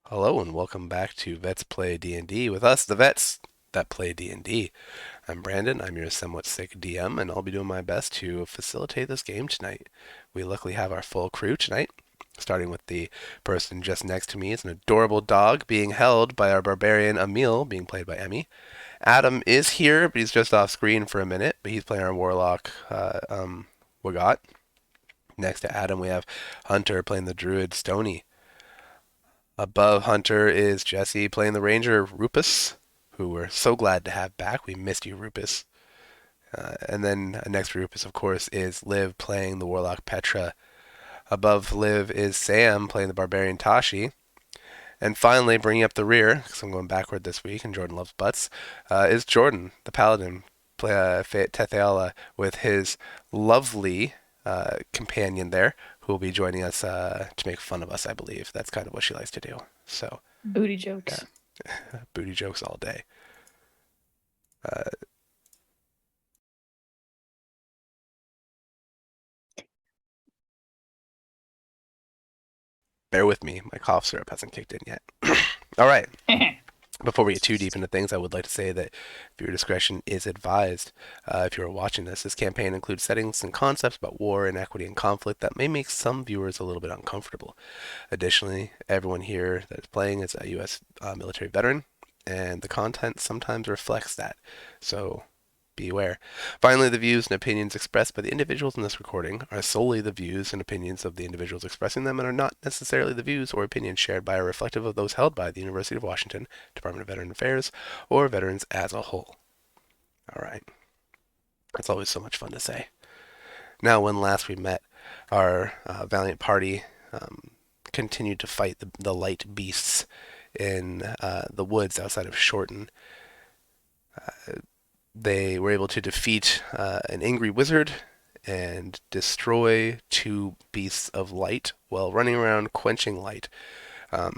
Hello and welcome back to Vets Play D&D with us, the vets that play D&D. I'm Brandon, I'm your somewhat sick DM, and I'll be doing my best to facilitate this game tonight. We luckily have our full crew tonight, starting with the person just next to me is an adorable dog being held by our barbarian Emil, being played by Emmy. Adam is here, but he's just off screen for a minute, but he's playing our warlock, Wagot. Next to Adam we have Hunter playing the druid Stony. Above Hunter is Jesse playing the Ranger Rupus, who we're so glad to have back. We missed you, Rupus. And then next to Rupus, of course, is Liv playing the Warlock Petra. Above Liv is Sam playing the Barbarian Tashi. And finally, bringing up the rear, because I'm going backward this week and Jordan loves butts, is Jordan, the Paladin, Tetheala, with his lovely companion there, who will be joining us to make fun of us, I believe. That's kind of what she likes to do. So, Booty yeah, jokes. booty jokes all day. Uh, Bear with me, my cough syrup hasn't kicked in yet. All right. Before we get too deep into things, I would like to say that viewer discretion is advised. If you are watching this campaign includes settings and concepts about war, inequity, and conflict that may make some viewers a little bit uncomfortable. Additionally, everyone here that is playing is a U.S. Military veteran, and the content sometimes reflects that. So be aware. Finally, the views and opinions expressed by the individuals in this recording are solely the views and opinions of the individuals expressing them and are not necessarily the views or opinions shared by or reflective of those held by the University of Washington, Department of Veteran Affairs, or veterans as a whole. All right. That's always so much fun to say. Now, when last we met, our valiant party continued to fight the light beasts in the woods outside of Shorten. They were able to defeat an angry wizard and destroy two beasts of light while running around quenching light. Um,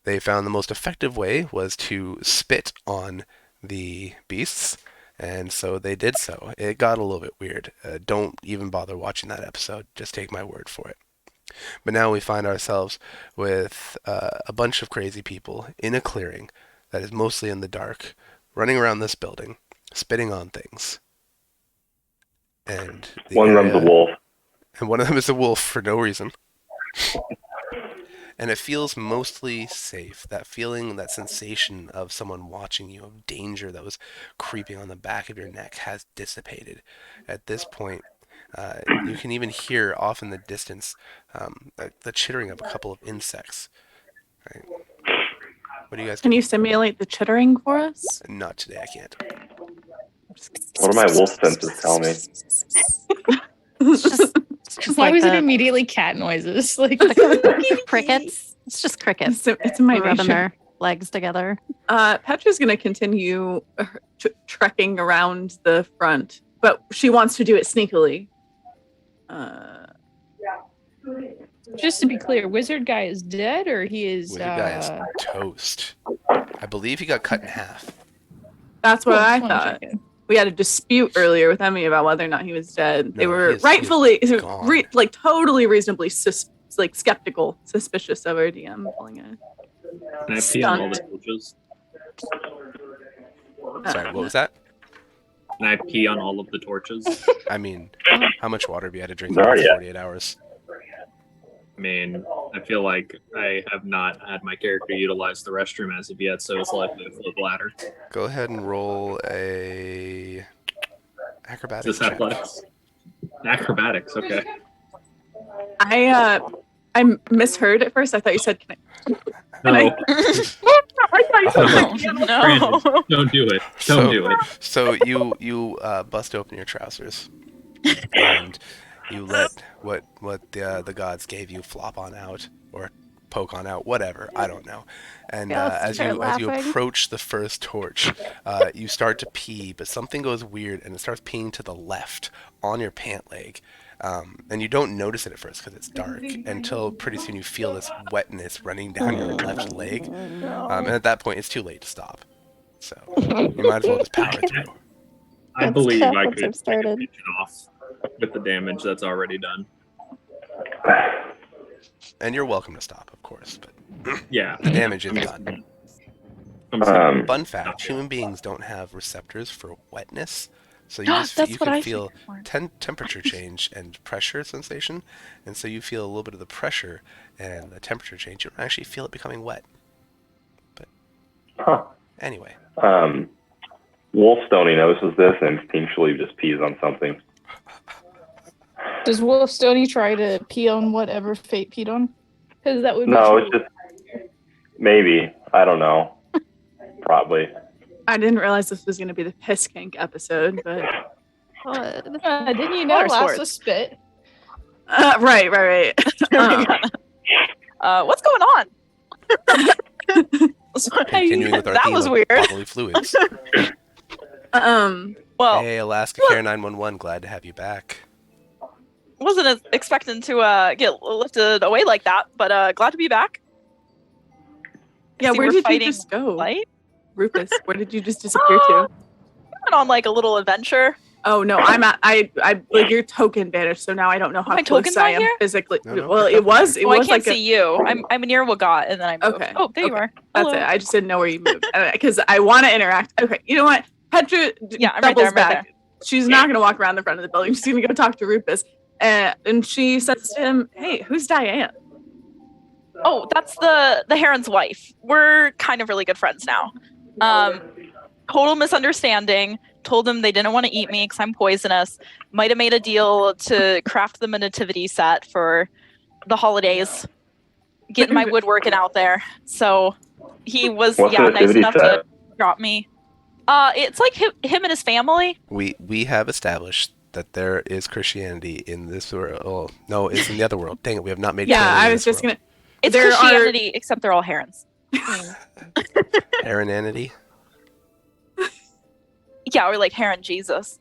they found the most effective way was to spit on the beasts, and so they did so. It got a little bit weird. Don't even bother watching that episode. Just take my word for it. But now we find ourselves with a bunch of crazy people in a clearing that is mostly in the dark, running around this building, spitting on things. And the One of them's a area, wolf. and one of them is a wolf for no reason. And it feels mostly safe. That feeling, that sensation of someone watching you, of danger that was creeping on the back of your neck, has dissipated. At this point, you can even hear off in the distance the chittering of a couple of insects. Right? What do you guys Can do? you simulate the chittering for us? Not today, I can't. What do my wolf senses tell me? It's just Why like was it the immediately cat noises? Like crickets. It's just crickets it's in my rubbing nature. their legs together. Petra's going to continue trekking around the front, but she wants to do it sneakily. just to be clear, Wizard Guy is dead or he is Wizard guy is toast. I believe he got cut in half. That's what Cool, I just wanna thought. check in. We had a dispute earlier with Emmy about whether or not he was dead. They No, were he is rightfully, gone. totally reasonably skeptical, suspicious of our DM pulling a Can I pee on all the stunt. torches? Sorry, what was that? Can I pee on all of the torches? I mean, how much water have you had to drink in There the are, last yeah. 48 hours? I mean, I feel like I have not had my character utilize the restroom as of yet, so it's likely a full bladder. Go ahead and roll a Is acrobatics this check. athletics? Acrobatics, okay. I misheard at first. I thought you said, can No, I thought you said, Brandon, don't do it. Don't do it. So you bust open your trousers, and you let what the gods gave you flop on out or poke on out, whatever. I don't know. And Yeah, let's as start you laughing. approach the first torch, you start to pee, but something goes weird, and it starts peeing to the left on your pant leg. And you don't notice it at first because it's dark until pretty soon you feel this wetness running down your left leg. And at that point, it's too late to stop. So you might as well just power through. I That's believe tough I once could, I've started. finish it off with the damage that's already done. And you're welcome to stop, of course. But Yeah. The damage is done. Fun fact: human beings don't have receptors for wetness, so you That's what can I feel figured. temperature change and pressure sensation, and so you feel a little bit of the pressure and the temperature change. You don't actually feel it becoming wet. But Huh. anyway, Wolf Stoney notices this and instinctually just pees on something. Does Wolf Stoney try to pee on whatever Fate peed on? Because that would be No, true. it's just maybe. I don't know. Probably. I didn't realize this was going to be the piss kink episode, but Didn't you know Water last sports. was spit? right. What's going on? continuing with our That theme was of weird. bodily fluids. Well, Hey, Alaska Care 911, glad to have you back. wasn't expecting to get lifted away like that, but glad to be back. Yeah, See, where we're did you fighting just go? light. Rufus, where did you just disappear to? Went on like a little adventure. Oh no, I like your token vanished, so now I don't know how My close token's I not am here? physically. No, Well, pick it up. was Oh, I was can't like see you. I'm near Wagat, and then I moved. Okay. Oh, there you Okay. are. That's Hello. it. I just didn't know where you moved because I want to interact. Okay, you know what? Petra Yeah, I'm right doubles there, I'm right back. She's not going to walk around the front of the building. She's going to go talk to Rufus, and she says to him, "Hey, who's Diane?" Oh, that's the Heron's wife. We're kind of really good friends now. Total misunderstanding. Told them they didn't want to eat me because I'm poisonous. Might have made a deal to craft them a nativity set for the holidays. Getting my woodworking out there. So he was What's the nice nativity enough set? to drop me. It's like him and his family. We have established that there is Christianity in this world. Oh, no, it's in the other world. Dang it, we have not made Yeah, canon in I was this just world. gonna. It's There are- Christianity, except they're all herons. Heronanity? Yeah, or like heron Jesus.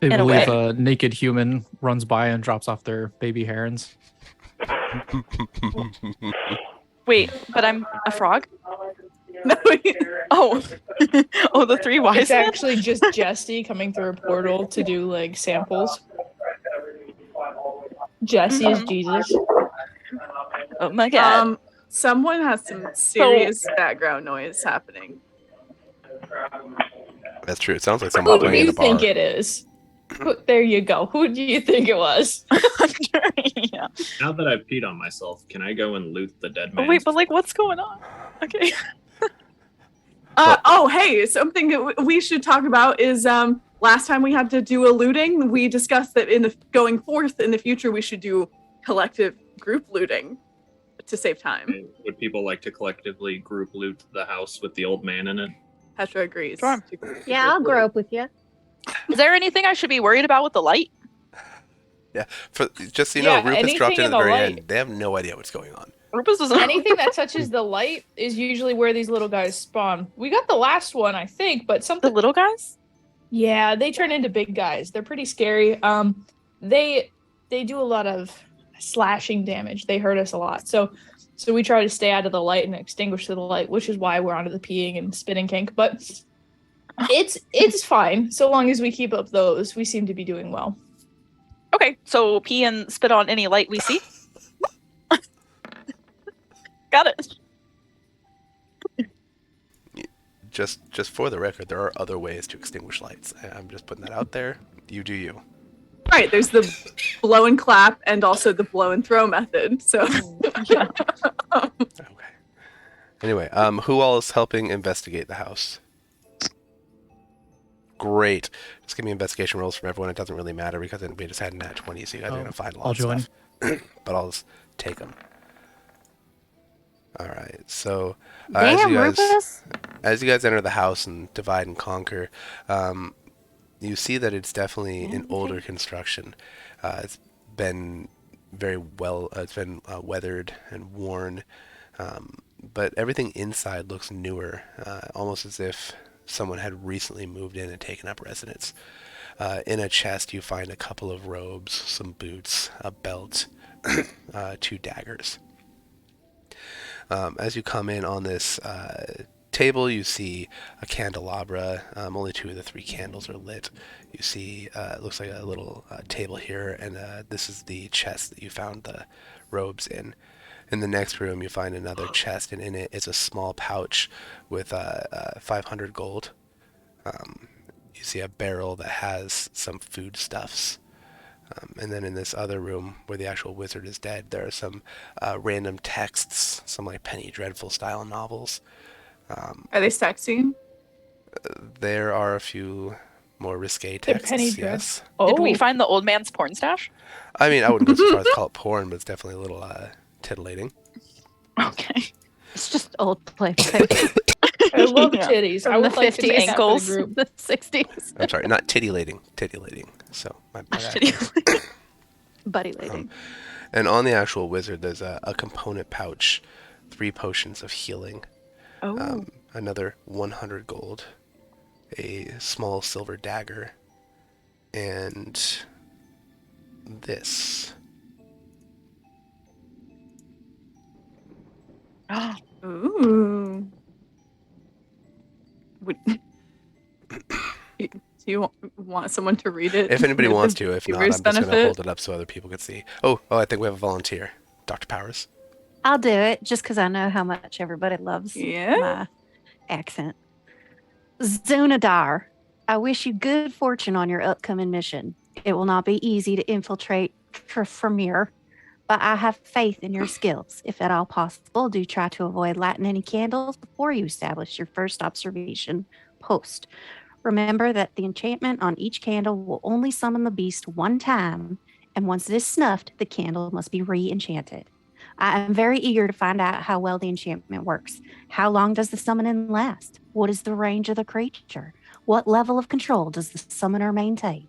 They In a believe way. a naked human runs by and drops off their baby herons. Wait, but I'm a frog? No, Oh. Oh, the three wise It's men? actually just Jesse coming through a portal to do like samples. Jesse is Jesus. Oh my god. someone has some serious background noise happening. That's true. It sounds like someone Who do playing in you a bar. think it is? There you go. Who do you think it was? Yeah. Now that I've peed on myself, can I go and loot the dead Oh, man? wait, but like, what's going on? Okay. Hey, something that we should talk about is last time we had to do a looting, we discussed that in the going forth in the future we should do collective group looting to save time. Would people like to collectively group loot the house with the old man in it? Petra agrees. Sure. Yeah, I'll grow up with you. Is there anything I should be worried about with the light? Just so you know, Yeah, Rufus dropped anything in at in the the very light. end. They have no idea what's going on. Rufus is Anything that touches the light is usually where these little guys spawn. We got the last one, I think, but the something. little guys? Yeah, they turn into big guys. They're pretty scary. They do a lot of slashing damage. They hurt us a lot. So we try to stay out of the light and extinguish the light, which is why we're onto the peeing and spitting kink. But it's fine so long as we keep up those. We seem to be doing well. Okay, so pee and spit on any light we see. Got it. Just for the record, there are other ways to extinguish lights. I'm just putting that out there. You do you. Right, there's the blow and clap and also the blow and throw method. So Okay. Anyway, who all is helping investigate the house? Great. Just give me investigation rolls from everyone. It doesn't really matter because we just had nat 20, so you guys are going to find a lot I'll of join. stuff. But I'll just take them. All right. So Damn, Rufus. as you guys enter the house and divide and conquer, you see that it's definitely an older construction. It's been very well. It's been weathered and worn, but everything inside looks newer, almost as if someone had recently moved in and taken up residence. In a chest, you find a couple of robes, some boots, a belt, 2 daggers. As you come in on this table, you see a candelabra. Only 2 of the 3 candles are lit. You see, it looks like a little table here, and this is the chest that you found the robes in. In the next room, you find another chest, and in it is a small pouch with 500 gold. You see a barrel that has some foodstuffs. And then in this other room where the actual wizard is dead, there are some random texts, some like Penny Dreadful style novels. Are they sexy? There are a few more risque They're texts, Penny yes. Did we Oh, find the old man's porn stash? I mean, I wouldn't go so far as to call it porn, but it's definitely a little titillating. Okay. It's just old playbook I love Yeah. titties. I from the would like to 50s, make that for ankles. the group. the 60s. I'm sorry, not titillating, titillating. So, my bad. Shitty. Buddy lady. And on the actual wizard, there's a component pouch, 3 potions of healing, Oh. another 100 gold, a small silver dagger, and this. Ooh. Would, do you want someone to read it? If anybody for wants the to, if not, I'm viewer's just going to benefit? hold it up so other people can see. Oh, I think we have a volunteer. Dr. Powers. I'll do it just because I know how much everybody loves Yeah. my accent. Zunadar, I wish you good fortune on your upcoming mission. It will not be easy to infiltrate Trifamir, but I have faith in your skills. If at all possible, do try to avoid lighting any candles before you establish your first observation post. Remember that the enchantment on each candle will only summon the beast one time, and once it is snuffed, the candle must be re-enchanted. I am very eager to find out how well the enchantment works. How long does the summoning last? What is the range of the creature? What level of control does the summoner maintain?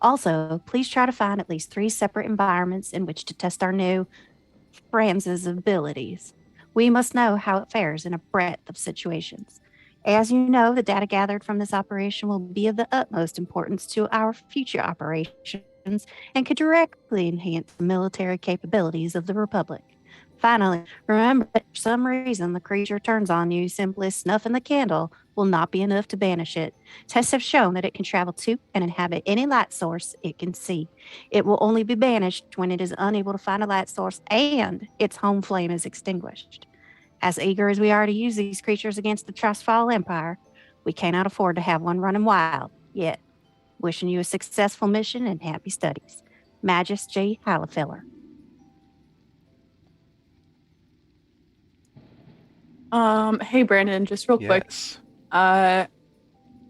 Also, please try to find at least 3 separate environments in which to test our new Franz's abilities. We must know how it fares in a breadth of situations. As you know, the data gathered from this operation will be of the utmost importance to our future operations and could directly enhance the military capabilities of the Republic. Finally, remember that for some reason the creature turns on you, simply snuffing the candle will not be enough to banish it. Tests have shown that it can travel to and inhabit any light source it can see. It will only be banished when it is unable to find a light source and its home flame is extinguished. As eager as we are to use these creatures against the Trustfall Empire, we cannot afford to have one running wild yet. Wishing you a successful mission and happy studies. Magus J. Hallifiller. Hey Brandon, just real quick. Yes.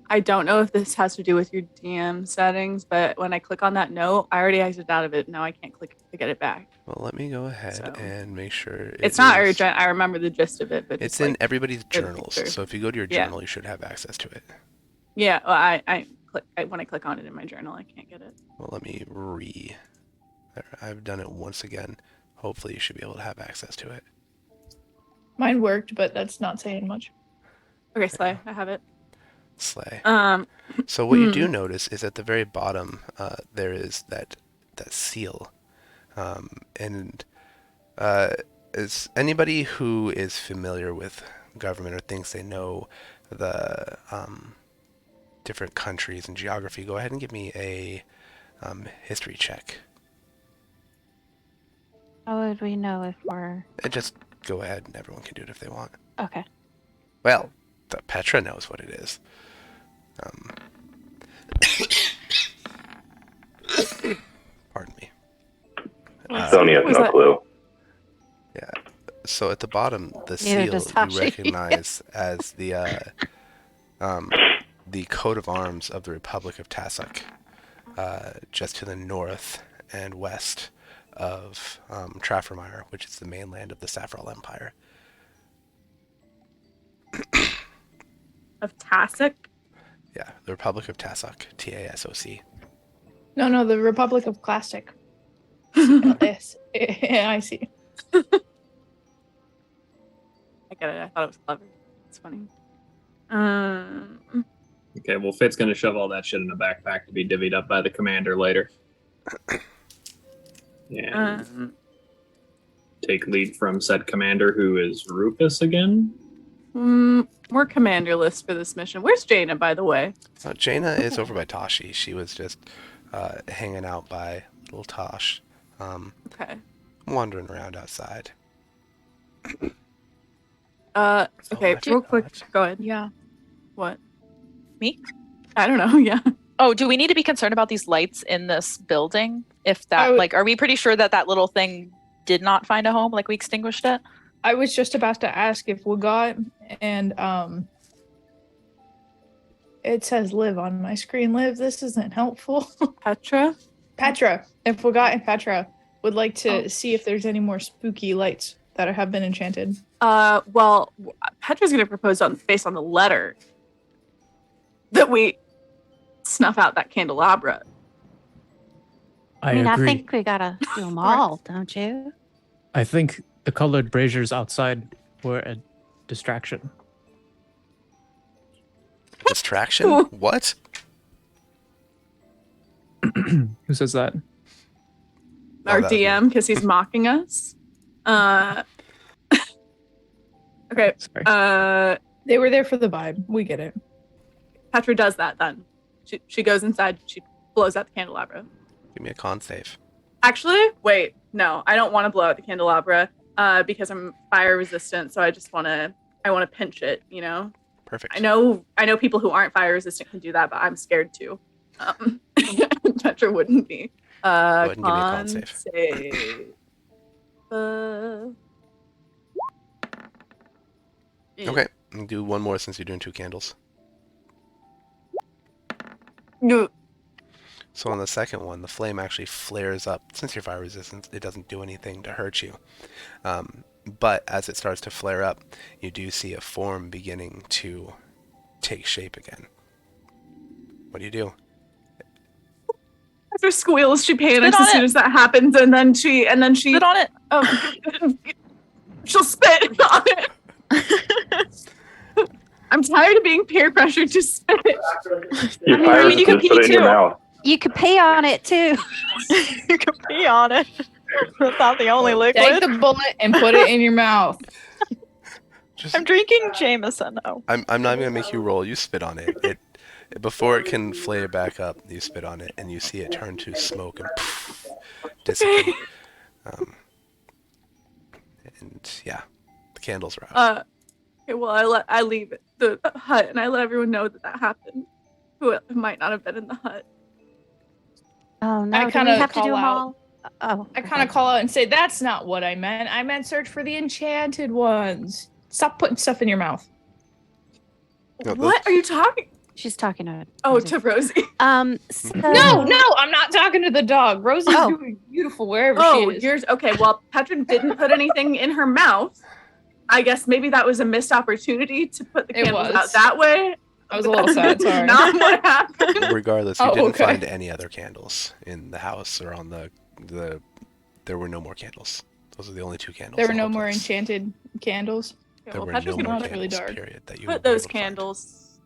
I don't know if this has to do with your DM settings, but when I click on that note, I already exited out of it. Now I can't click to get it back. Well, let me go ahead So- and make sure It's not is- urgent. I remember the gist of it, but It's just, in like, everybody's for the journals. future. So if you go to your Yeah. journal, you should have access to it. yeah. Well, when I click on it in my journal, I can't get it. Well, let me there, I've done it once again. Hopefully you should be able to have access to it. Mine worked, but that's not saying much. Okay, Slay, I have it. Slay. Um, So what you do notice is at the very bottom, there is that seal, and is anybody who is familiar with government or thinks they know the different countries and geography, go ahead and give me a history check. How would we know if we're And just go ahead, and everyone can do it if they want. okay? Well, the Petra knows what it is. Pardon me. Sony has was no that? clue. Yeah. So at the bottom, the Neither seal does you Tashi. recognize as the coat of arms of the Republic of Tassak, just to the north and west of Trafalgar, which is the mainland of the Saffron Empire. of Tassoc. Yeah, the Republic of Tassak, Tassoc. No, the Republic of Classic. Yes, I see. I get it. I thought it was clever. It's funny. Okay, well, Fit's gonna shove all that shit in a backpack to be divvied up by the commander later. Yeah. Take lead from said commander, who is Rufus again. More commander list for this mission. Where's Jaina, by the way? So Jaina is over by Tashi. She was just hanging out by little Tosh, Okay. wandering around outside. Okay, much real quick. thought. Go ahead. Yeah. What? Me? I don't know. Yeah. Oh, do we need to be concerned about these lights in this building? If that, would- like, are we pretty sure that that little thing did not find a home? Like, we extinguished it? I was just about to ask if we got and it says live on my screen. Live. This isn't helpful. Petra. Petra, if we got and Petra would like to see if there's any more spooky lights that have been enchanted. Well, Petra's gonna propose based on the letter that we snuff out that candelabra. I mean, agree. I think we gotta do them all, don't you? I think the colored braziers outside were a distraction. Distraction? Ooh. What? Who says that? Our that was me. DM, because he's mocking us. Okay. Sorry. They were there for the vibe. We get it. Petra does that then. She goes inside. She blows out the candelabra. Give me a con save. Actually, wait. No, I don't want to blow out the candelabra because I'm fire resistant. So I want to pinch it. You know. Perfect. I know people who aren't fire resistant can do that, but I'm scared too. Petra wouldn't be. Go ahead and give me a con save. Save. Okay. And do one more since you're doing 2 candles. No. So on the second one, the flame actually flares up. Since you're fire resistant, it doesn't do anything to hurt you. But as it starts to flare up, you do see a form beginning to take shape again. What do? Petra squeals. She panics Spit on as soon it. as that happens, and then she Spit on it. she'll spit on it. I'm tired of being peer pressured to spit. You I mean, you can just put it in pee your too. mouth. You could pee on it too. You can pee on it. That's not the only Take liquid. the bullet and put it in your mouth. Just, I'm drinking Jameson. Oh. I'm not even gonna make you roll. You spit on it. Before it can flare back up, you spit on it, and you see it turn to smoke and poof, dissipate. And yeah, the candles are out. Okay, well, I leave the hut and I let everyone know that happened. Who might not have been in the hut. Oh no! I Do we kinda have to do call them out. all? Oh, I kind of call out and say, that's not what I meant. I meant search for the enchanted ones. Stop putting stuff in your mouth. No, What are you talking? She's talking to. Oh, Rosie. to Rosie. So, No, I'm not talking to the dog. Rosie's Oh. doing beautiful wherever Oh, she is. yours. Okay, well, Petra didn't put anything in her mouth. I guess maybe that was a missed opportunity to put the It candles was. out that way. I was a little sad, sorry. Not what happened. Regardless, you Oh, didn't okay. find any other candles in the house or on the. There were no more candles. Those are the only 2 candles. There were in the no whole more place. enchanted candles. There Well, were Petra's no gonna more not really candles. dark. Period. That you put would be those able to find. candles,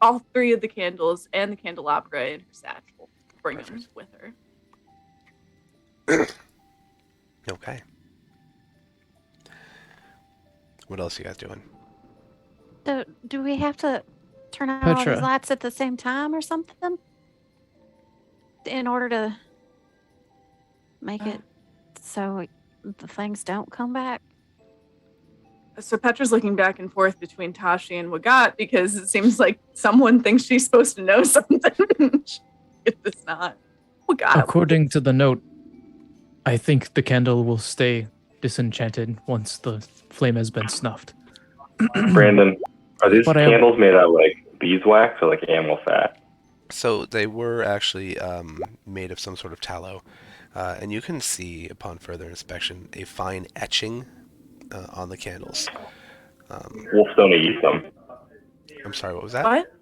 all 3 of the candles and the candelabra in her satchel. Bring them Perfect. with her. Okay. What else you guys doing? do we have to turn out all Petra. these lights at the same time or something in order to make it so the things don't come back? So Petra's looking back and forth between Tashi and Wagat because it seems like someone thinks she's supposed to know something. If it's not Wagat. According to the note, I think the candle will stay disenchanted once the flame has been snuffed. Brandon, are these But I- candles made out of like beeswax or like animal fat? So they were actually made of some sort of tallow, and you can see upon further inspection a fine etching on the candles. Wolfstone eats them. I'm sorry, what was that? What?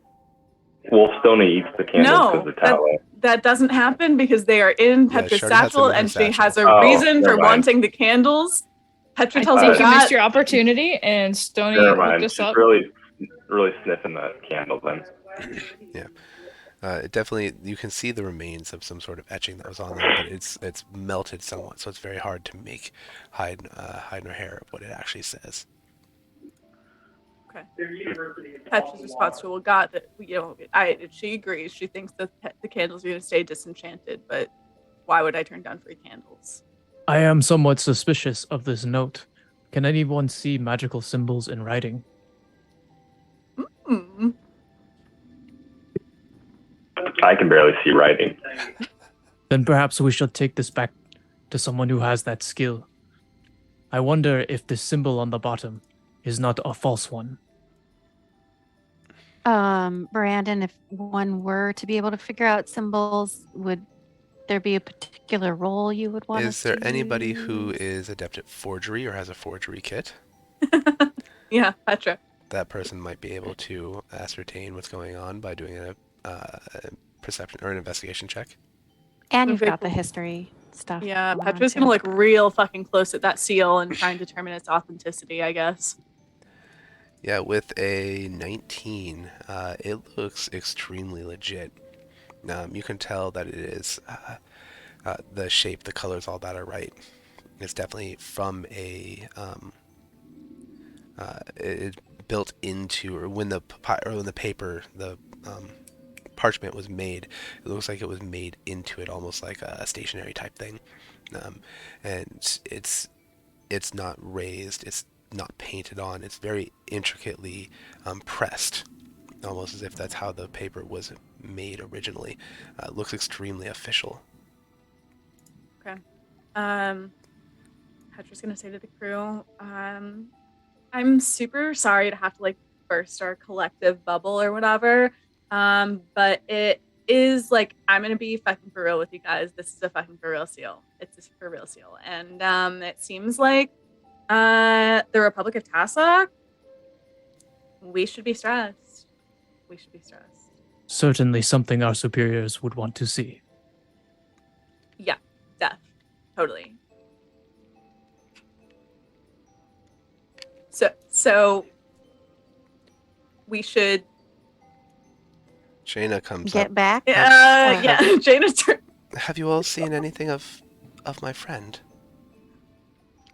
Wolfstone eats the candles No, because of the tallow. That doesn't happen because they are in Yeah, Petra's Shirley has them satchel in her and she has a satchel. Oh, reason for never mind. wanting the candles. Petra I tells think you missed Wagat. your opportunity, and Stony Never looked mind. us She's up. really sniffing the candle then. It definitely, you can see the remains of some sort of etching that was on them, but it's melted somewhat, so it's very hard to make hide nor hair of what it actually says. Okay. Petra's response to Wagat that she agrees. She thinks that the candles are going to stay disenchanted, but why would I turn down free candles? I am somewhat suspicious of this note. Can anyone see magical symbols in writing? Hmm. I can barely see writing. Then perhaps we should take this back to someone who has that skill. I wonder if the symbol on the bottom is not a false one. Brandon, if one were to be able to figure out symbols, would there be a particular role you would want us Is there to anybody who use? is adept at forgery or has a forgery kit? Yeah, Petra. That person might be able to ascertain what's going on by doing a perception or an investigation check. And you've Okay. got the history stuff. Yeah, going on, Petra's too. gonna look real fucking close at that seal and try and determine its authenticity, I guess. Yeah, with a 19, it looks extremely legit. You can tell that it is the shape, the colors, all that are right. It's definitely from it built into, or when the paper, the parchment was made, it looks like it was made into it, almost like a stationary type thing. And it's not raised, it's not painted on, it's very intricately pressed, almost as if that's how the paper was made originally. It looks extremely official. Okay. Petra's gonna say to the crew, I'm super sorry to have to like burst our collective bubble or whatever. But it is like I'm gonna be fucking for real with you guys. This is a fucking for real seal. It's a for real seal. And it seems like the Republic of Tassoc, we should be stressed. We should be stressed. Certainly something our superiors would want to see. Yeah, death. Totally. So we should Jaina comes Get up. back. yeah, Jaina's turn. Have you all seen anything of my friend?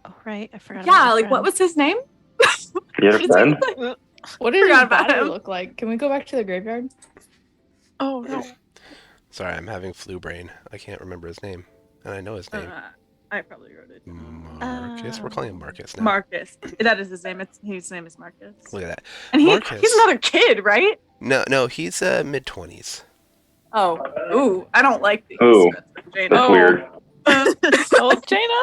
Oh, right. I forgot. Yeah, like what was his name? You have a friend? What did his Forgot about body him. look like? Can we go back to the graveyard? Oh no. Sorry, I'm having flu brain. I can't remember his name. And I know his name. I probably wrote it. Marcus. We're calling him Marcus now. Marcus. That is his name. His name is Marcus. Look at that. And Marcus. he's another kid, right? No, he's mid-20s. Oh, ooh, I don't like these. Ooh. Jaina. That's weird. Oh, Jaina.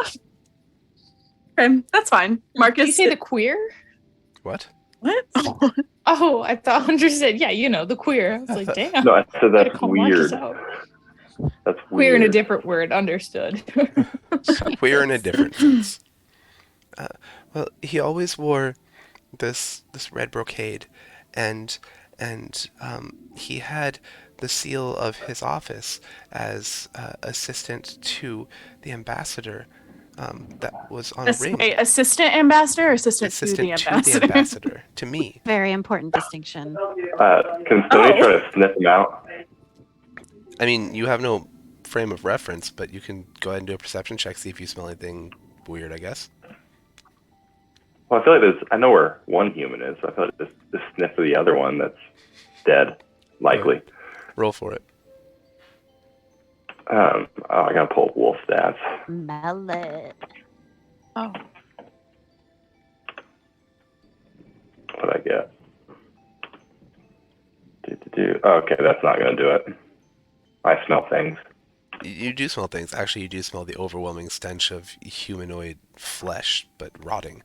Okay, that's fine. Marcus. Did you say the queer? What? what? Oh, I thought Hunter said, yeah, you know, the queer. I was like, damn. No, I said Gotta that's call Marcus weird. out. That's Queer weird. in a different word, understood. Queer in a different sense. Well, he always wore this red brocade, and he had the seal of his office as assistant to the ambassador that was on a ring. Wait, assistant ambassador or assistant to the ambassador? To me. Very important distinction. Can Stoney try to sniff him out? I mean, you have no frame of reference, but you can go ahead and do a perception check, see if you smell anything weird, I guess. Well, I feel like I know where one human is. So I feel like this sniff of the other one that's dead, likely. Roll for it. I gotta pull up wolf stats. Smell it. Oh. What I get? Okay, that's not gonna do it. I smell things. You do smell things. Actually, you do smell the overwhelming stench of humanoid flesh, but rotting.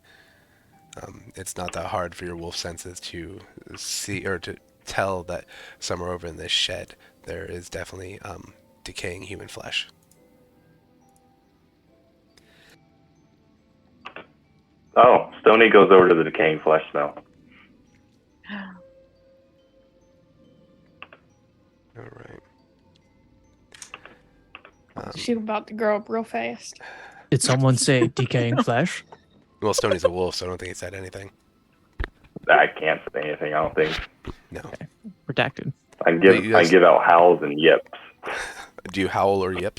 It's not that hard for your wolf senses to see or to tell that somewhere over in this shed there is definitely decaying human flesh. Oh, Stoney goes over to the decaying flesh smell. All right. She's about to grow up real fast. Did someone say decaying flesh? Well, Stoney's a wolf, so I don't think he said anything. I can't say anything. I don't think. No. Redacted. I can Wait, you I guys- give out howls and yips. Do you howl or yip?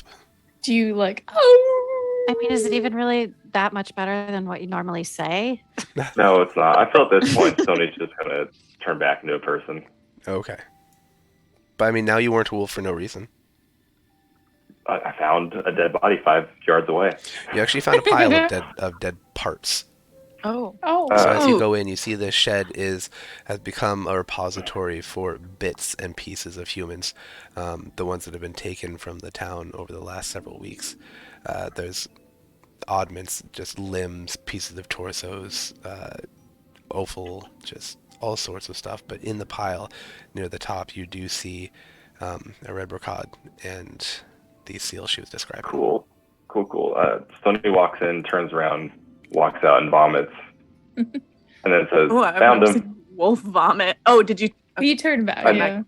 Do you like, oh? I mean, is it even really that much better than what you normally say? No, it's not. I feel at this point Stoney's just gonna turn back into a person. Okay. But I mean, now you weren't a wolf for no reason. I found a dead body 5 yards away. You actually found a pile of dead parts. Oh. So as you Oh. go in, you see this shed has become a repository for bits and pieces of humans, the ones that have been taken from the town over the last several weeks. There's oddments, just limbs, pieces of torsos, offal, just all sorts of stuff. But in the pile near the top, you do see a red brocade and the seal she was describing. Cool. Stony walks in, turns around, walks out, and vomits, and then says, Oh, I've "Found never him. seen wolf vomit. Oh, did you? He turned back. I- Yeah.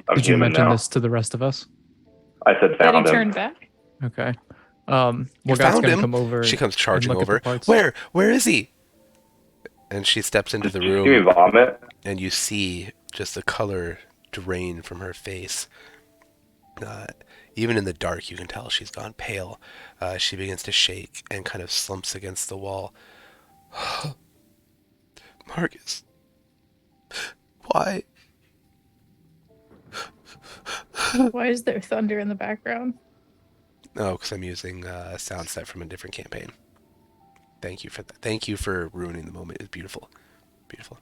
I'm Did you human mention now." this to the rest of us? I said, That he "Found him." turned back. Okay. You Morgoth's found gonna him? come over. She comes and charging look at the over. parts. Where is he? And she steps into the Did you see me room, vomit? and you see just the color drain from her face. Even in the dark, you can tell she's gone pale. She begins to shake and kind of slumps against the wall. Marcus, why? Why is there thunder in the background? Oh, because I'm using a sound set from a different campaign. Thank you for that. Thank you for ruining the moment. It's beautiful. Beautiful.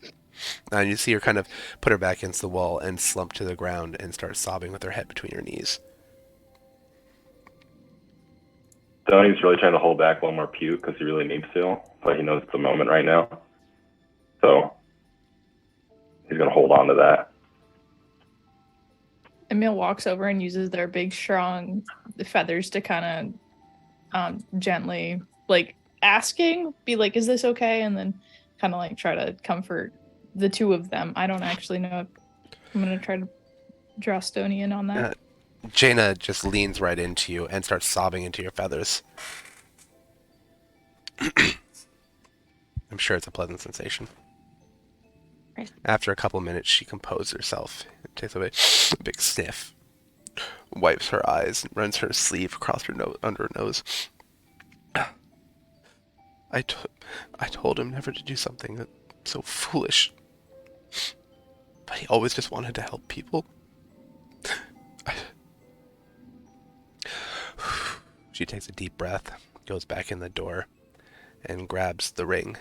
And you see her kind of put her back against the wall and slump to the ground and start sobbing with her head between her knees. Tony's really trying to hold back one more puke because he really needs to, but he knows it's the moment right now. So he's gonna hold on to that. Emil walks over and uses their big, strong feathers to kind of gently, like, be like, is this okay? And then kind of like try to comfort the two of them. I don't actually know if I'm going to try to draw Stony in on that. Jaina just leans right into you and starts sobbing into your feathers. I'm sure it's a pleasant sensation. Right. After a couple minutes, she composes herself, takes a big sniff, wipes her eyes, and runs her sleeve across her nose, under her nose. I told him never to do something so foolish, but he always just wanted to help people. She takes a deep breath, goes back in the door, and grabs the ring.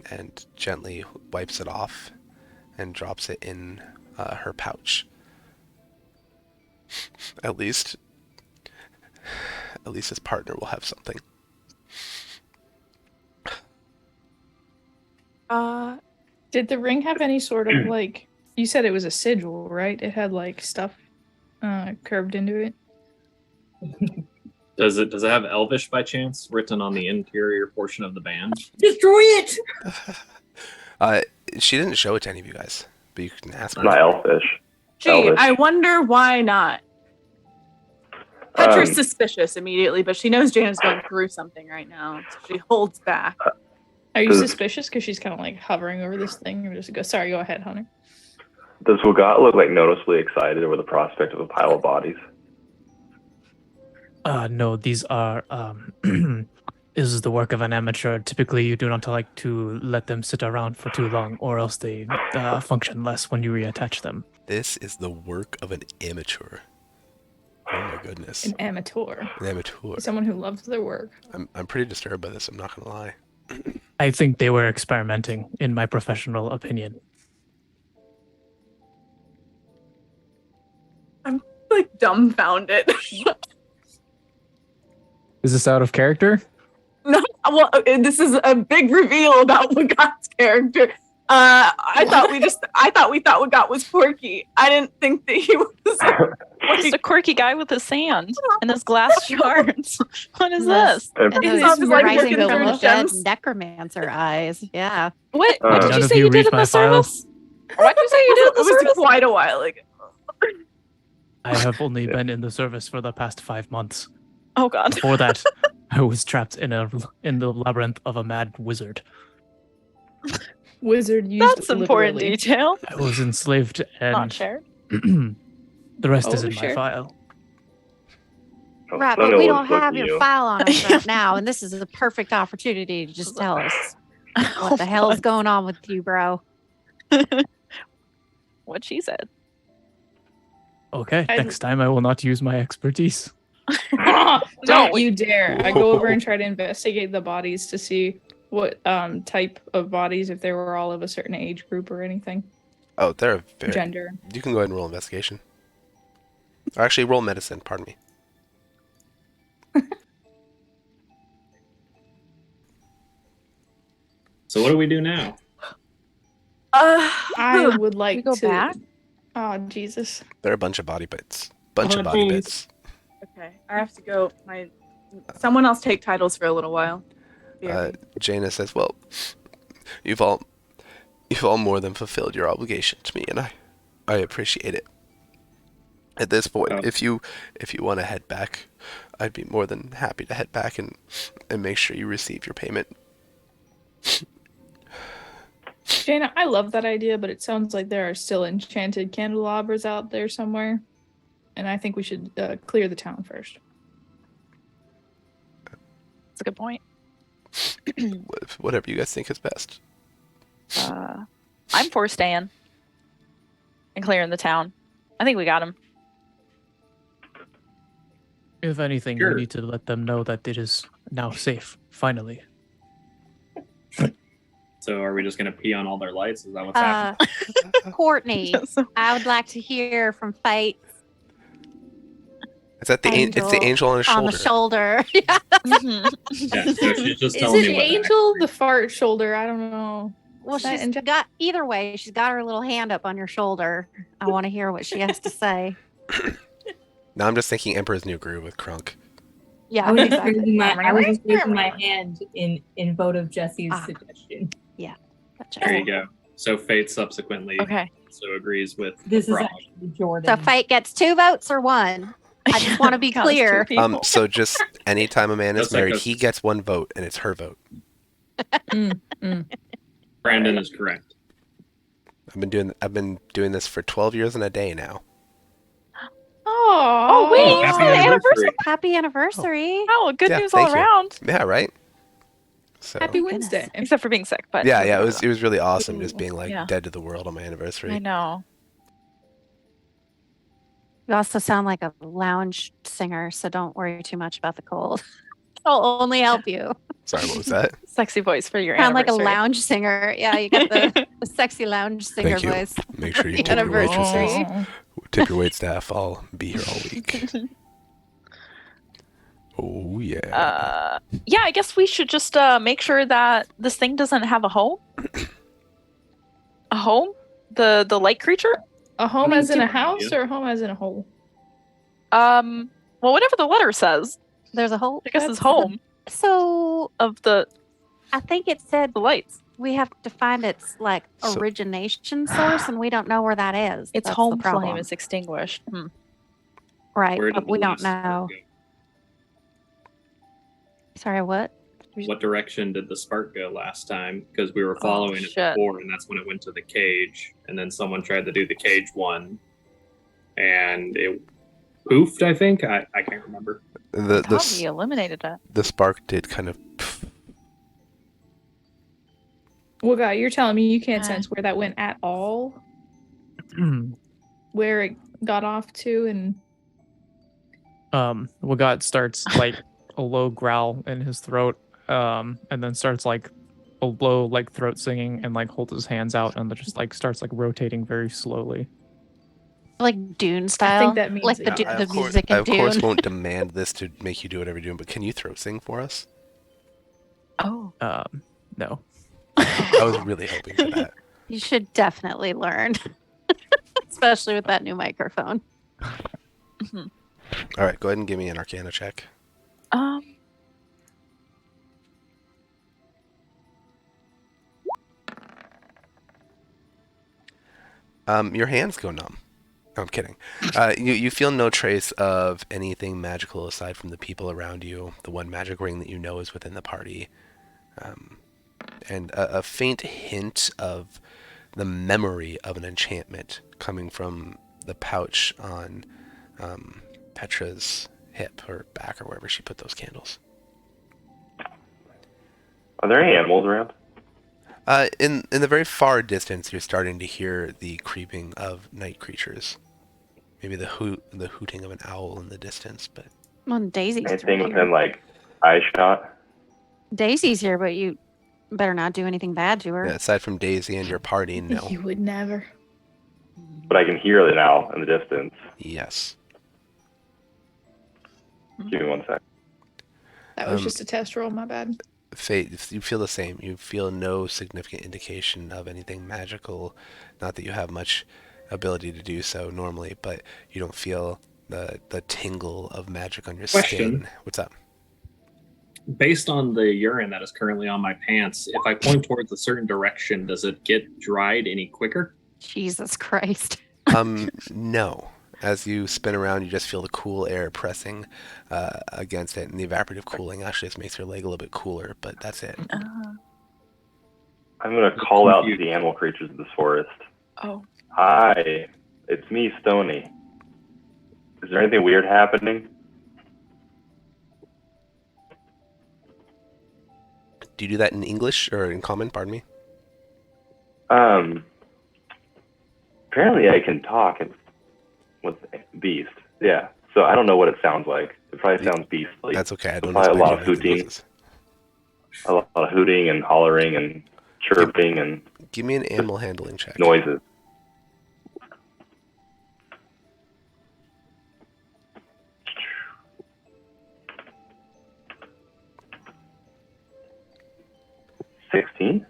And gently wipes it off and drops it in her pouch. At least his partner will have something. Did the ring have any sort of like, you said it was a sigil, right? It had like stuff curved into it. Does it have Elvish by chance written on the interior portion of the band? Destroy it! She didn't show it to any of you guys, but you can ask It's her. not elfish. Gee, Elvish. I wonder why not. Petra's suspicious immediately, but she knows Jana's going through something right now, so she holds back. Are you Does- suspicious? Because she's kind of like hovering over this thing. Or just go, sorry, go ahead, Hunter. Does Wogat look like noticeably excited over the prospect of a pile of bodies? No, these are this is the work of an amateur. Typically, you do not like to let them sit around for too long, or else they function less when you reattach them. This is the work of an amateur. Oh my goodness. An amateur. An amateur. Someone who loves their work. I'm pretty disturbed by this, I'm not gonna lie. I think they were experimenting, in my professional opinion. Like dumbfounded. Is this out of character? No, well, this is a big reveal about Wogat's character. I thought we thought Wogat was quirky. I didn't think that he was. Just a quirky guy with his sand and his glass shards. What is this? And He Those sounds like rising looking from through the dead gems. necromancer eyes. Yeah. What None did you of say you you did read in my the file? service? What did you say you did in It the was service? quite a while ago. I have only been in the service for the past 5 months. Oh god. Before that, I was trapped in the labyrinth of a mad wizard. Wizard used That's important literally. detail. I was enslaved, Not and shared. the rest is Oh, in my sure. file. Oh, Right, Stony but we looks don't like have your you. file on us right now, and this is a perfect opportunity to just tell us what the hell's going on with you, bro. What she said. Okay, I- next time I will not use my expertise. Don't you dare. I go over and try to investigate the bodies to see what type of bodies, if they were all of a certain age group or anything. Oh, they're very... Gender. You can go ahead and roll investigation. Or actually, roll medicine, pardon me. So what do we do now? I would like we go to back? Oh Jesus. There are a bunch of body bits. Bunch of body bits. Okay, I have to go. Someone else take titles for a little while. Jaina says, "Well, you've all more than fulfilled your obligation to me, and I appreciate it. At this point, Oh. if you want to head back, I'd be more than happy to head back and make sure you receive your payment." Jana, I love that idea, but it sounds like there are still enchanted candelabras out there somewhere. And I think we should clear the town first. That's a good point. Whatever you guys think is best. I'm for staying and clearing the town. I think we got him. If anything, Sure. we need to let them know that it is now safe, finally. So are we just gonna pee on all their lights? Is that what's happening? Courtney, I would like to hear from Fate It's the angel on his shoulder. on the shoulder. Yeah. Mhm. Yeah, so she's just Is telling it me what Angel the fart shoulder? I don't know. Well, Is that she's Angel? got either way. She's got her little hand up on your shoulder. I want to hear what she has to say. Now I'm just thinking Emperor's New Groove with Crunk. Yeah, I was just exactly. raising my hand in vote of Jesse's Ah. suggestion. Gotcha. There you go. So Fate subsequently Okay. so agrees with This the is frog. actually Jordan. So Fate gets 2 votes or 1. I just want to be Counts two clear. people. So just anytime a man is That's like married, a- he gets 1 vote, and it's her vote. Brandon is correct. I've been doing this for 12 years and a day now. Oh, wait, Oh, it's happy the anniversary. Happy anniversary. Oh, good Yeah, news all thank you. around. Yeah, right. So Happy goodness. Wednesday. Except for being sick, but yeah, it was really awesome just being like Yeah. dead to the world on my anniversary. I know. You also sound like a lounge singer, so don't worry too much about the cold. I'll only help you. Sorry, what was that? Sexy voice for your Sound like a anniversary. lounge singer. Yeah, you got the sexy lounge singer Thank you. voice. Make sure you The tip your waitresses. anniversary. Tip your wait staff. I'll be here all week. Oh yeah. Yeah, I guess we should just make sure that this thing doesn't have a home. A home? The light creature? A home mean, as in a do- house or a home as in a hole? Well, whatever the letter says, There's a whole. I guess it's home So of the I think it said lights. we have to find its like So- origination source, and we don't know where that is. Its That's home the problem. flame is extinguished. Right, Where did but the we don't last spark know. go? Sorry, what? What direction did the spark go last time? Because we were following it shit. before, and that's when it went to the cage. And then someone tried to do the cage one, and it poofed. I think I can't remember. The God, we eliminated it. the spark did kind of. Well, God, you're telling me you can't Uh. sense where that went at all? Where it got off to and Wagat starts like a low growl in his throat, and then starts like a low like throat singing and like holds his hands out and then just like starts like rotating very slowly. Like Dune style? that means like that- the, I, the of course, music I in of course Dune. won't demand this to make you do whatever you're doing, but can you throat sing for us? Oh. No. I was really hoping for that. You should definitely learn, especially with that new microphone. All right, go ahead and give me an Arcana check. Your hands go numb. No, I'm kidding. You feel no trace of anything magical aside from the people around you. The one magic ring that you know is within the party, and a faint hint of the memory of an enchantment coming from the pouch on Petra's hip or back or wherever she put those candles. Are there any animals around? In the very far distance, you're starting to hear the creeping of night creatures. Maybe the hooting of an owl in the distance, but Well, Daisy's Anything right within here. like eye shot? Daisy's here, but you better not do anything bad to her. Yeah, aside from Daisy and your party, no. You would never. But I can hear it now in the distance. Yes. Give me 1 sec. That was just a test roll. My bad. Fate, you feel the same. You feel no significant indication of anything magical. Not that you have much ability to do so normally, but you don't feel the tingle of magic on your Question. skin. What's up? Based on the urine that is currently on my pants, if I point towards a certain direction, does it get dried any quicker? Jesus Christ. No. As you spin around, you just feel the cool air pressing against it, and the evaporative cooling actually just makes your leg a little bit cooler, but that's it. I'm going to call out to the animal creatures of this forest. Oh. Hi, it's me, Stony. Is there anything weird happening? Do you do that in English or in common? Pardon me. Apparently I can talk with beast. Yeah. So I don't know what it sounds like. It probably sounds beastly. That's okay. I don't Probably a lot of expect you to make hooting. noises. A lot of hooting and hollering and chirping and Give me an animal handling check. noises. $16?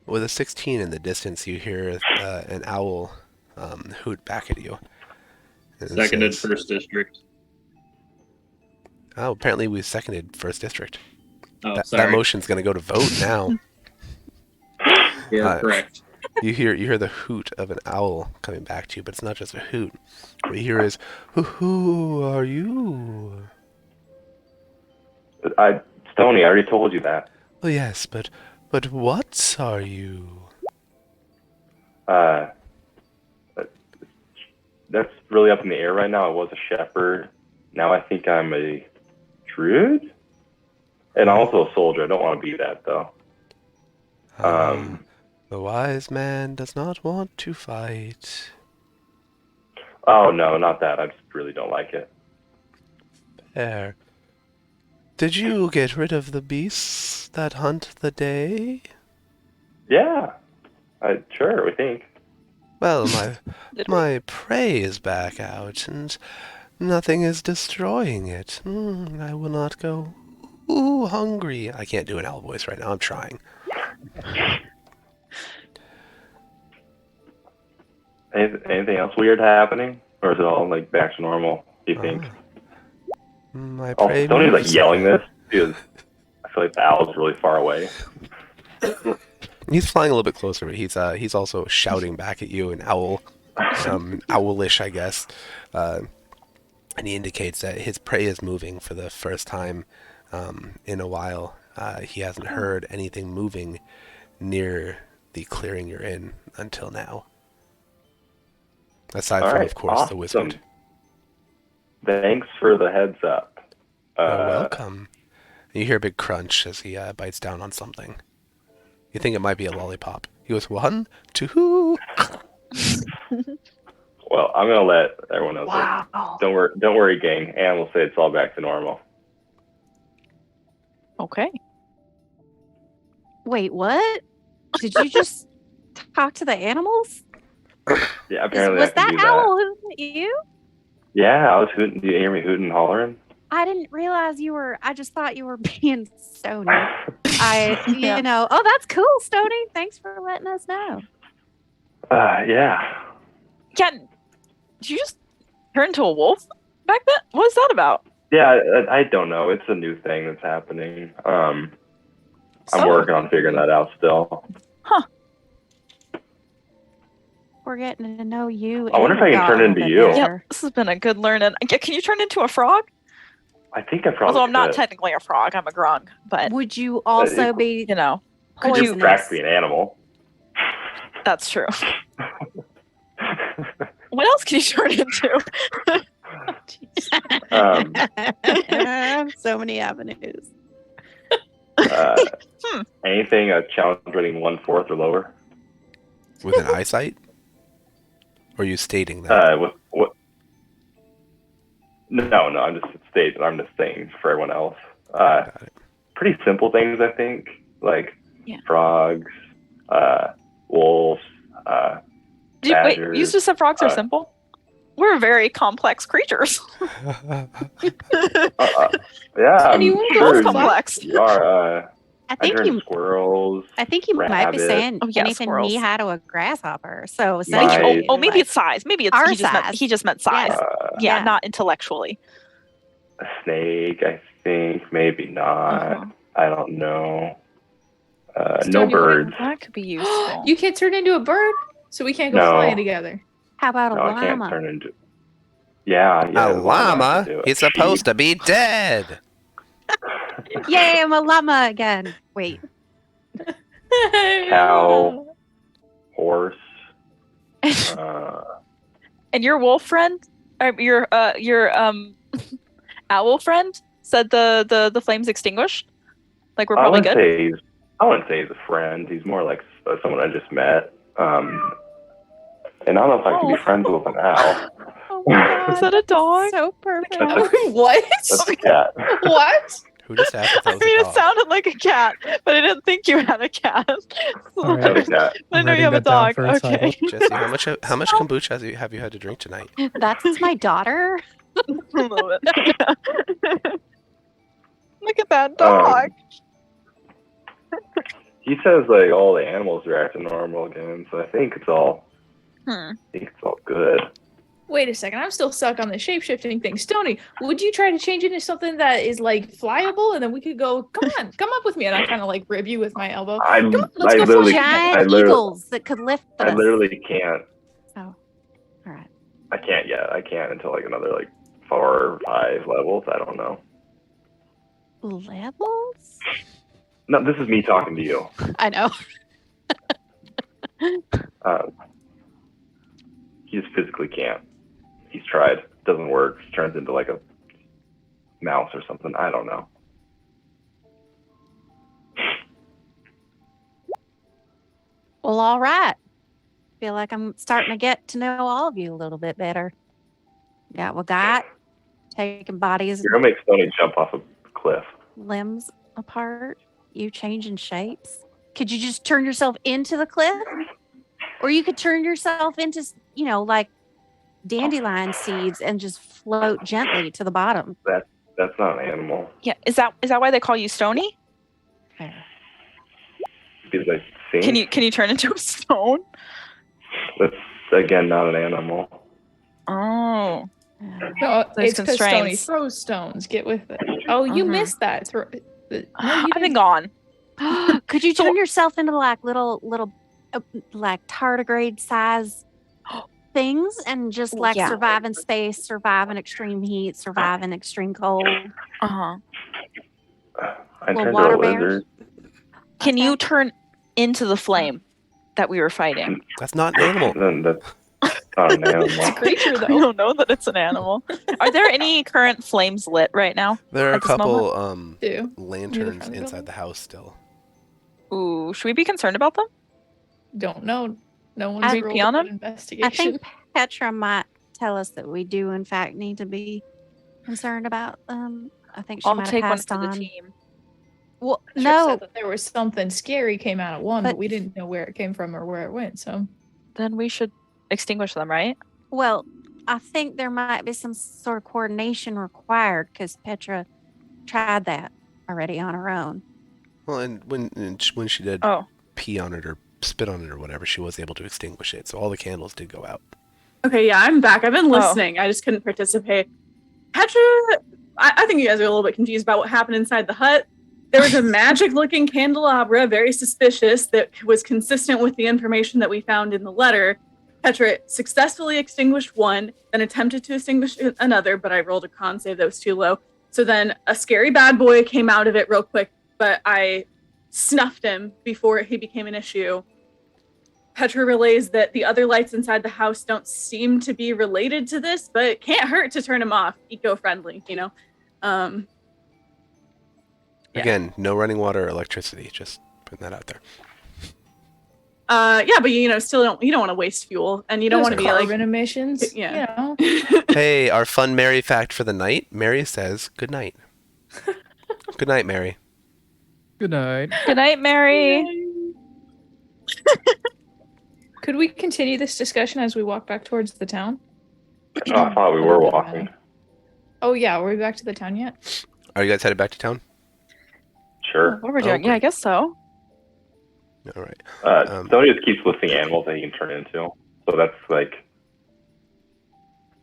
With a 16 in the distance, you hear an owl hoot back at you. And it Seconded says, first district. Oh, apparently we seconded first district. Oh, That sorry. motion's going to go to vote now. You're correct. You hear the hoot of an owl coming back to you, but it's not just a hoot. What you hear is, who are you? Stony, I already told you that. Oh yes, but what are you? That's really up in the air right now. I was a shepherd. Now I think I'm a druid? And also a soldier. I don't want to be that, though. The wise man does not want to fight. Oh, no, not that. I just really don't like it. Fair. Did you get rid of the beasts that hunt the day? Yeah. Sure, we think. Well, my prey is back out, and nothing is destroying it. I will not go hungry. I can't do an owl voice right now. I'm trying. Anything else weird happening? Or is it all, like, back to normal, do you think? My Oh, prey Stony's, like, moves yelling again. this because I feel like the owl's really far away. He's flying a little bit closer, but he's also shouting back at you in owl, owlish, I guess. And he indicates that his prey is moving for the first time in a while. He hasn't heard anything moving near the clearing you're in until now. Aside All from, right, of course, the awesome. wizard. Thanks for the heads up. You're welcome. You hear a big crunch as he bites down on something. You think it might be a lollipop. He goes, 1, 2. Well, I'm gonna let everyone know. Wow. Don't worry, gang. And we'll say it's all back to normal. Okay. Wait, what? Did you just talk to the animals? Yeah, apparently Was I can that do that. owl hooting at you? Yeah, I was hooting. Do you hear me hooting and hollering? I didn't realize you were. I just thought you were being Stony. Yeah. You know. Oh, that's cool, Stony. Thanks for letting us know. Yeah. Ken, did you just turn into a wolf back then? What was that about? Yeah, I don't know. It's a new thing that's happening. I'm So- working on figuring that out still. We're getting to know you. I wonder and if I can God turn a into bit you. Yeah, better. this has been a good learning. Can you turn into a frog? I think I probably Although I'm not could. technically a frog, I'm a grog. But Would you also be you know, You're poisonous? practically an animal. that's true. What else can you turn into? So many avenues. Anything a challenge rating 1/4 or lower? With an eyesight? Or are you stating that? No, I'm just saying for everyone else. Got it. Pretty simple things, I think, like Yeah. frogs, wolves, Wait, badgers. you just said frogs are simple? We're very complex creatures. Yeah, And you I'm won't sure Most complex. you are. I I think heard you. squirrels. I think you might be rabbit. saying Oh, yeah, anything squirrels. knee high to a grasshopper. So Mice. essentially, Oh, maybe like, it's size. Maybe it's our he just meant size. Yes. Yeah, Yeah. not intellectually. A snake, I think, maybe not. Uh-huh. I don't know. No Stony, what- birds. That could be useful. You can't turn into a bird, so we can't go No. flying together. how about a No, I can't llama? turn into. Yeah, A the llama? could do it. He's supposed to be dead. Yay, I'm a llama again. Wait, Cow. Horse. And your wolf friend, your owl friend, said the flames extinguished. Like we're probably good. I wouldn't say he's a friend. He's more like someone I just met. And I don't know if I can be friends with an owl. Oh my God, is that a dog? so perfect. That's What? That's a cat. What? Who just asked if that I was mean, a it dog? sounded like a cat, but I didn't think you had a cat. All That's a right. cat. I I'm know you have writing a that down dog. for a title. Okay. Jesse, how much kombucha have you had to drink tonight? That's my daughter. I love it. Look at that dog. He says like all the animals are acting normal again, so I think it's all good. Wait a second, I'm still stuck on the shape-shifting thing. Stony, would you try to change it into something that is like flyable, and then we could go, come on, come up with me, and I kind of like rib you with my elbow. I Come on, let's I go literally, fly. Giant I literally, eagles that could lift us. I literally can't. Oh, all right. I can't yet. I can't until like another like 4 or 5 levels. I don't know. Levels? No, this is me talking to you. I know. He just physically can't. He's tried. Doesn't work. Turns into like a mouse or something. I don't know. Well, all right. Feel like I'm starting to get to know all of you a little bit better. Yeah, we got taking bodies, You're gonna make Stony jump off a cliff. limbs apart, you changing shapes. Could you just turn yourself into the cliff? Or you could turn yourself into, like dandelion seeds and just float gently to the bottom. That's not an animal. Yeah, is that why they call you Stony? Because I think Can you turn into a stone? that's again not an animal. Oh. No, There's it's because Stony constraints. throws stones. Get with it. Oh, you Mhm. missed that. I've been gone. Could you turn yourself into like little like tardigrade size things and just like Yeah. survive in space, survive in extreme heat, survive in extreme cold? Uh-huh. I Well, turned water into a bears? lizard. Can Okay. you turn into the flame that we were fighting? That's not an animal. Then that's not an It's a animal. creature, though. I don't know that it's an animal. Are there any current flames lit right now? There are a At this couple Do. lanterns front inside building? the house still. Ooh, should we be concerned about them? Don't know. No one's I rolled pee on an them? investigation. I think Petra might tell us that we do in fact need to be concerned about them. I think she I'll might have take one passed for the on. team. Well, Petra no, said that there was something scary came out of one, but But- we didn't know where it came from or where it went. So Then we should extinguish them, right? well, I think there might be some sort of coordination required because Petra tried that already on her own. Well, and when she did Oh. pee on it or spit on it or whatever, she was able to extinguish it. So all the candles did go out. Okay, yeah, I'm back. I've been listening. I just couldn't participate. Petra, I think you guys are a little bit confused about what happened inside the hut. There was a magic-looking candelabra, very suspicious, that was consistent with the information that we found in the letter. Petra successfully extinguished one, then attempted to extinguish another, but I rolled a con save that was too low. So then a scary bad boy came out of it real quick, but I snuffed him before he became an issue. Petra relays that the other lights inside the house don't seem to be related to this, but it can't hurt to turn them off. Eco-friendly, Yeah. Again, no running water or electricity. Just putting that out there. Yeah, but still you don't want to waste fuel, and you don't want to be like carbon emissions. Yeah. Hey, our fun Mary fact for the night. Mary says good night. Good night, Mary. Good night. Good night, Mary. Could we continue this discussion as we walk back towards the town? Oh, I thought we were walking. Oh yeah, were we back to the town yet? Are you guys headed back to town? Sure. What we're doing? Yeah, I guess so. All right. Tony just keeps listing animals that he can turn into. So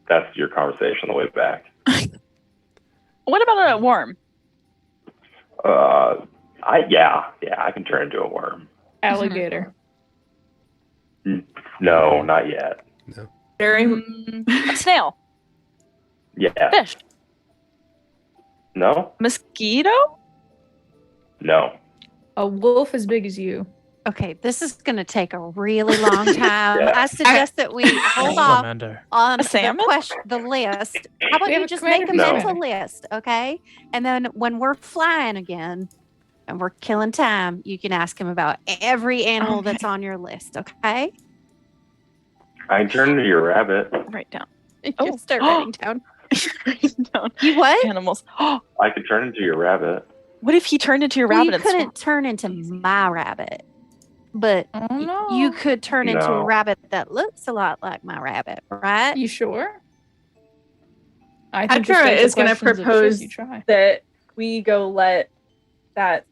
that's your conversation on the way back. What about a worm? I can turn into a worm. Alligator. No, not yet. very A snail. Yeah. Fish. No? Mosquito? No. A wolf as big as you. Okay, this is going to take a really long time. Yeah. I suggest that we hold off Commander. on A salmon? the list. How about We have you a just make a commander for mental list, okay? And then when we're flying again and we're killing time, you can ask him about every animal that's on your list, okay? I can turn into your rabbit. Write down. You Oh. start writing down. Write down You what? animals. I could turn into your rabbit. What if he turned into your Well, rabbit? you and couldn't turn into my rabbit, but Oh no. you could turn into a No. rabbit that looks a lot like my rabbit, right? You sure? I Petra this is going to begs the questions of propose should you try. that we go let that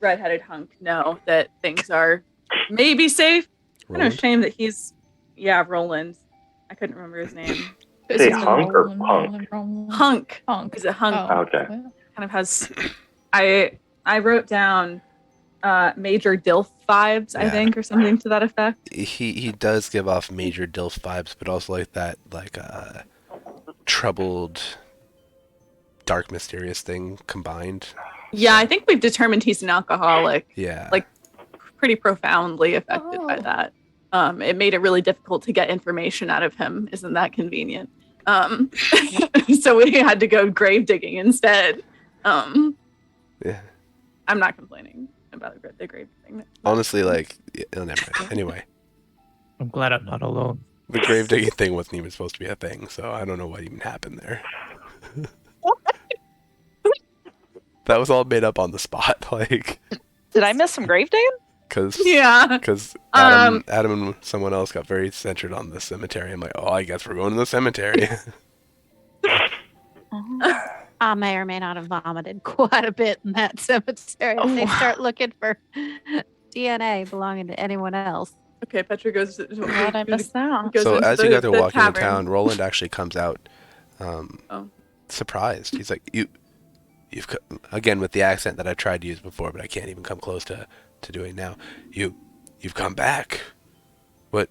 redheaded hunk know that things are maybe safe. Kind of Roland? shame that he's Roland. I couldn't remember his name. This Say is hunk or Roland, punk? Roland. Hunk. Hunk. He's a hunk. Oh, Okay. well. Kind of has. I wrote down Major Dilf vibes, I Yeah. think, or something to that effect. He does give off major DILF vibes, but also like that troubled, dark, mysterious thing combined. Yeah, I think we've determined he's an alcoholic. Yeah. Like, pretty profoundly affected by Oh. that. It made it really difficult to get information out of him. Isn't that convenient? So we had to go grave digging instead. Yeah. I'm not complaining about the grave digging. Honestly, never mind. Anyway, I'm glad I'm not alone. the grave digging thing wasn't even supposed to be a thing, so I don't know what even happened there. That was all made up on the spot, Did I miss some grave digging? because Yeah. Adam and someone else got very centered on the cemetery. I'm like, oh, I guess we're going to the cemetery. I may or may not have vomited quite a bit in that cemetery if they Oh. start looking for DNA belonging to anyone else. Okay, Petra goes. Glad I missed that. goes So into as you the- guys are the walking in tavern. town, Roland actually comes out, Oh. surprised. He's like, you've again with the accent that I've tried to use before, but I can't even come close to doing now. You've come back. What?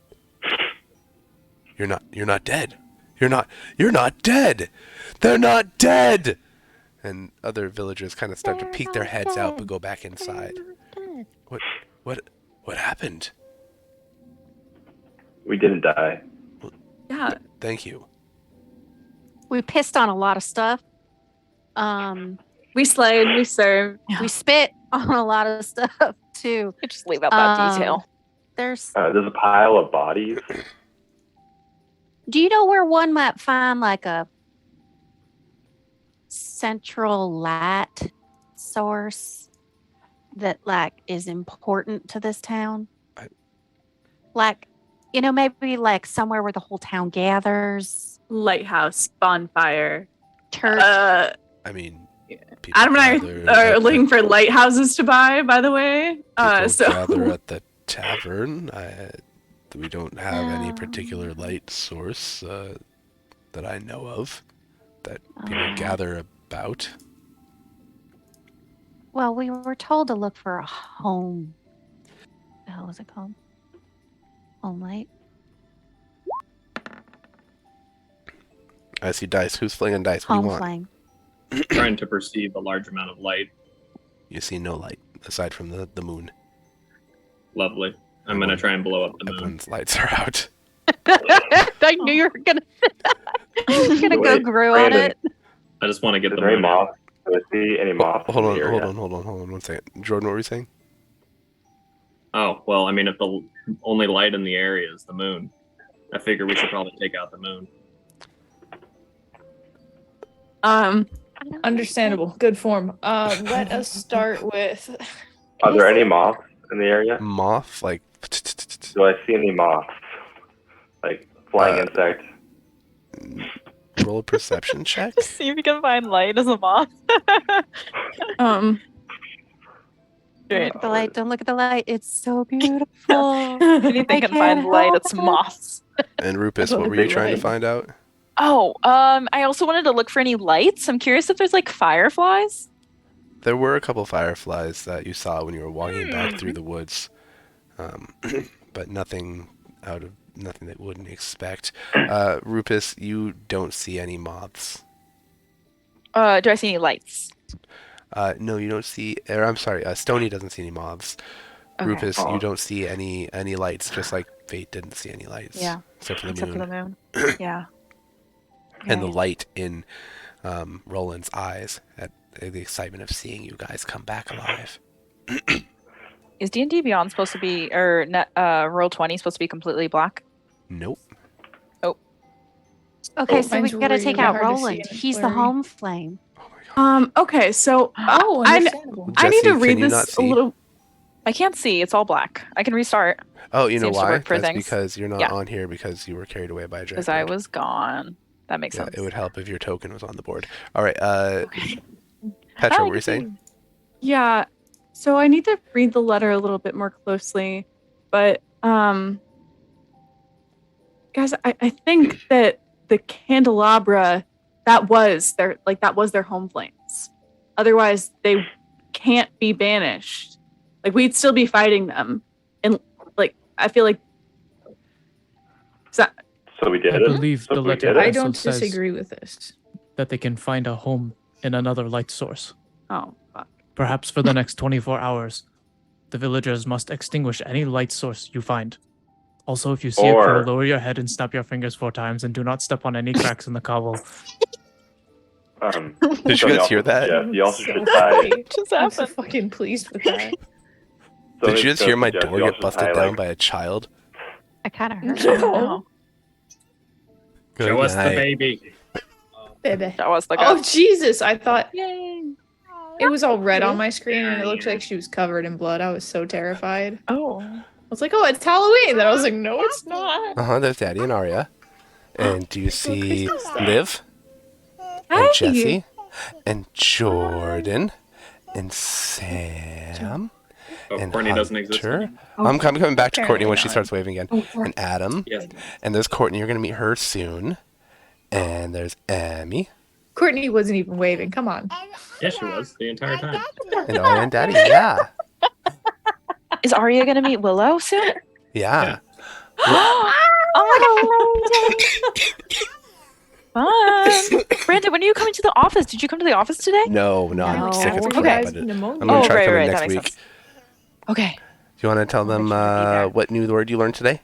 You're not dead. You're not dead. They're not dead. And other villagers kind of start to peek their heads out, but go back inside. What happened? We didn't die. Yeah. Thank you. We pissed on a lot of stuff. We slayed. We served. We spit on a lot of stuff too. Could just leave out that detail. There's. There's a pile of bodies. Do you know where one might find like a central light source that is important to this town? Maybe like somewhere where the whole town gathers. Lighthouse, bonfire. Church. I mean, Yeah. people Adam and gather I are at looking the- for lighthouses to buy, by the way. people So gather at the tavern. We don't have any Oh. particular light source that I know of that people Oh. gather about. Well, we were told to look for a home. What the hell was it called? Home light. I see dice. Who's flinging dice? What do Home you want? flame. Trying to perceive a large amount of light. You see no light aside from the moon. Lovely. I'm gonna try and blow up the moon. Everyone's lights are out. I knew you were gonna, go Wait, grew on Brandon. it. I just want to get Is the there any moon out. moths? Do I see any moths? Hold in on, the area? hold on 1 second. Jordan, what were you saying? Oh, well, I mean, if the only light in the area is the moon, I figure we should probably take out the moon. Understandable. Good form. Let us start with. Are there any moths in the area? Moth, like. Do I see any moths? Like flying insect? Roll a perception check. Just see if you can find light as a moth. Don't look at the light. Don't look at the light. It's so beautiful. Anything I can find can't light, help it's it. moths. And Rupus, That's what what were they you trying to like. find out? Oh, I also wanted to look for any lights. I'm curious if there's like fireflies. There were a couple fireflies that you saw when you were walking back through the woods, but nothing that you wouldn't expect. Rupus, you don't see any moths. Do I see any lights? No, you don't see. Or I'm sorry, Stony doesn't see any moths. Okay. Rupus, you don't see any lights. Just like Fate didn't see any lights. Yeah. Except for the Except moon. for the moon. Yeah. And the Okay. light in Roland's eyes at the excitement of seeing you guys come back alive. Is D&D Beyond supposed to be, or Roll 20 supposed to be completely black? Nope. Okay, so Mine's we gotta really take out hard to see Roland. and it's He's the blurry. home flame. Okay, so Oh, I understandable. need Jesse, to can read you not this a see? little. I can't see. It's all black. I can restart Oh, you know Seems to why? work for That's things. because you're not Yeah. on here because you were carried away by a because dragon. I was gone. That makes Yeah, sense. it would help if your token was on the board. All right, Okay. Petra, Hi, what were you good saying? seeing Yeah, so I need to read the letter a little bit more closely, but guys, I think that the candelabra that was their home flames. Otherwise, they can't be banished. Like we'd still be fighting them, and like I feel like. So we did I it? believe So the we letter did it? I also don't says disagree with this. that they can find a home in another light source. Oh, fuck. Perhaps for the next 24 hours, the villagers must extinguish any light source you find. Also, if you see a crow, Or- lower your head and snap your fingers 4 times, and do not step on any cracks in the cobble. Did you guys hear that? Yeah, you also So should tie. funny. Just I'm so happened. fucking pleased with that. Did you just hear my Suggest door you get also busted tie, down like, by a child? I kind of heard No. that. No, Good Show us the night. baby. Baby. that was the Oh guy. Jesus! I thought Yay. it was all red on my screen, and it looked like she was covered in blood. I was so terrified. Oh. I was like, "Oh, it's Halloween!" Then I was like, "No, it's not." There's Daddy and Arya. And do you see Liv? Hi. And Jesse? And Jordan? And Sam? Oh, And Courtney doesn't exist Hunter? anymore. I'm coming back to Courtney Apparently when she not. starts waving again. And Adam. Yes. And there's Courtney. You're going to meet her soon. And there's Emmy. Courtney wasn't even waving. Come on. Yes, she was the entire time. And Arya and Daddy. Yeah. Is Arya going to meet Willow soon? Yeah. Oh my god. Fun. Brandon, when are you coming to the office? Did you come to the office today? No, No. I'm sick as Okay. crap. Guys, But pneumonia. I'm going to try to come in that next makes week. sense. Okay. Do you want to tell them what new word you learned today?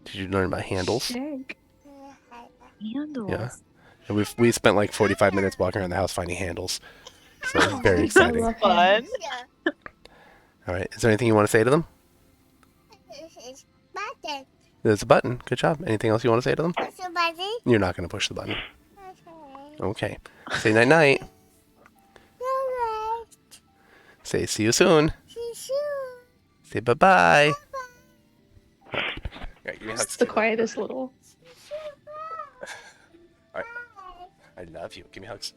Did you learn about handles? Handles. Yeah. And we spent like 45 minutes walking around the house finding handles. So it's very exciting. love Fun. All right. Is there anything you want to say to them? There's a button. Good job. Anything else you want to say to them? You're not going to push the button. Okay. Say night night. Say see you soon. Say bye bye. Right, give me It's hugs. the quietest little. I love you. Give me hugs.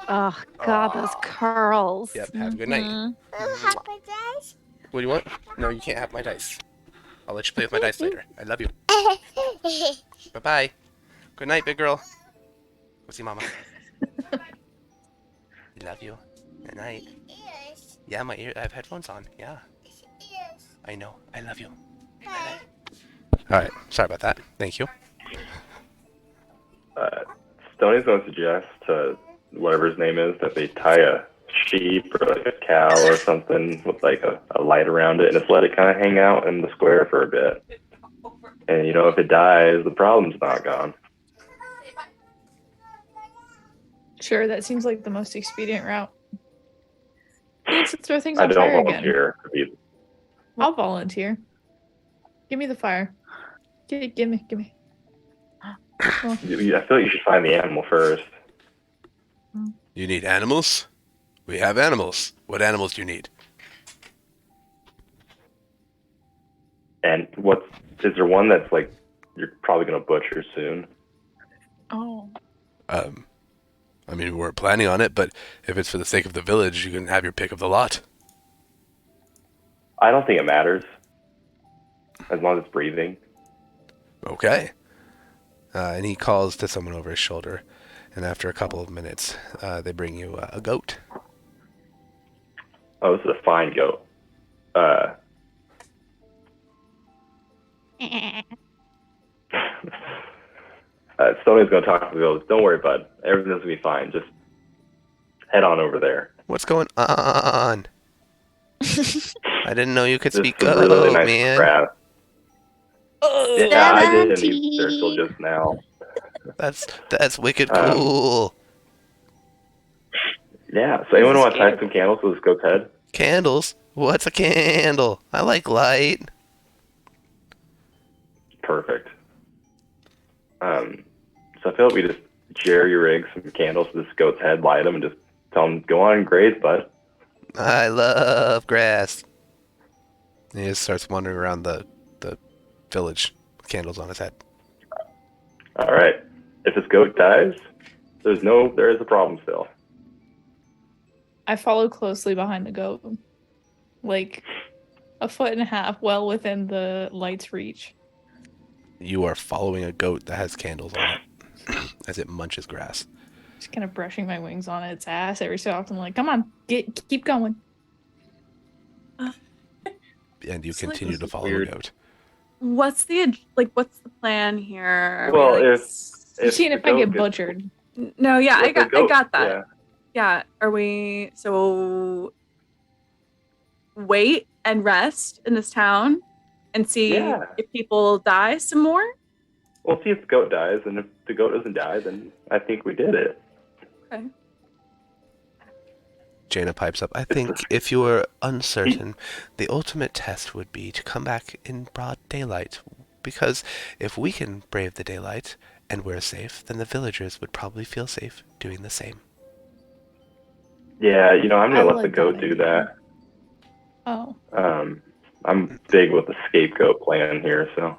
Oh God, those curls. Yep. Have a good night. Mhm. What do you want? No, you can't have my dice. I'll let you play with my dice later. I love you. Bye bye. Good night, big girl. Go see mama. I love you. Good night. Yeah, my ear. I have headphones on. Yeah. I know. I love you. All right. Sorry about that. Thank you. Stoney's going to suggest to whatever his name is that they tie a sheep or like a cow or something with like a light around it and just let it kind of hang out in the square for a bit. And you know, if it dies, the problem's not gone. Sure, that seems like the most expedient route. Who wants to throw things I on don't fire again? volunteer to be. I'll volunteer. Give me the fire. Give me. Well, I feel like you should find the animal first. You need animals? We have animals. What animals do you need? And is there one that's like you're probably gonna butcher soon? Oh. I mean, we weren't planning on it, but if it's for the sake of the village, you can have your pick of the lot. I don't think it matters, as long as it's breathing. Okay. And he calls to someone over his shoulder, and after a couple of minutes, they bring you a goat. Oh, this is a fine goat. Stoney's gonna talk to the goat. Don't worry, bud. Everything's gonna be fine. Just head on over there. What's going on? I didn't know you could This speak is goat, really nice man. grass. Yeah, I didn't either till just now. That's wicked cool. Yeah. So anyone want to tie some candles to this goat's head? Candles? What's a candle? I like light. Perfect. So I feel like we just jerry rig some candles to this goat's head, light them, and just tell him, go on and graze, bud. I love grass. And he just starts wandering around the village with candles on his head. All right. If this goat dies, there is a problem still. I follow closely behind the goat, like a foot and a half, well within the light's reach. You are following a goat that has candles on it as it munches grass. Just kind of brushing my wings on its ass every so often, like, come on, keep going. And you It's like- continue to follow Weird. the goat. What's the plan here? Are Well, we, like, I'm seeing the if I get goat gets- butchered. No, yeah, Well, I got that. Yeah. Yeah. Are we so wait and rest in this town and see Yeah. if people die some more? We'll see if the goat dies, and if the goat doesn't die, then I think we did it. Okay. Jaina pipes up. I think if you were uncertain, the ultimate test would be to come back in broad daylight. Because if we can brave the daylight and we're safe, then the villagers would probably feel safe doing the same. Yeah, I'm I gonna let the like goat that do idea. that. Oh. I'm big with the scapegoat plan here, so.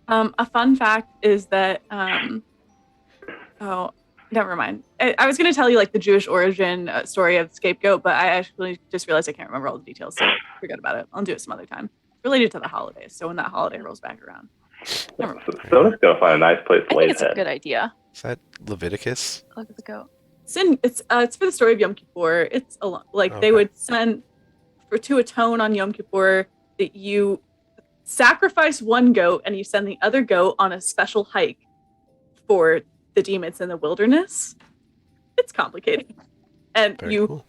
A fun fact is that oh, never mind. I was going to tell you like the Jewish origin story of the scapegoat, but I actually just realized I can't remember all the details, so forget about it. I'll do it some other time. Related to the holidays, so when that holiday rolls back around. Never mind. So Stone's gonna find a nice place to I lay think his it's a head. good idea. Is that Leviticus? Look at the goat. It's for the story of Yom Kippur. It's a lot like Okay. they would send to atone on Yom Kippur that you sacrifice one goat and you send the other goat on a special hike for the demons in the wilderness. It's complicated, and Very you cool.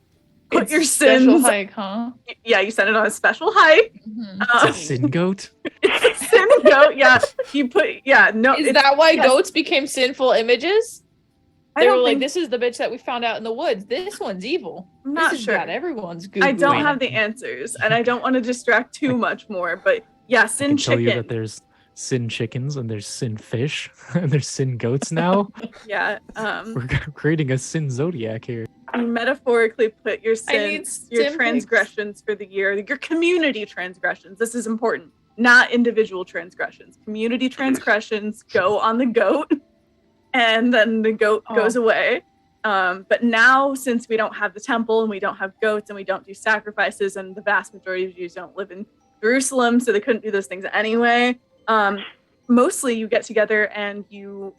put It's your a special sins. hike, huh? Yeah, you send it on a special hike. Mhm. Um, Sin goat? it's a sin goat. Yeah, you put. Yeah, no. Is it's- that why yes. goats became sinful images? I They were don't like, think- this is the bitch that we found out in the woods. This one's evil. I'm This not has sure. got everyone's goo. I don't Wait. have the answers, and I don't want to distract too much more. But yeah, I sin can tell you chicken. that there's sin chickens and there's sin fish and there's sin goats now. Yeah. We're creating a sin zodiac here. You metaphorically put your I need sins, your sin pigs. transgressions for the year, your community transgressions. This is important, not individual transgressions. Community transgressions go on the goat, and then the goat goes away. But now, since we don't have the temple and we don't have goats and we don't do sacrifices, and the vast majority of Jews don't live in Jerusalem, so they couldn't do those things anyway. Mostly, you get together and you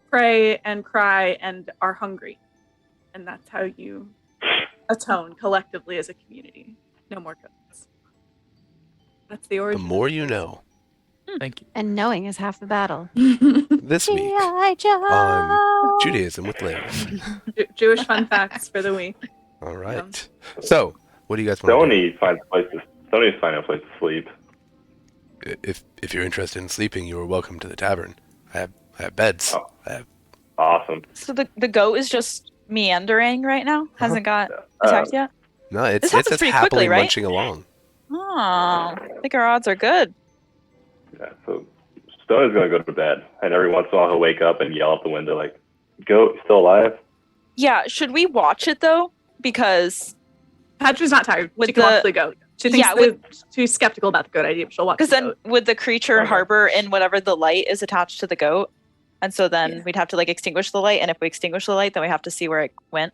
pray and cry and are hungry. And that's how you atone collectively as a community. No more goats. That's the The origin. more you know. Thank you. And knowing is half the battle. This week G.I. Joe. on Judaism with Liv. Jewish fun facts for the week. All right. So, what do you guys want to Stoney finds Stoney's finding a place to sleep. do? If you're interested in sleeping, you are welcome to the tavern. I have beds. Oh. I have Awesome. So the goat is just meandering right now? Hasn't got attacked yet? No, it's This happens just pretty happily quickly, right? munching along. Oh, I think our odds are good. Yeah, so Stone is going to go to bed. And every once in a while, he'll wake up and yell out the window, like, goat, still alive? Yeah, should we watch it though? Because Patrick's not tired. With She can watch the- the goat. She thinks Yeah, she's skeptical about the goat idea, but she'll watch the then goat. would the creature Okay. harbor in whatever the light is attached to the goat? And so then Yeah. we'd have to like extinguish the light, and if we extinguish the light, then we have to see where it went.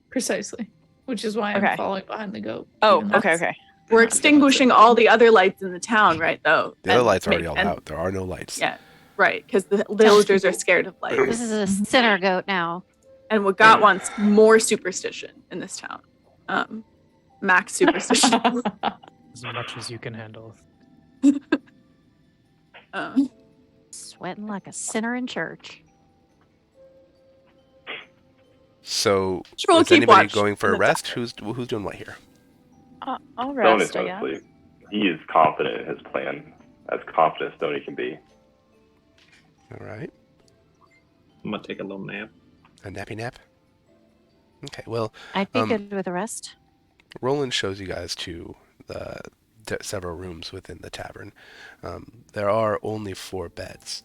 Precisely. Which is why I'm Okay. following behind the goat. Oh, even though okay, it's- okay. We're extinguishing all the other lights in the town, right, though? The other And lights are already make- all and- out. There are no lights. Yeah, right, because the villagers are scared of light. This is a center goat now. And what got wants more superstition in this town. Max superstition. As much as you can handle. Sweating like a sinner in church. So, Sure, we'll is keep anybody watch going for in a the rest? Who's doing what here? I'll Stone is rest, I going to guess. sleep. He is confident in his plan, as confident as Stoney can be. All right. I'm gonna take a little nap. A nappy nap? Okay, well, I'd be Um, good with the rest. Roland shows you guys to the several rooms within the tavern. There are only 4 beds,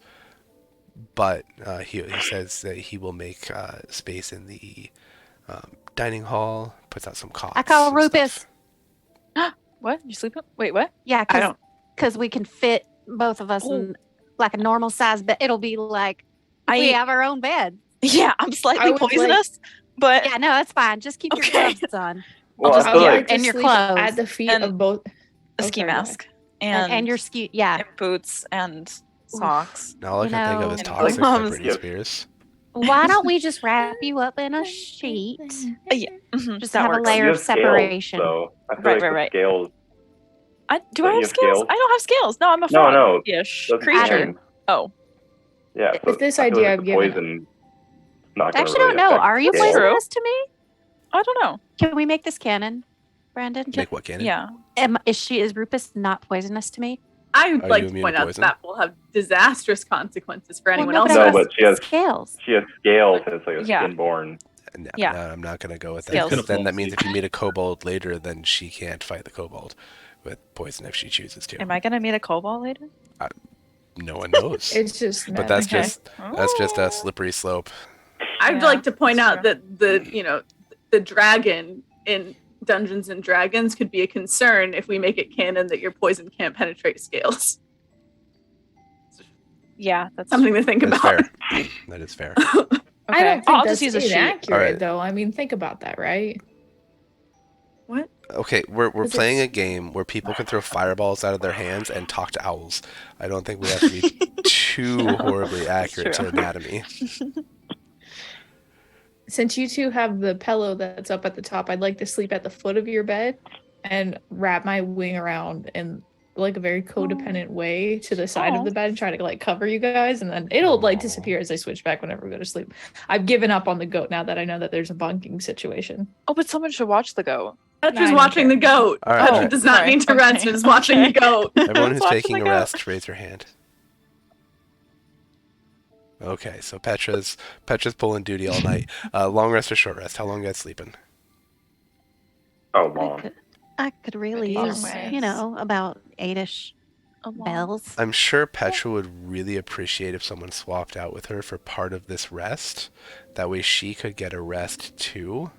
but he says that he will make space in the dining hall, puts out some cots. I call and Rupus. stuff. What? You sleeping? Wait, what? Yeah, I don't. because we can fit both of us in like a normal size bed. It'll be like we have our own bed. Yeah, I'm I slightly would like- poisonous, but Yeah, no, that's fine. Just keep your Okay. gloves on Well, just- I feel yeah, like and your sleep clothes. at the feet And- of both. a ski Okay, go mask and, and your ski. Yeah. and boots and socks. Now all I You can think of is know- toxic by Gloves. Britney Yep. Spears. Why don't we just wrap you up in a sheet? Yeah, Just that have a works. layer you of have scales, separation. so I feel Right, like right, the right. scales. Do I Don't you have have scales? scales? I don't have scales. No, I'm a No, no. frog-ish doesn't creature. change. Oh, Yeah. With So this I feel idea like I've the given up. poison. Not I gonna actually really don't know. affect Are you the scales. True. poisonous to me? I don't know. Can we make this canon, Brandon? Make what cannon? Yeah. Is Rupus not poisonous to me? I would Are like you to immune point to out poison? that will have disastrous consequences for anyone well, else. No, has but she has scales. She has scales, and it's like a Yeah. skin-born. No, Yeah. no, I'm not going to go with that. Scales. Because then Gonna that fall means asleep. if you meet a kobold later, then she can't fight the kobold with poison if she chooses to. Am I gonna meet a kobold later? No one knows. It's just. But that's Okay. just a slippery slope. I'd Yeah, like to point that's out that the dragon in Dungeons and Dragons could be a concern if we make it canon that your poison can't penetrate scales. Yeah, that's Something to think That's about. fair. That is fair. I Okay. don't think I'll that's just use a sheet. inaccurate, Alright. though. I mean, think about that, right? What? Okay, we're Is it- playing a game where people can throw fireballs out of their hands and talk to owls. I don't think we have to be too horribly accurate to true. anatomy. Since you two have the pillow that's up at the top, I'd like to sleep at the foot of your bed and wrap my wing around in like a very codependent way to the side Aw. of the bed and try to like cover you guys, and then it'll like disappear as I switch back whenever we go to sleep. I've given up on the goat now that I know that there's a bunking situation. Oh, but someone should watch the goat. Patrick's I don't watching care. the goat. All right, Patrick all right. does not Sorry. need to rest Okay. and is watching the goat. Everyone who's Watching taking the a goat. rest, raise your hand. Okay, so Petra's pulling duty all night. Long rest or short rest? How long you guys sleeping? Oh, long. I could really Long use, ways. about 8-ish bells. I'm sure Petra would really appreciate if someone swapped out with her for part of this rest. That way she could get a rest too.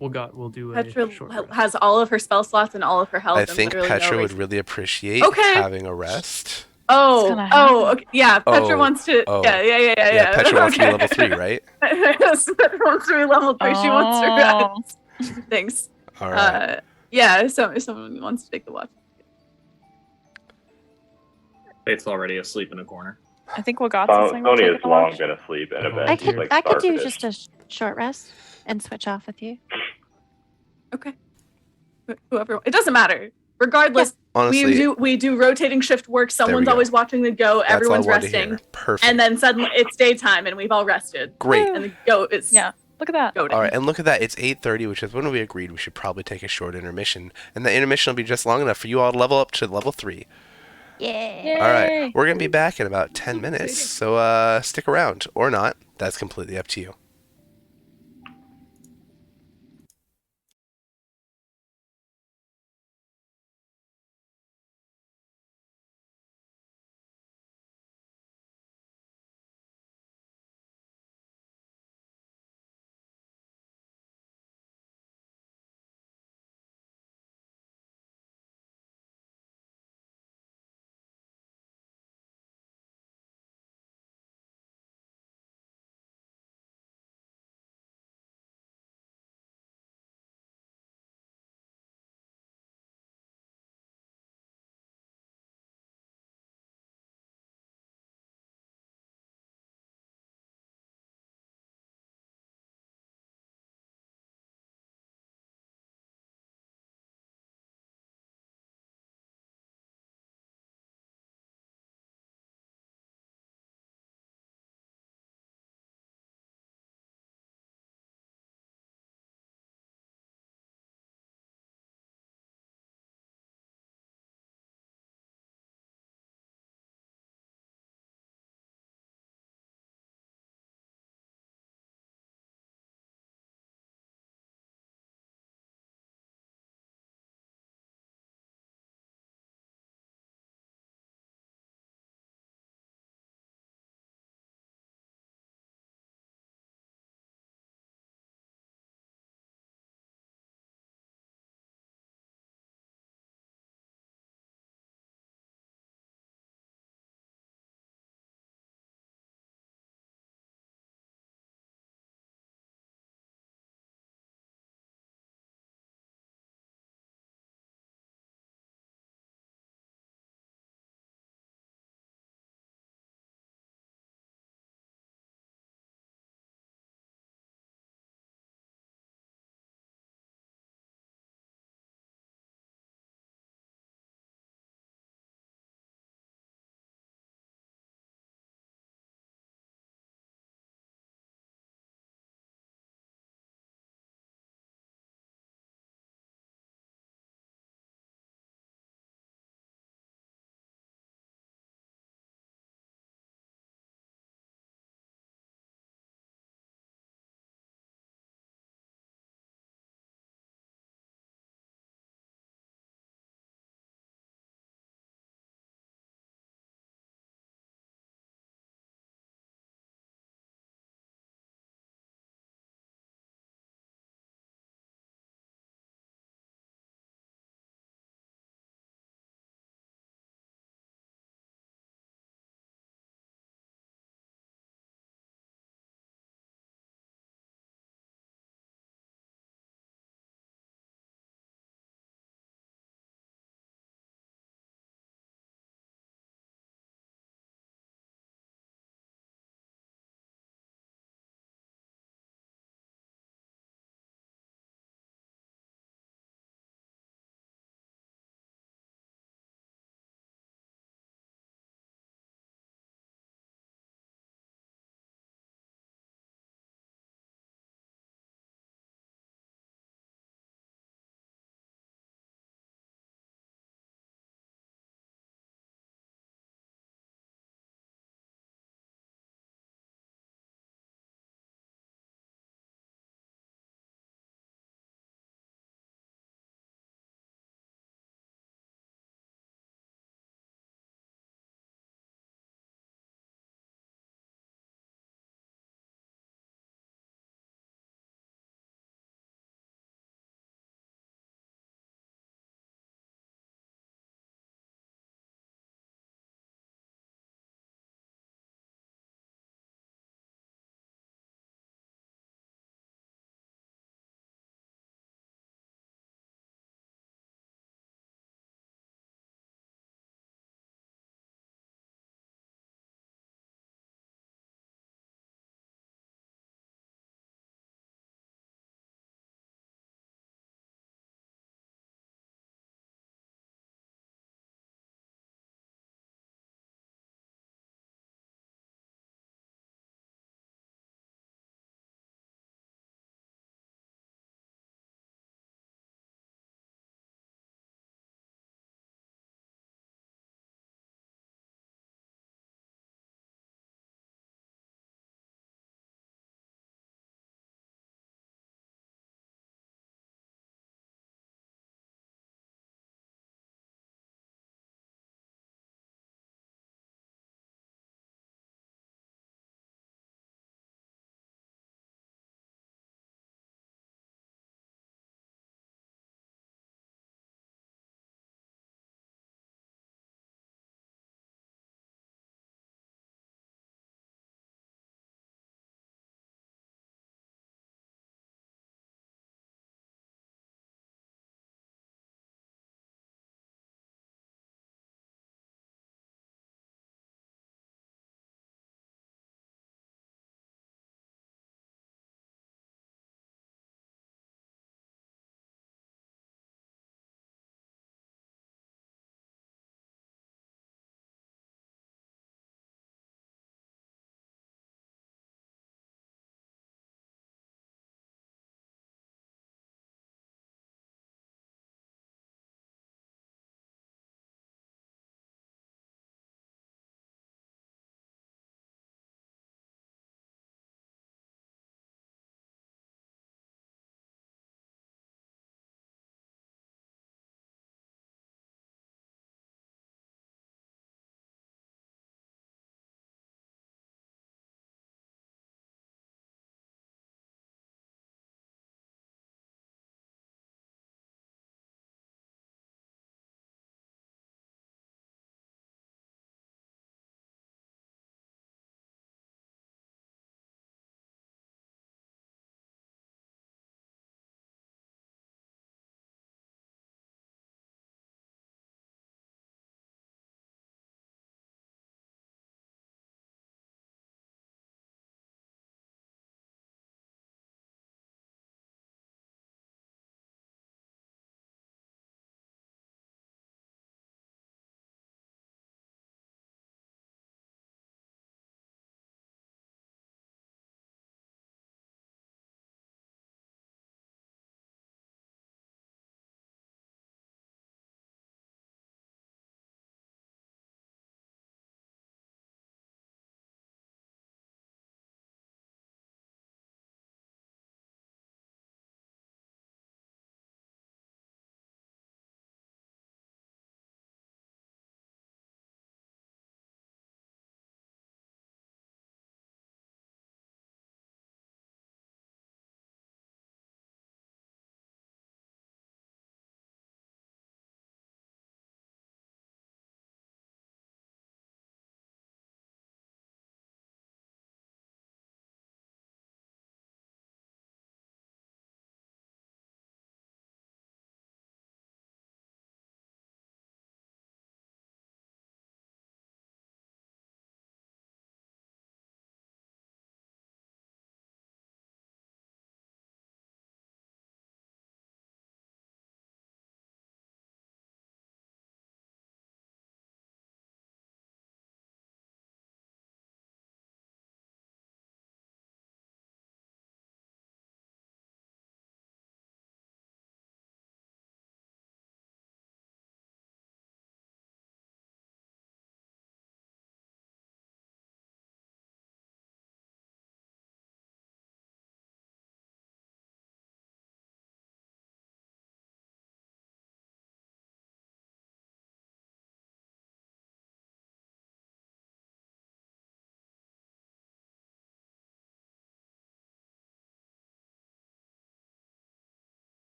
We'll do a Petra short rest. has all of her spell slots and all of her health. I and think literally Petra no would reason- really appreciate Okay. having a rest. Oh, gonna happen. okay. Yeah, Petra Oh, wants to. oh. Yeah. Yeah, Petra wants to be Okay. level 3, right? Yes, Petra wants to be level 3. She wants to Oh. rest. Thanks. All right. Yeah, so if someone wants to take the watch. Faith's already asleep in a corner. I think Wagat's saying we'll Sony take has a long watch. been asleep in a Oh, bed. I He's, could like, I could do starved. just a short rest and switch off with you. Okay. Whoever. It doesn't matter. Regardless, Honestly, we do rotating shift work. Someone's go. always watching the goat. that's all I Everyone's wanted to resting. hear. Perfect. And then suddenly it's daytime and we've all rested. Great. And the goat is Yeah, look at that. goating. All right, and look at that. It's 8:30, which is when we agreed we should probably take a short intermission. And the intermission will be just long enough for you all to level up to level 3. Yeah. All right, Yay. we're going to be back in about 10 minutes, so stick around. Or not. That's completely up to you.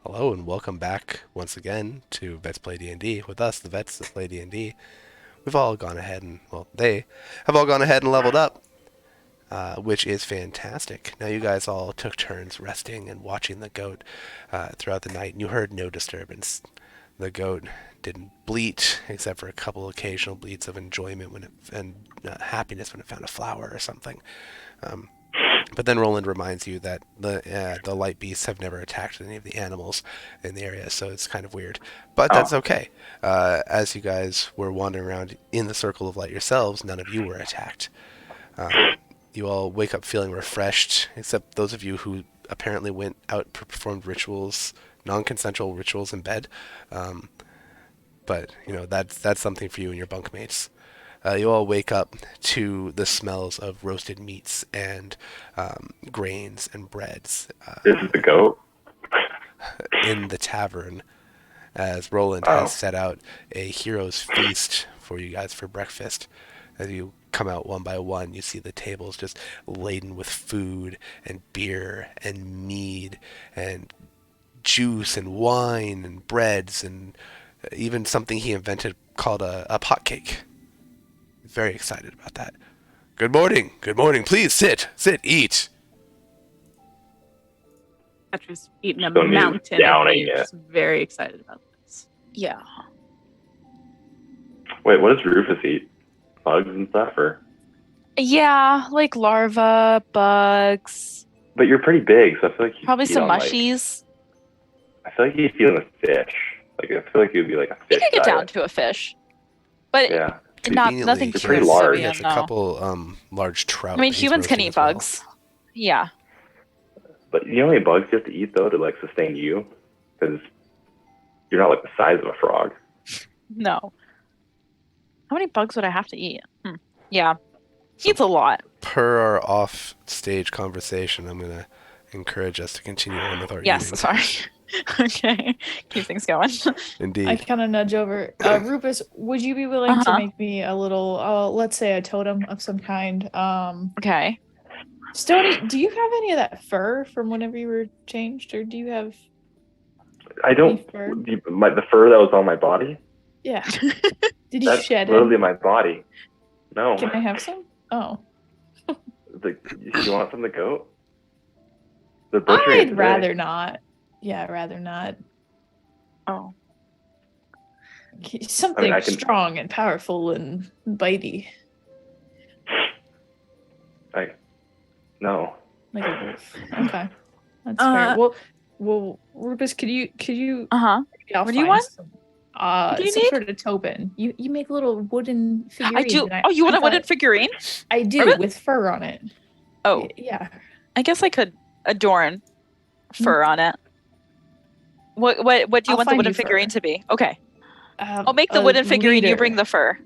Hello and welcome back once again to Vets Play D&D with us, the Vets that play D&D. We've all gone ahead and, well, they have all gone ahead and leveled up, which is fantastic. Now you guys all took turns resting and watching the goat throughout the night, and you heard no disturbance. The goat didn't bleat, except for a couple occasional bleats of enjoyment and happiness when it found a flower or something. But then Roland reminds you that the light beasts have never attacked any of the animals in the area, so it's kind of weird. But that's okay. As you guys were wandering around in the circle of light yourselves, none of you were attacked. You all wake up feeling refreshed, except those of you who apparently went out and performed rituals, non-consensual rituals in bed. But that's something for you and your bunkmates. You all wake up to the smells of roasted meats and grains and breads This is the goat. in the tavern, as Roland has set out a hero's feast for you guys for breakfast. As you come out one by one, you see the tables just laden with food and beer and mead and juice and wine and breads and even something he invented called a pot cake. Very excited about that. Good morning. Good morning. Please sit. Sit. Eat. Petra's eating a Don't need mountain. downing She's very excited about this. Yeah. Wait, what does Rufus eat? Bugs and stuff, or? Yeah, like larvae, bugs, But you're pretty big, so I feel like you probably feed some on, like- mushies. I feel like you'd feed on a fish. Like I feel like you'd be like a You fish could get down diet. to a fish, but Yeah. nothing It's too pretty large. severe, It's a no. couple large trout. I mean, that he's humans can roasting eat as well. bugs. Yeah. But you know how many bugs you have to eat though to like sustain you? Because you're not like the size of a frog. No. How many bugs would I have to eat? Yeah. Eats a lot. Per our off-stage conversation, I'm gonna encourage us to continue on with our Yes, eating. sorry. Okay. Keep things going. Indeed. I kind of nudge over. Rufus, would you be willing to Uh-huh. make me a little, let's say a totem of some kind? Okay. Stony, do you have any of that fur from whenever you were changed, or do you have? I don't. Beef fur? The fur that was on my body. Yeah. Did you That's shed literally it? my body. No. Can I have some? Oh, You want some of the goat? The butchering I'd today. rather not. Yeah, rather not. Oh. Something I can- strong and powerful and bitey, No. like a wolf. Okay, that's fair. Well, Rufus, could you? Uh-huh. I'll What do you find want? Some, What do you some need? sort of token. You make little wooden figurines. I do. and Oh, you want I a wooden thought- figurine? I do Really? with fur on it. Oh, Yeah. I guess I could adorn fur on it. What do you I'll want the find wooden you fur. figurine to be? Okay. Um, I'll make the a wooden figurine, you leader. bring the fur.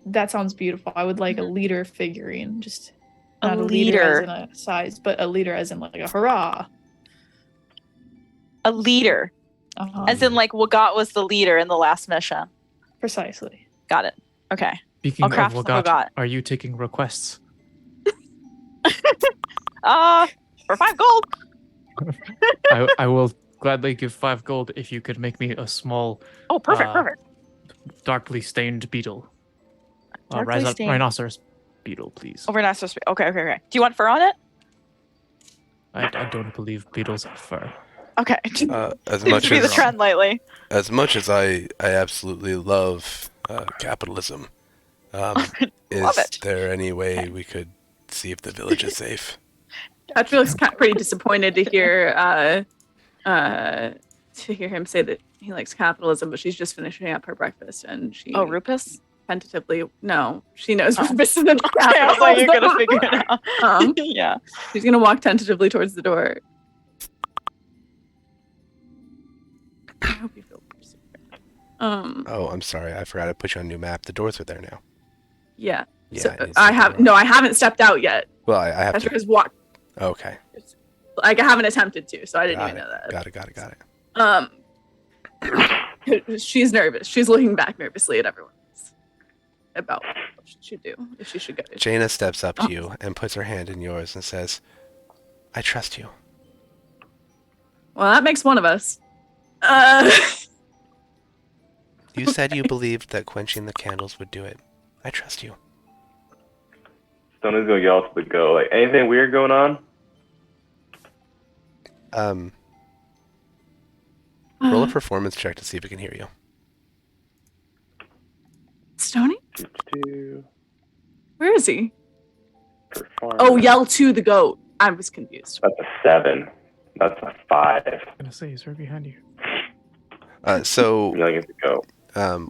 That sounds beautiful. I would like a leader figurine, just A not a leader as leader. in a size, but a leader as in like a hurrah. A leader. Uh-huh. As in like Wagat was the leader in the last mission. Precisely. Got it. Okay. Speaking I'll of craft the Wagat, Wagat. are you taking requests? For 5 gold. I will gladly give 5 gold if you could make me a small, Oh, perfect, Uh, perfect. darkly stained beetle. Darkly stained. Rhinoceros beetle, please. Over nice. Okay. Do you want fur on it? I don't believe beetles have fur. Okay. As Seems much to be the as trend lately. I absolutely love capitalism. Love Is it. there any way we could see if the village is safe? Petra looks pretty disappointed to hear him say that he likes capitalism, but she's just finishing up her breakfast and she Oh, Rupus? tentatively she knows Oh. Rufus isn't Okay, I was like, you're gonna figure it out. Um, Yeah. she's gonna walk tentatively towards the door. I hope you feel secure. Oh, I'm sorry. I forgot to put you on a new map. The doors are there now. Yeah. Yeah. So, I need to I set have the door. I haven't stepped out yet. Well, I have Petra to. has walked. Okay. Like I haven't attempted to, so I didn't Got even it. know that. Got it. She's nervous. She's looking back nervously at everyone else about what she should do, if she should go. Jaina steps up to you and puts her hand in yours and says, "I trust you." Well, that makes one of us. Uh, You said you believed that quenching the candles would do it. I trust you. Stoney's gonna yell to the goat, like, anything weird going on? Roll a performance check to see if it can hear you. Stony? Two, Where is he? performance. Oh, yell to the goat. I was confused. That's a 7. That's a 5. I'm gonna say he's right behind you. So Yelling at the goat.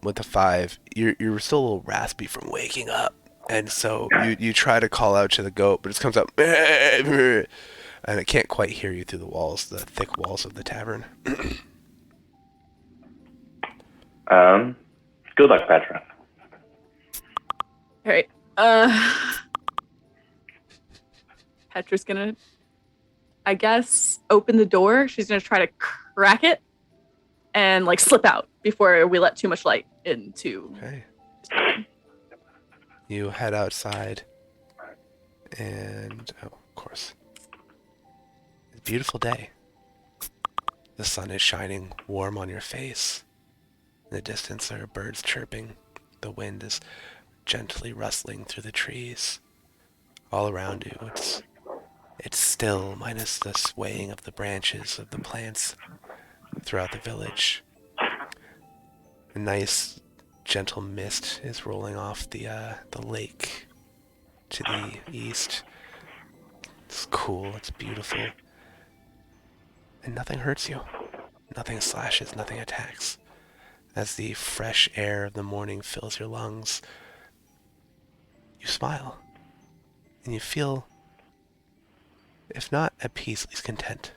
with the 5, you're still a little raspy from waking up, and so you try to call out to the goat, but it comes up, and it can't quite hear you through the thick walls of the tavern. Good luck, Petra. All right. Petra's gonna, I guess, open the door. She's gonna try to crack it and like slip out before we let too much light into. Okay. You head outside, and of course, it's a beautiful day. The sun is shining warm on your face. In the distance, there are birds chirping. The wind is gently rustling through the trees. All around you, it's still, minus the swaying of the branches of the plants throughout the village. A nice, gentle mist is rolling off the lake to the east. It's cool, it's beautiful. And nothing hurts you. Nothing slashes, nothing attacks. As the fresh air of the morning fills your lungs, you smile. And you feel, if not at peace, at least content.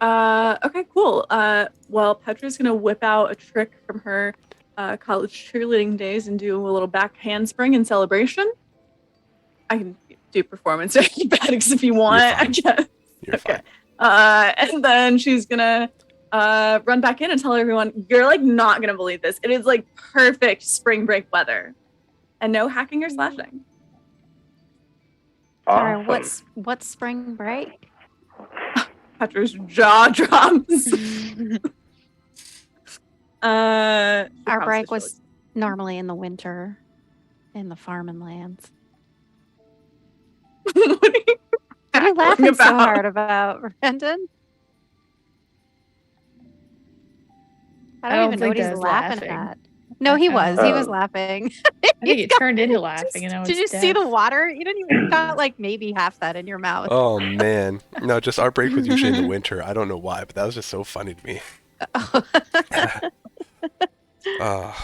Okay, cool. Well, Petra's gonna whip out a trick from her college cheerleading days and do a little back handspring in celebration. I can do performance acrobatics if you want, I guess. You're Okay. fine. And then she's gonna run back in and tell everyone, you're like not gonna believe this. It is like perfect spring break weather. And no hacking or slashing. Awesome. Sorry, what's spring break? Petra's jaw drops. Our promise break to was normally in the winter in the farming lands. show you. What are you What are you laughing so about? hard about, Brendan? I don't even know what think he's I was laughing laughing. at. No, he was. He was Oh. laughing. I think it turned into laughing, and I was Did you see the deaf. water? You didn't even got like maybe half that in your mouth. Oh man. No, just our break was usually in the winter. I don't know why, but that was just so funny to me. Oh,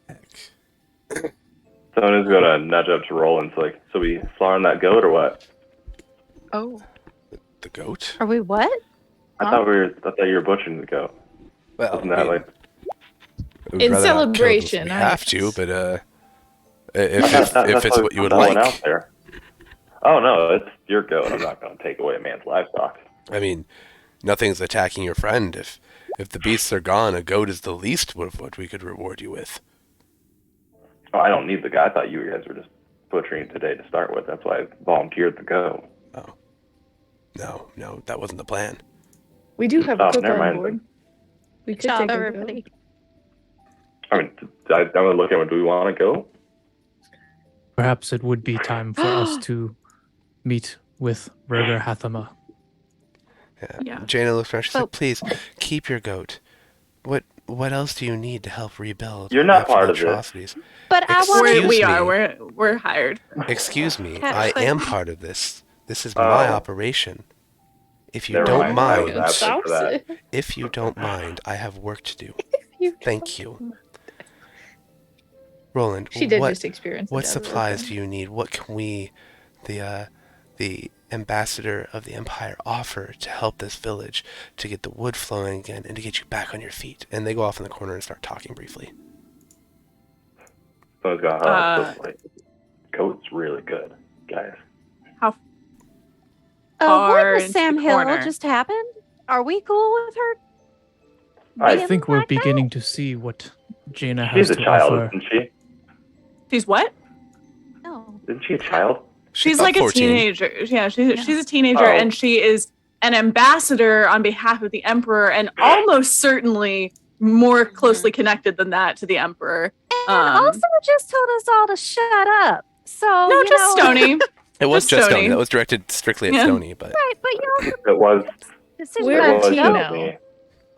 heck. Stoney's gonna nudge up to Roland. So like, so we slaughtering that goat or what? Oh. The goat? Are we what? I thought you were butchering the goat. Well, Wasn't that like? we'd In rather not kill it if celebration, we I have to, guess. but if it's why what you would that one like. out there. Oh no, it's your goat. I'm not gonna take away a man's livestock. I mean, nothing's attacking your friend. If the beasts are gone, a goat is the least of what we could reward you with. Oh, I don't need the guy. I thought you guys were just butchering today to start with. That's why I volunteered to go. Oh. No, that wasn't the plan. We do have Oh, a cook never on mind board. then. We could Job, take a goat. everybody. I mean, I'm gonna look at him. Do we want to go? Perhaps it would be time for us to meet with Roger Hathama. Yeah. Jaina looks around. She's So- like, "Please keep your goat. What else do you need to help rebuild? You're not after part the of this. atrocities? But I Excuse want me. to. We are. We're hired. Excuse me. Cat I foot. am part of this. This is my Oh. operation. If you Never don't mind. I mind, was asking for that. if you don't mind, I have work to do. Thank you. Roland, She did what, just experience. what the death of her supplies friend. do you need? What can we, the ambassador of the Empire, offer to help this village to get the wood flowing again and to get you back on your feet? And they go off in the corner and start talking briefly. Someone's gonna this place. Goat's really good, guys. Far What into with Sam the Hill corner. just happened? Are we cool with her? I being think we're like that? beginning to see what Jaina has She's a to child, offer. isn't she? She's what? No. Isn't she a child? She's about like 14. a teenager. Yeah, she's a teenager, Oh. and she is an ambassador on behalf of the emperor, and almost certainly more closely connected than that to the emperor. And also just told us all to shut up. So No, just Stony. It was Just just Stony. Stony. That was directed strictly at Yeah. Stony, but Right, but you also It was. decision We're It a was team just now. me.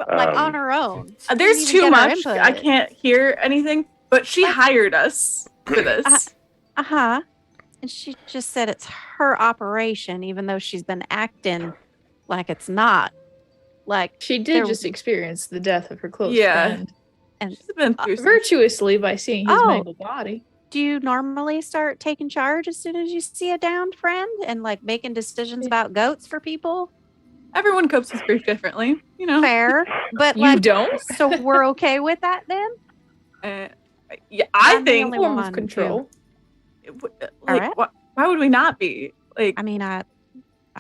like on her own. There's Didn't even too get our much. input. I can't hear anything, but she hired us for this. Uh-huh. And she just said it's her operation, even though she's been acting like it's not. Like She did there- just experience the death of her close Yeah. friend and She's been through some virtuously by seeing his Oh. mangled body. do you normally start taking charge as soon as you see a downed friend and like making decisions about goats for people? Everyone copes with grief differently, you know. Fair. But You like don't? so we're okay with that then? Yeah, I I'm the think only Form one of who- control. like Alright. why would we not be? Like I mean I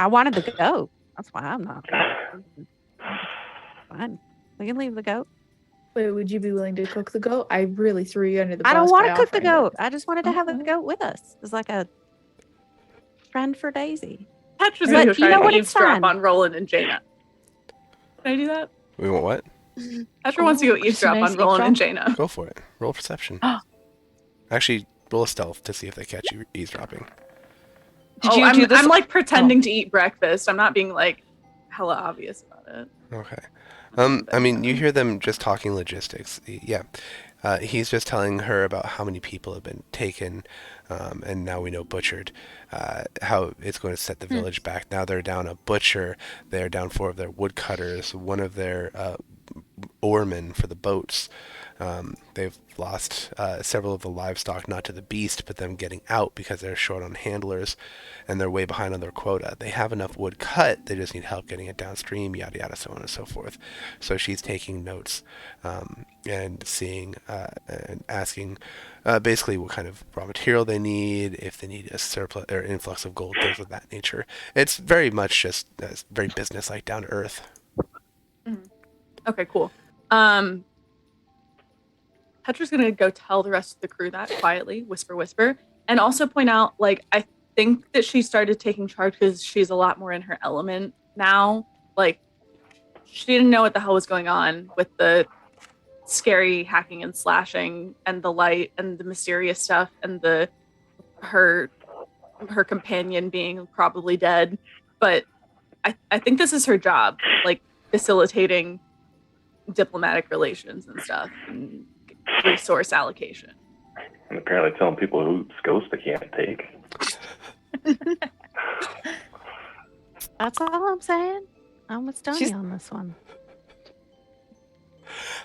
wanted the goat. That's why I'm not. Fine. We can leave the goat. Wait, would you be willing to cook the goat? I really threw you under the bus. I don't want by to cook the offering it. goat. I just wanted to have the Okay. goat with us. It's like a friend for Daisy. Petra's But gonna go you try know to what? It's eavesdrop fine. on Roland and Jaina. Can I do that? we want what? Petra wants to go Ooh, eavesdrop nice on Roland and eavesdrop. Jaina. Go for it. Roll perception. Actually, roll a stealth to see if they catch you eavesdropping. Did you do this? I'm like pretending to eat breakfast. I'm not being like hella obvious about it. Okay. I mean, you hear them just talking logistics. Yeah. He's just telling her about how many people have been taken, and now we know butchered. How it's going to set the village back. Now they're down a butcher. They're down 4 of their woodcutters. One of their oarmen for the boats. They've lost several of the livestock, not to the beast, but them getting out because they're short on handlers, and they're way behind on their quota. They have enough wood cut, they just need help getting it downstream, yada yada, so on and so forth. So she's taking notes and seeing and asking basically what kind of raw material they need, if they need a surplus or influx of gold, things of that nature. It's very much just very business-like, down to earth. Okay, cool. Petra's gonna go tell the rest of the crew that quietly, whisper, and also point out, like, I think that she started taking charge because she's a lot more in her element now. Like, she didn't know what the hell was going on with the scary hacking and slashing and the light and the mysterious stuff and her companion being probably dead. But I think this is her job, like facilitating diplomatic relations and stuff and resource allocation. And apparently telling people whose ghost they can't take. That's all I'm saying. I'm with Stoney She's- on this one.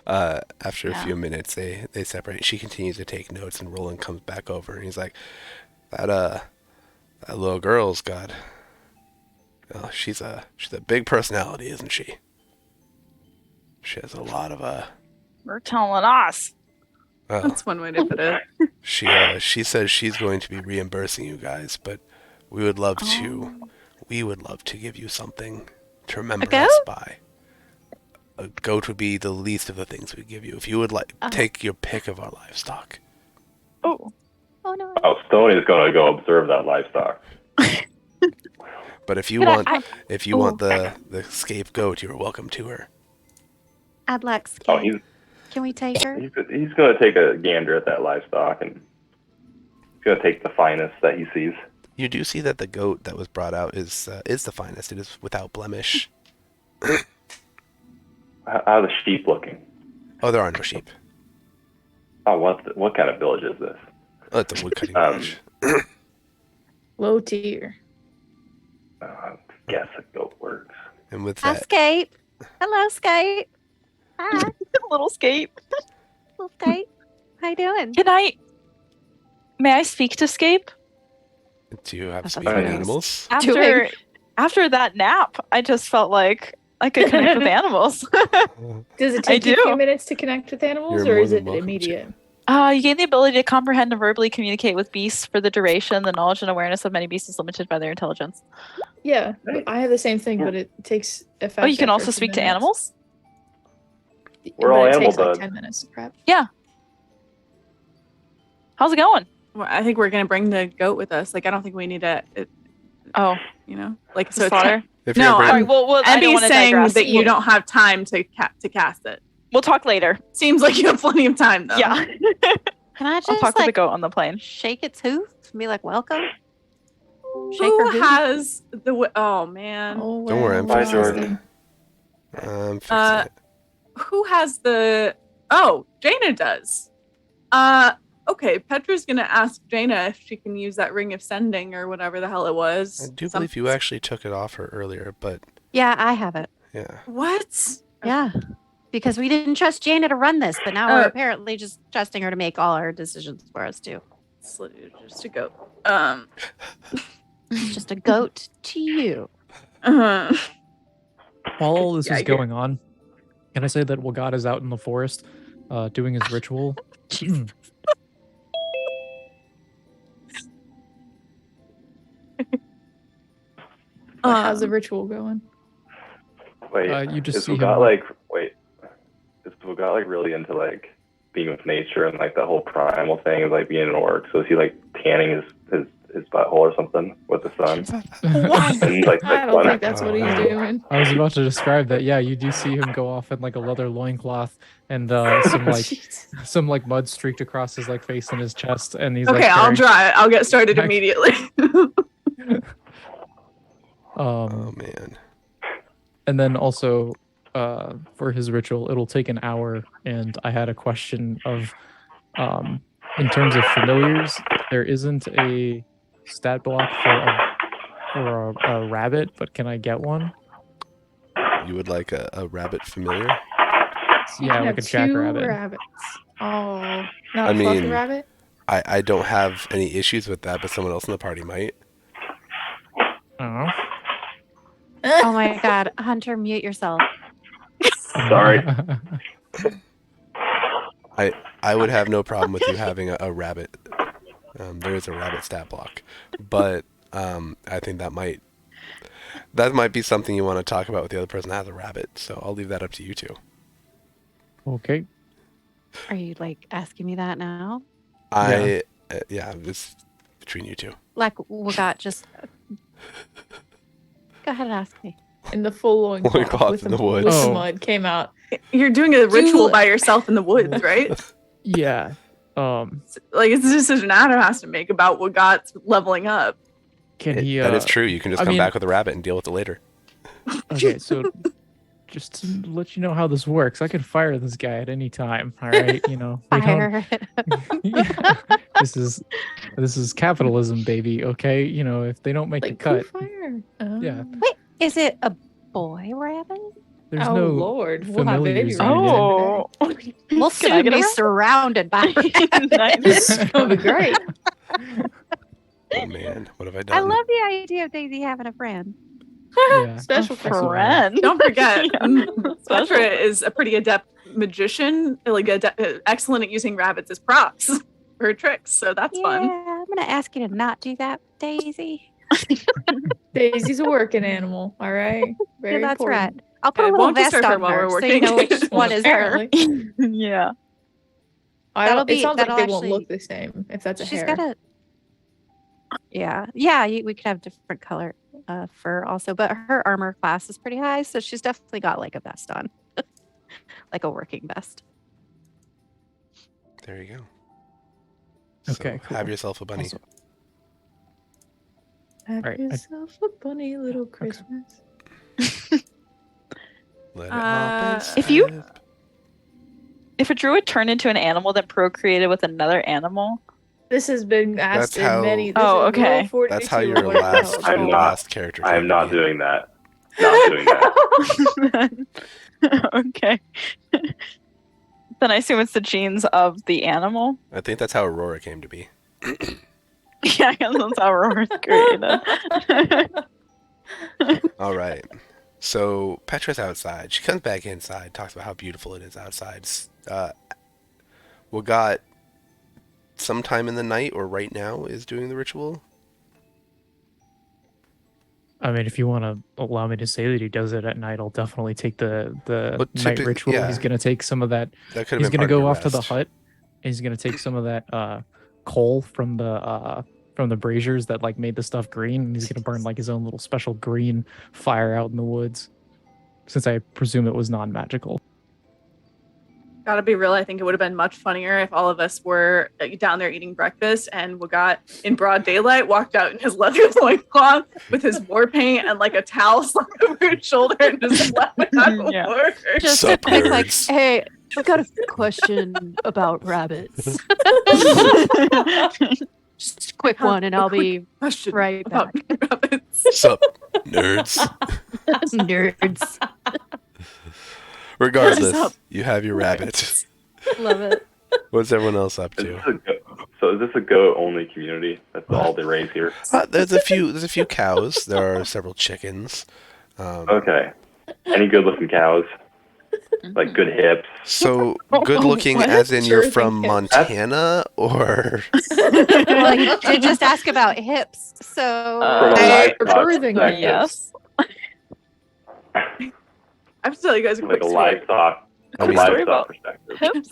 After a Yeah. few minutes, they separate. She continues to take notes, and Roland comes back over, and he's like, "That little girl's got. Well, she's a big personality, isn't she? She has a lot of We're telling us. Well, That's one way to put it. she says she's going to be reimbursing you guys, but we would love to. We would love to give you something to remember goat? us by. A goat would be the least of the things we'd give you. If you would like, take your pick of our livestock. Oh, Oh no. Oh, Stoney's gonna go observe that livestock. But if you But want the scapegoat, you're welcome to her. I'd like Oh, Skate. Can we take her? he's gonna take a gander at that livestock, and he's gonna take the finest that he sees. You do see that the goat that was brought out is the finest. It is without blemish. How are the sheep looking? Oh, there are no sheep. Oh, what kind of village is this? Oh, it's a woodcutting Um, village. Low tier. I guess a goat works. And with Hi, that, Skate. Hello, Skate. Hi, little skate. little Skate. How you doing? May I speak to Scape? do you have That's speaking nice. animals? After that nap, I just felt like I could connect with animals. Does it I take you a do. few minutes to connect with animals, You're or more is than it welcome to. immediate? You gain the ability to comprehend and verbally communicate with beasts for the duration. The knowledge and awareness of many beasts is limited by their intelligence. Yeah, I have the same thing, but it takes effect. Oh, you can after also a few speak to minutes. animals? We're But all it animal takes like buds. 10 minutes to prep. How's it going? Well, I think we're gonna bring the goat with us. Like, I don't think we need to. Oh, You know, like to so. slaughter. If No, you're Sorry. bringing, Well, I don't Envy's want to saying digress. that you don't have time to cast it. We'll talk later. Seems like you have plenty of time though. Yeah. Can I just I'll talk to the like goat on the plane. shake its hoof and be like, "Welcome"? Shake Who her hoof. has the? Oh man. Oh, Don't worry, I'm Bye, fixing Jordan. it. I'm fixing Uh, it. Who has the? Oh, Jaina does. Okay. Petra's gonna ask Jaina if she can use that ring of sending or whatever the hell it was. I do believe you actually took it off her earlier, but Yeah, I have it. yeah. What? Yeah, because we didn't trust Jaina to run this, but now we're Oh. apparently just trusting her to make all our decisions for us too. Just to go. It's just a goat to you. Uh-huh. While all this Yeah, is I get- going on, can I say that Wagat is out in the forest doing his ritual? How's the ritual going? Wait, You just is see him. Wugat like is Wugat like really into like being with nature and like the whole primal thing of like being an orc? So is he like tanning his butthole or something with the sun? And like I don't think that's what he's doing. I was about to describe that. Yeah, you do see him go off in like a leather loincloth and some like mud streaked across his like face and his chest, and he's Okay, like I'll carrying- try it. I'll get started Heck. immediately. Oh man. And then also for his ritual, it'll take an hour. And I had a question of, in terms of familiars, there isn't a stat block for a rabbit, but can I get one? You would like a rabbit familiar? So you Yeah, can like have a 2 jackrabbit. rabbits. Oh, not I a fluffy mean- rabbit? I don't have any issues with that, but someone else in the party might. Oh. Oh my God, Hunter, mute yourself. Sorry. I would have no problem with you having a rabbit. There is a rabbit stat block, but I think that might be something you want to talk about with the other person that has a rabbit. So I'll leave that up to you two. Okay. Are you like asking me that now? Yeah, it's between you two. Like, Wagat, just go ahead and ask me. In the full loincloth Loincloth with in the woods. with Oh. the mud came out. You're doing a ritual by yourself in the woods, right? Yeah. Like it's a decision Adam has to make about what got leveling up. Can That he? is true. You can just I come mean- back with a rabbit and deal with it later. Okay, so just to let you know how this works, I can fire this guy at any time. All right, we don't. Fire. Yeah. This is capitalism, baby. Okay, if they don't make the Like cut, fire. Yeah. Wait, is it a boy rabbit? there's Oh no Lord, we'll have familiars baby needed. rabbits Oh. We'll Can I soon get a be rabbit? surrounded by rabbits. Nice. This is gonna be great. Oh man, what have I done? I love the idea of Daisy having a friend. Yeah. Special friend. Friend. Don't forget, Yeah. Petra is a pretty adept magician, like excellent at using rabbits as props for her tricks. So that's Yeah, fun. I'm gonna ask you to not do that, Daisy. Daisy's a working animal. All right. Very Yeah, that's important. right. I'll put a It little won't vest disturb her on while her, we're so you know working. which one is her. Apparently. Yeah. I don't, That'll it sounds like that'll they actually- won't look the same if that's a She's hair. got a. Yeah, we could have different color fur also, but her armor class is pretty high, so she's definitely got like a vest on, like a working vest. There you go. Okay, So, have cool. yourself a bunny. Also- Have Alright, yourself a bunny little Christmas. Let it hop and If you- skip. If a druid turned into an animal that procreated with another animal, This has been asked That's in how- many. This Oh, is okay. Rule 42 That's how of your what it last tells. I'm your not- last character. I am came not to be. doing that. Not doing that. okay. Then I assume it's the genes of the animal. I think that's how Aurora came to be. Yeah, I guess that's how Aurora's created. All right. So Petra's outside. She comes back inside, talks about how beautiful it is outside. Wagat, sometime in the night or right now, is doing the ritual. I mean, if you want to allow me to say that he does it at night, I'll definitely take the But night ritual. yeah. He's gonna take some of that. That could have He's been gonna part of go your off to the rest. hut. And he's gonna take some of that coal from the from the braziers that like made the stuff green, and he's gonna burn like his own little special green fire out in the woods. Since I presume it was non-magical. Gotta be real, I think it would have been much funnier if all of us were down there eating breakfast and we got in broad daylight, walked out in his leather loincloth with his war paint and like a towel slung over his shoulder and just left without Yeah. a word. Just Sup, a quick, like, nerds? hey, I've got a question about rabbits. Just a quick one, and I'll be Question right about back. rabbits. Sup, nerds? Nerds. Regardless, Sup? you have your rabbit. Love it. What's everyone else up Is to? this a so is this a goat only community? That's all they raise here. There's a few cows. There are several chickens. Okay. Any good looking cows? Like good hips? So good looking, What? as in Sure you're from thing, Montana, or Well, you did just ask about hips, so From a Hey, livestock birthing perspective. Yes. I have to tell you guys a Like quick a story. livestock, I mean, Sorry about- perspective. Hips?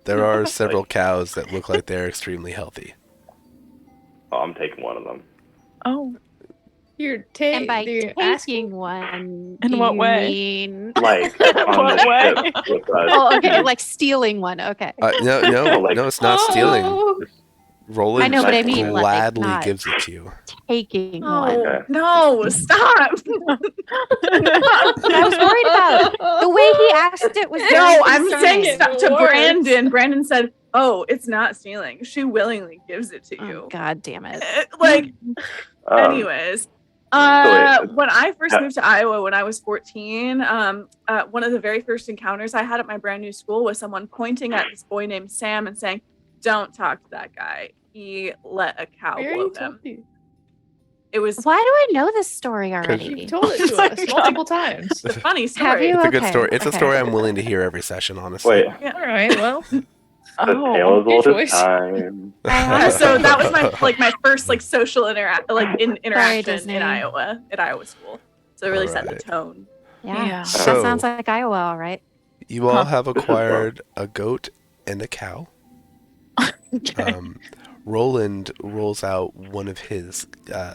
there are several cows that look like they're extremely healthy. Oh, I'm taking one of them. Oh. You're and by you're asking. taking one, In do what you way? mean- Like on What the way? ship with us. Oh, okay, like stealing one. Okay. No, Like- no, it's not stealing. Oh, Roland I know, but I mean, like, gladly not- gives it to you. Taking No, one. Okay. no, stop. But I was worried about the way he asked it was very No, I'm concerning. saying stop to Worse. Brandon. Brandon said, "Oh, it's not stealing. She willingly gives it to you." Oh, God damn it. Like, Um, anyways, wait, when I first yeah. moved to Iowa when I was 14, one of the very first encounters I had at my brand new school was someone pointing at this boy named Sam and saying, "Don't talk to that guy. He let a cow we blow already him." told you. It was Why do I know this story You already? told it to my us God. multiple times. a funny story. Have you? It's a good Okay, story. It's a okay. story I'm willing to hear every session, honestly. Wait, All right, well, the Oh. tale as Good old choice. as time. So that was my first like social interaction Disney. in Iowa at Iowa school. So it really set the Alright. tone. Yeah. Yeah. So, So- that sounds like Iowa, all right. You all Huh. have acquired a goat and a cow. Roland rolls out one of his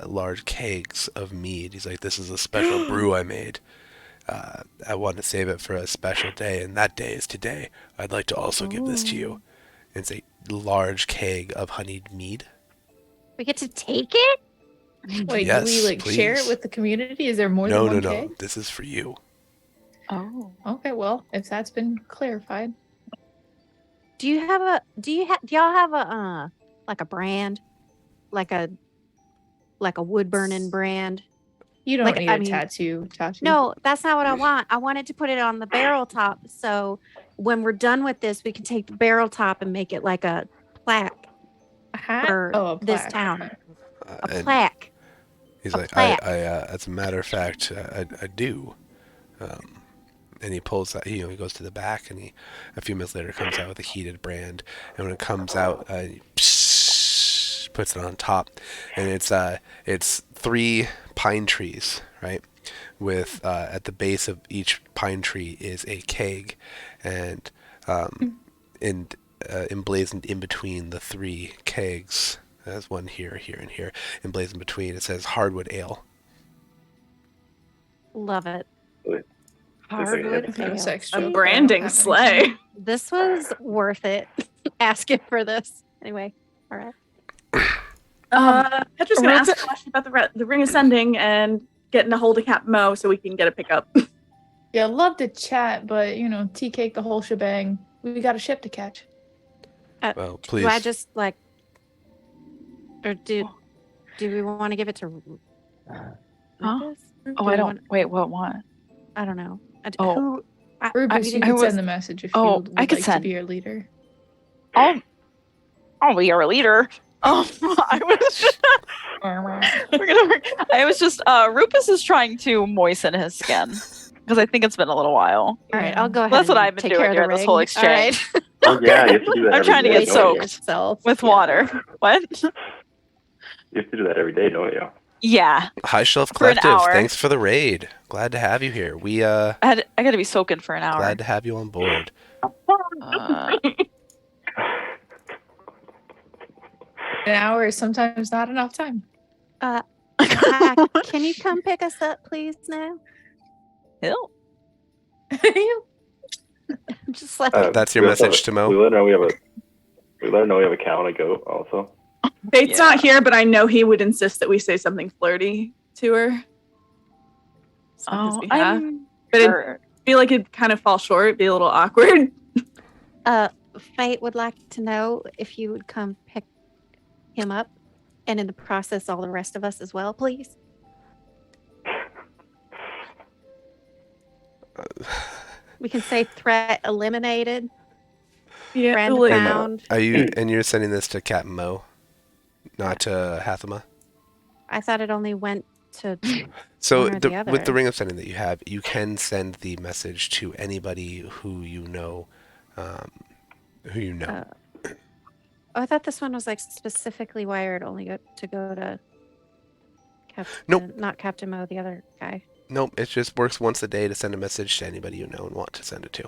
large kegs of mead. He's like, "This is a special brew I made. I want to save it for a special day, and that day is today. I'd like to also give this to you." And it's a large keg of honeyed mead. We get to take it? wait, Yes, do we like share it please. with the community? Is there more No, than no, one no. keg? This is for you. Oh. Okay, well, if that's been clarified. Do y'all have a like a brand? Like a wood burning brand? You don't Like, need I a mean- tattoo. No, that's not what I want. I wanted to put it on the barrel top, so when we're done with this, we can take the barrel top and make it like a plaque A hat? for Oh, a this plaque. town. A And plaque. he's a like, plaque. as a matter of fact, I do. And he pulls that, he goes to the back, and a few minutes later, comes out with a heated brand. And when it comes out, he puts it on top, and it's 3 pine trees, right? With at the base of each pine tree is a keg, and emblazoned in between the 3 kegs, there's one here, here, and here, emblazoned between, it says hardwood ale. Love it. Wait. Hardwood Okay, ale. sex A joke, branding I don't have sleigh. anything. This was worth it. Asking for this. Anyway, all right. Petra's gonna ask Rupert- a question about the ring ascending and getting a hold of Cap Mo so we can get a pickup. Yeah, I'd love to chat, but tea cake the whole shebang. We got a ship to catch. Well, please. Do I just like, or do we want to give it to? Huh? Rufus? Oh, Do I we don't. want- Wait, what? I don't know. Oh. Who? Rubus, you I can was- send the message if Oh, you would I could like send. to be our leader. I'll be our leader. I was just. I was just. Rupus is trying to moisten his skin because I think it's been a little while. All right, I'll go ahead. That's what and I've been take doing care of the during this whole ring. exchange. Oh yeah, you have to do that. I'm every trying to day, get don't you? soaked. Yourself. With Yeah. water. What? You have to do that every day, don't you? Yeah, High Shelf For an Collective, hour. thanks for the raid. Glad to have you here. We I got to be soaking for an hour. glad to have you on board. An hour is sometimes not enough time. Can you come pick us up, please, now? Hill. Just like That's your we also- message to Mo? We let her know we have a cow and a goat also. Fate's not here, but I know he would insist that we say something flirty to her. On his behalf. But sure. I feel like it'd kind of fall short, it'd be a little awkward. Fate would like to know if you would come pick him up, and in the process, all the rest of us as well, please. We can say threat eliminated. Yeah, Friend like, found. Are you and you're sending this to Captain Mo, not to Hathama? I thought it only went to. So One or the with the other. ring of sending that you have, you can send the message to anybody who you know. I thought this one was like specifically wired only to go to Captain. Nope. Not Captain Mo, the other guy. Nope, it just works once a day to send a message to anybody you know and want to send it to.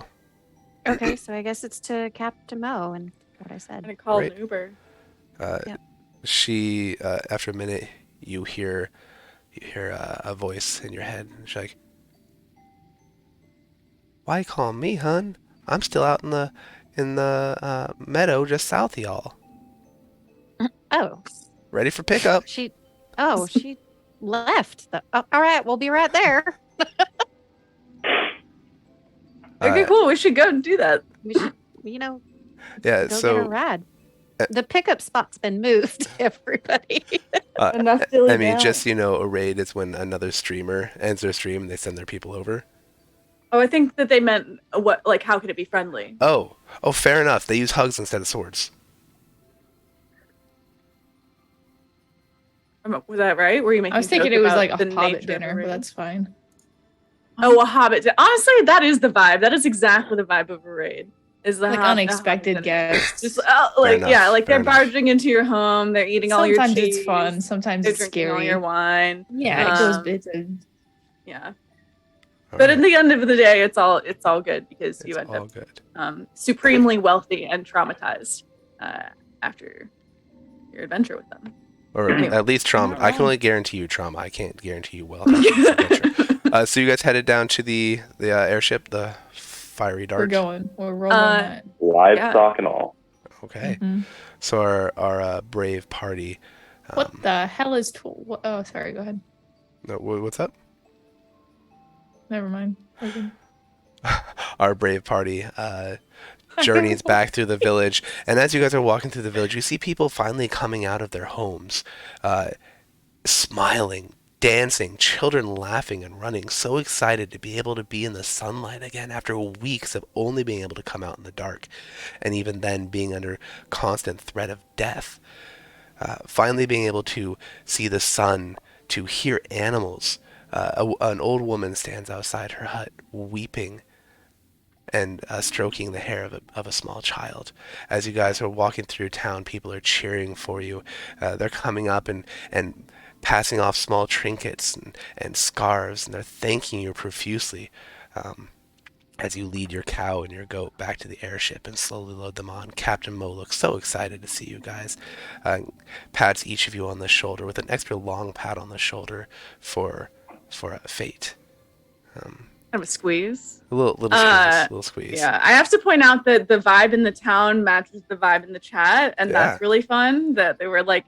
Okay, so I guess it's to Captain Mo and what I and said. it called Right. an Uber. She, after a minute, you hear a voice in your head. And she's like, "Why call me, hun? I'm still out in the meadow just south of y'all, Oh, ready for pickup." she left. All right, we'll be right there. Okay, cool. We should go and do that. We should, Yeah. go get a So ride. The pickup spot's been moved, everybody. Enough I mean, just so you know, a raid is when another streamer ends their stream and they send their people over. Oh, I think that they meant what? Like, how could it be friendly? Oh, fair enough. They use hugs instead of swords. Was that right? Were you making? I was a thinking joke it was about like a the hobbit nature of dinner, a but raid? that's fine. Oh, a hobbit. Honestly, that is the vibe. That is exactly the vibe of a raid. Is the Like hobbit unexpected dinner. guests. Just like enough, yeah, like fair they're enough. barging into your home. They're eating all your Sometimes cheese. it's fun. Sometimes They're it's drinking all scary. your wine. Yeah, it goes. Um, It's a Yeah, All but right. at the end of the day, it's all good because you It's end all up good. supremely wealthy and traumatized after your adventure with them. Or Anyway. at least trauma. Not I can wrong. only guarantee you trauma. I can't guarantee you wealth. after this adventure. So you guys headed down to the airship, the fiery dart. we're going. We're rolling that. Livestock and all. Okay. Mhm. So our brave party. What the hell is? Oh, sorry. Go ahead. No, what's up? Never mind. Okay. Our brave party journeys back through the village, and as you guys are walking through the village, you see people finally coming out of their homes, smiling, dancing, children laughing and running, so excited to be able to be in the sunlight again after weeks of only being able to come out in the dark, and even then being under constant threat of death. Finally being able to see the sun, to hear animals. An old woman stands outside her hut, weeping and stroking the hair of a small child. As you guys are walking through town, people are cheering for you. They're coming up and passing off small trinkets and scarves, and they're thanking you profusely as you lead your cow and your goat back to the airship and slowly load them on. Captain Mo looks so excited to see you guys. Pats each of you on the shoulder with an extra long pat on the shoulder for fate. Kind of a squeeze. A little squeeze. Yeah, I have to point out that the vibe in the town matches the vibe in the chat, and Yeah. that's really fun. That they were like,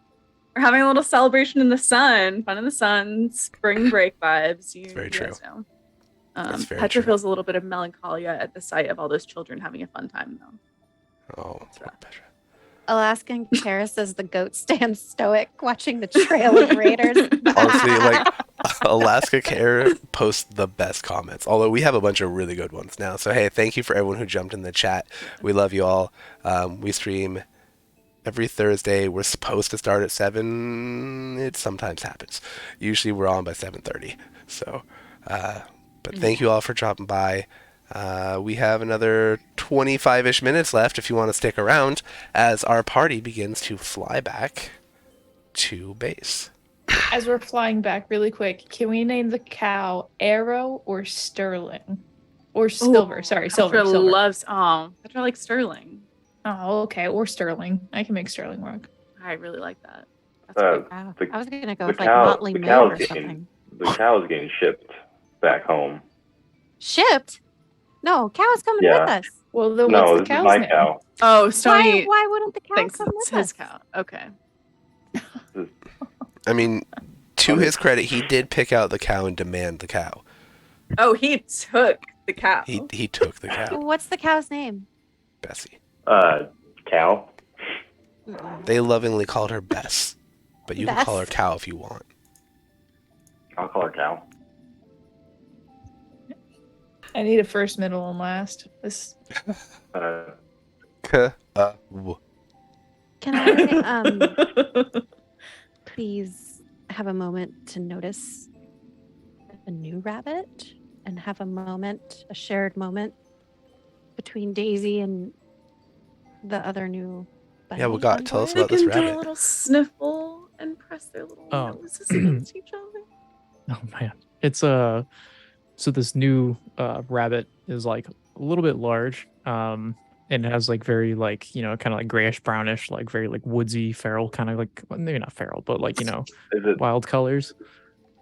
we're having a little celebration in the sun, fun in the sun, spring break vibes. You very guys true. know. That's very Petra true. feels a little bit of melancholia at the sight of all those children having a fun time, though. Oh, That's right. Petra. Alaskan Kara says the goat stands stoic watching the trailing raiders. Honestly, like Alaska Care posts the best comments. Although we have a bunch of really good ones now. So hey, thank you for everyone who jumped in the chat. We love you all. We stream every Thursday. We're supposed to start at 7. It sometimes happens. Usually we're on by 7:30. So, but thank you all for dropping by. We have another 25-ish minutes left if you want to stick around as our party begins to fly back to base. As we're flying back, really quick, can we name the cow Arrow or Sterling? Or Silver? Sorry, Silver. Petra Silver. loves. Oh, Petra likes Sterling. Oh, okay. Or Sterling. I can make Sterling work. I really like that. That's Uh, great. Wow. the- I was gonna go the with like cow- Motley the Moon cow's or getting- something. The cow's getting shipped back home. Shipped? No, cow's coming Yeah. with us. Well, then No, what's the this is cow's my name? cow. Oh, Why, Stony why wouldn't the cow thinks come it's with his us? cow. Okay. I mean, to his credit, he did pick out the cow and demand the cow. Oh, he took the cow. He took the cow, What's the cow's name? Bessie. Cow. They lovingly called her Bess, but you can call her Bess? Cow if you want. I'll call her cow. I need a first, middle, and last. This Uh, W. Can I please have a moment to notice a new rabbit and have a shared moment between Daisy and the other new bunny? Yeah, we got- on tell us board? about this They can do rabbit. a little sniffle and press their little Oh. noses against each other. Oh man, it's so this new rabbit is like a little bit large, and it has like very like kind of like grayish brownish, like very like woodsy feral kind of like, well, maybe not feral, but like is it? wild colors.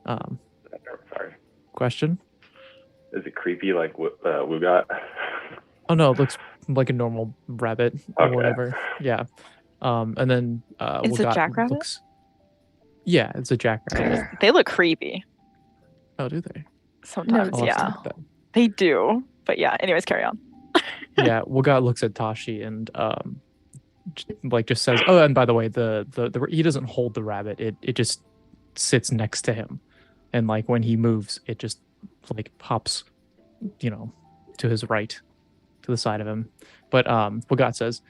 Sorry. Question? Is it creepy like Wugot? Oh no, it looks like a normal rabbit or Okay. whatever. Yeah. And then It's a Wagat jackrabbit? looks- Yeah, it's a jackrabbit. They look creepy Oh, do they? sometimes. I'll have to Yeah, look at that. they do. But yeah. Anyways, carry on. Yeah, Wagat looks at Tashi and just says, "Oh, and by the way, the he doesn't hold the rabbit. It just sits next to him, and like when he moves, it just like hops, to his right, to the side of him." But Wagat says,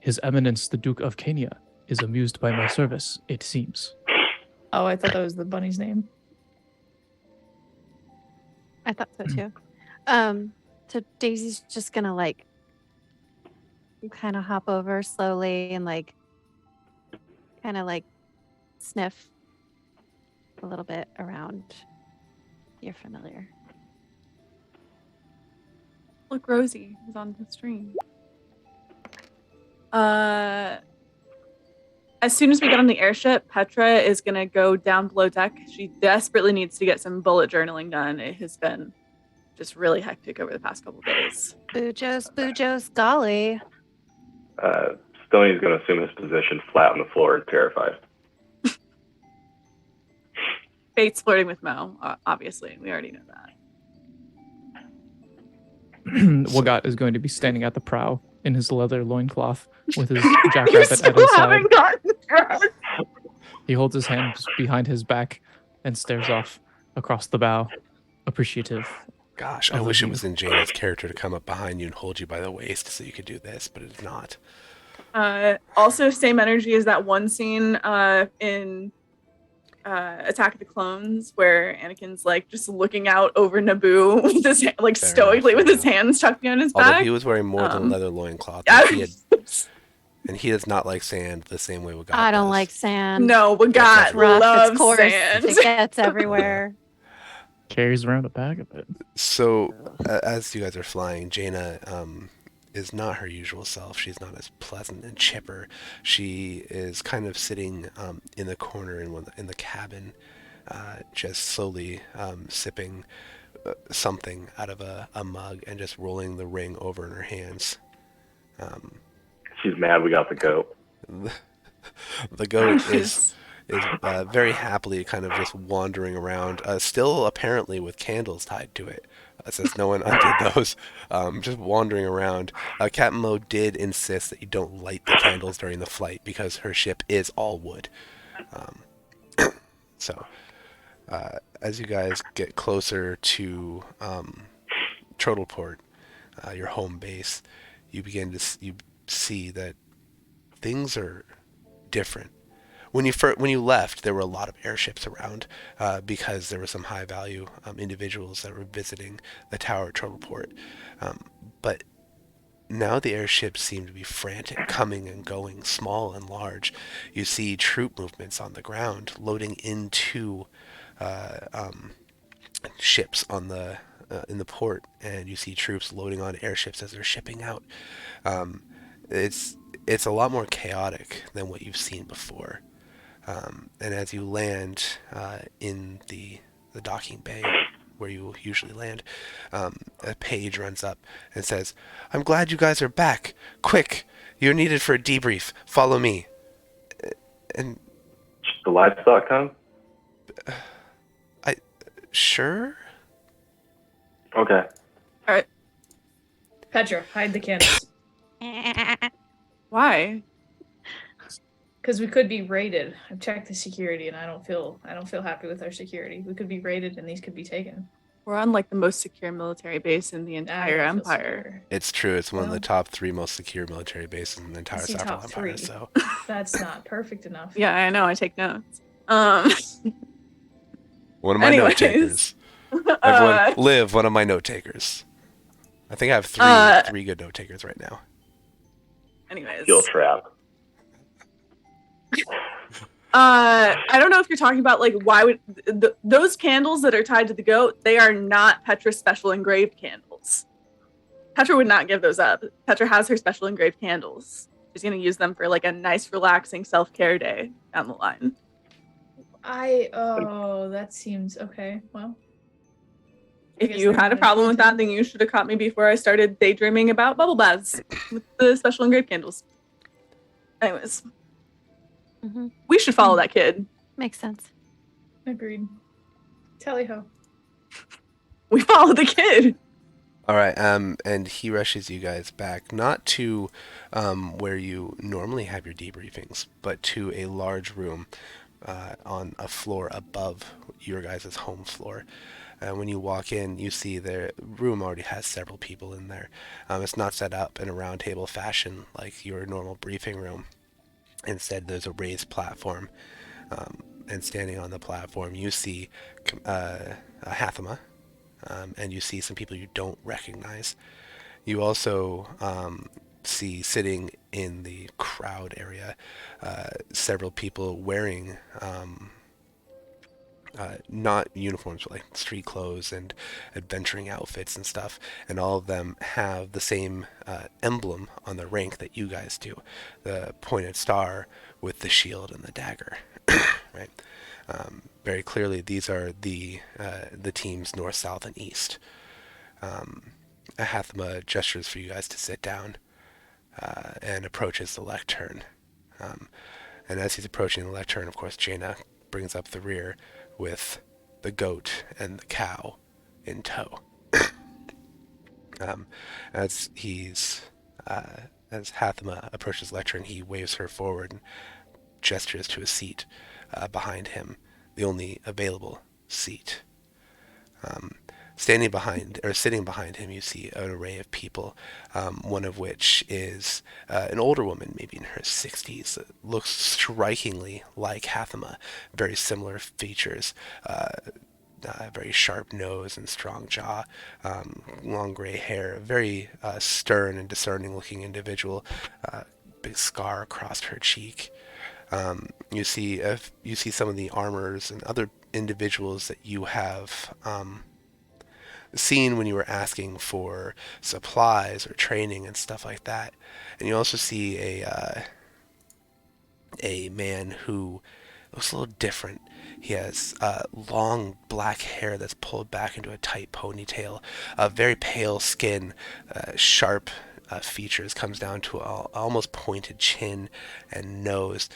"His Eminence the Duke of Kenya is amused by my service. It seems." Oh, I thought that was the bunny's name. I thought so too. So Daisy's just gonna like kind of hop over slowly and like kind of like sniff a little bit around your familiar. Look, Rosie is on the stream. As soon as we get on the airship, Petra is gonna go down below deck. She desperately needs to get some bullet journaling done. It has been just really hectic over the past couple days. Boojos, golly. Stoney's going to assume his position flat on the floor, terrified. Fate's flirting with Mo, obviously. We already know that. Wagat is going to be standing at the prow in his leather loincloth with his jackrabbit at Still his side. haven't gotten dressed. He holds his hands behind his back and stares off across the bow, appreciative. Gosh, I wish it was in Jaina's character to come up behind you and hold you by the waist so you could do this, but it's not. Also, same energy as that one scene in Attack of the Clones where Anakin's like just looking out over Naboo with his like Fair stoically enough, with his yeah. hands tucked behind his Although back. he was wearing more than a Um, leather loincloth, I- and he does not like sand the same way Wagat I don't does. like sand. No, but That's God rough, It's loves coarse. sand. It gets everywhere. Carries around a bag of it. So, as you guys are flying, Jaina is not her usual self. She's not as pleasant and chipper. She is kind of sitting in the corner in the cabin, just slowly sipping something out of a mug and just rolling the ring over in her hands. She's mad we got the goat. The goat is very happily kind of just wandering around, still apparently with candles tied to it, since no one undid those, just wandering around. Captain Mo did insist that you don't light the candles during the flight because her ship is all wood. So, as you guys get closer to Trottleport, your home base, you begin to you see that things are different. When you left, there were a lot of airships around because there were some high value individuals that were visiting the tower at Trottleport. But now the airships seem to be frantic, coming and going, small and large. You see troop movements on the ground, loading into ships on the in the port, and you see troops loading on airships as they're shipping out. It's it's a lot more chaotic than what you've seen before. And as you land in the docking bay where you usually land, a page runs up and says, "I'm glad you guys are back. Quick, you're needed for a debrief. Follow me." And The livestock come? sure. Okay. All right. Petra, hide the candles. Why? Because we could be raided. I've checked the security, and I don't feel happy with our security. We could be raided, and these could be taken. We're on like the most secure military base in the I entire don't feel empire. secure. It's true. It's one of the Well, top 3 most secure military bases in the entire see Central top Empire. 3. So That's not perfect enough. Yeah, I know. I take notes. one of my Anyways. note takers. Everyone, Liv, one of my note takers. I think I have three good note takers right now. Anyways. Skill trap. I don't know if you're talking about like why would those candles that are tied to the goat, they are not Petra's special engraved candles. Petra would not give those up. Petra has her special engraved candles. She's going to use them for like a nice relaxing self-care day down the line. That seems okay. Well, I If guess you they're had a not problem with that, important. then you should have caught me before I started daydreaming about bubble baths with the special engraved candles. Anyways, Mhm. we should follow that kid. Makes sense. Agreed. Tally ho. We follow the kid. All right, and he rushes you guys back, not to where you normally have your debriefings, but to a large room on a floor above your guys' home floor. When you walk in, you see the room already has several people in there. It's not set up in a round table fashion like your normal briefing room. Instead, there's a raised platform, and standing on the platform, you see Hathama, and you see some people you don't recognize. You also see sitting in the crowd area several people wearing not uniforms, but like street clothes and adventuring outfits and stuff, and all of them have the same emblem on the rank that you guys do, the pointed star with the shield and the dagger. Right. Very clearly, these are the teams north, south, and east. Hathama gestures for you guys to sit down and approaches the lectern. And as he's approaching the lectern, of course, Jaina brings up the rear with the goat and the cow in tow. As Hathama approaches the lectern, he waves her forward and gestures to a seat behind him, the only available seat. Sitting behind him, you see an array of people, one of which is an older woman, maybe in her 60s, that looks strikingly like Hathama, very similar features, very sharp nose and strong jaw, long gray hair, very stern and discerning looking individual, big scar across her cheek. You see some of the armors and other individuals that you have seen when you were asking for supplies or training and stuff like that. And you also see a man who looks a little different. He has long black hair that's pulled back into a tight ponytail, very pale skin, sharp features, comes down to an almost pointed chin and nose.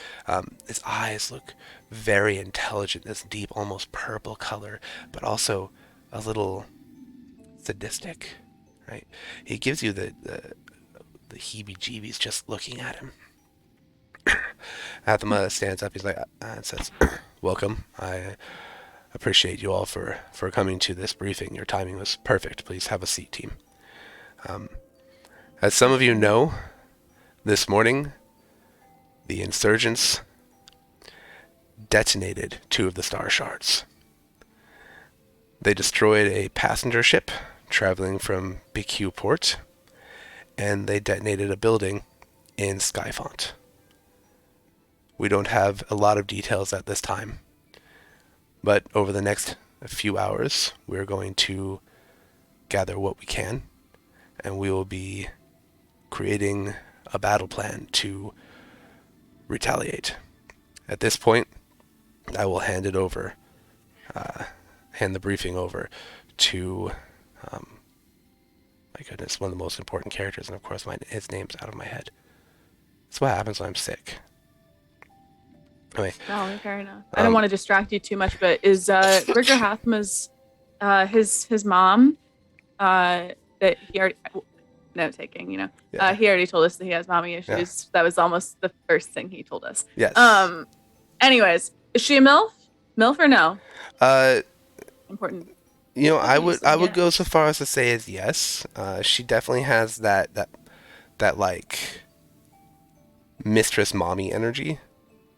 His eyes look very intelligent, this deep, almost purple color, but also a little sadistic, right? He gives you the heebie-jeebies just looking at him. Athama stands up. He's like, and says, "Welcome. I appreciate you all for coming to this briefing. Your timing was perfect. Please have a seat, team." As some of you know, this morning, the insurgents detonated 2 of the star shards. They destroyed a passenger ship traveling from BQ Port, and they detonated a building in Skyfont. We don't have a lot of details at this time, but over the next few hours, we're going to gather what we can, and we will be creating a battle plan to retaliate. At this point, I will hand it over, hand the briefing over to, my goodness, one of the most important characters, and of course his name's out of my head. That's what happens when I'm sick. Anyway, No, fair enough. I don't want to distract you too much, but is Rigger Hathma's his mom that he already note taking, you know. Yeah. He already told us that he has mommy issues. That was almost the first thing he told us. Yes. Anyways, is she a MILF? MILF or no? Important. You know, I would Obviously, go yes. so far as to say as yes. She definitely has that like mistress mommy energy.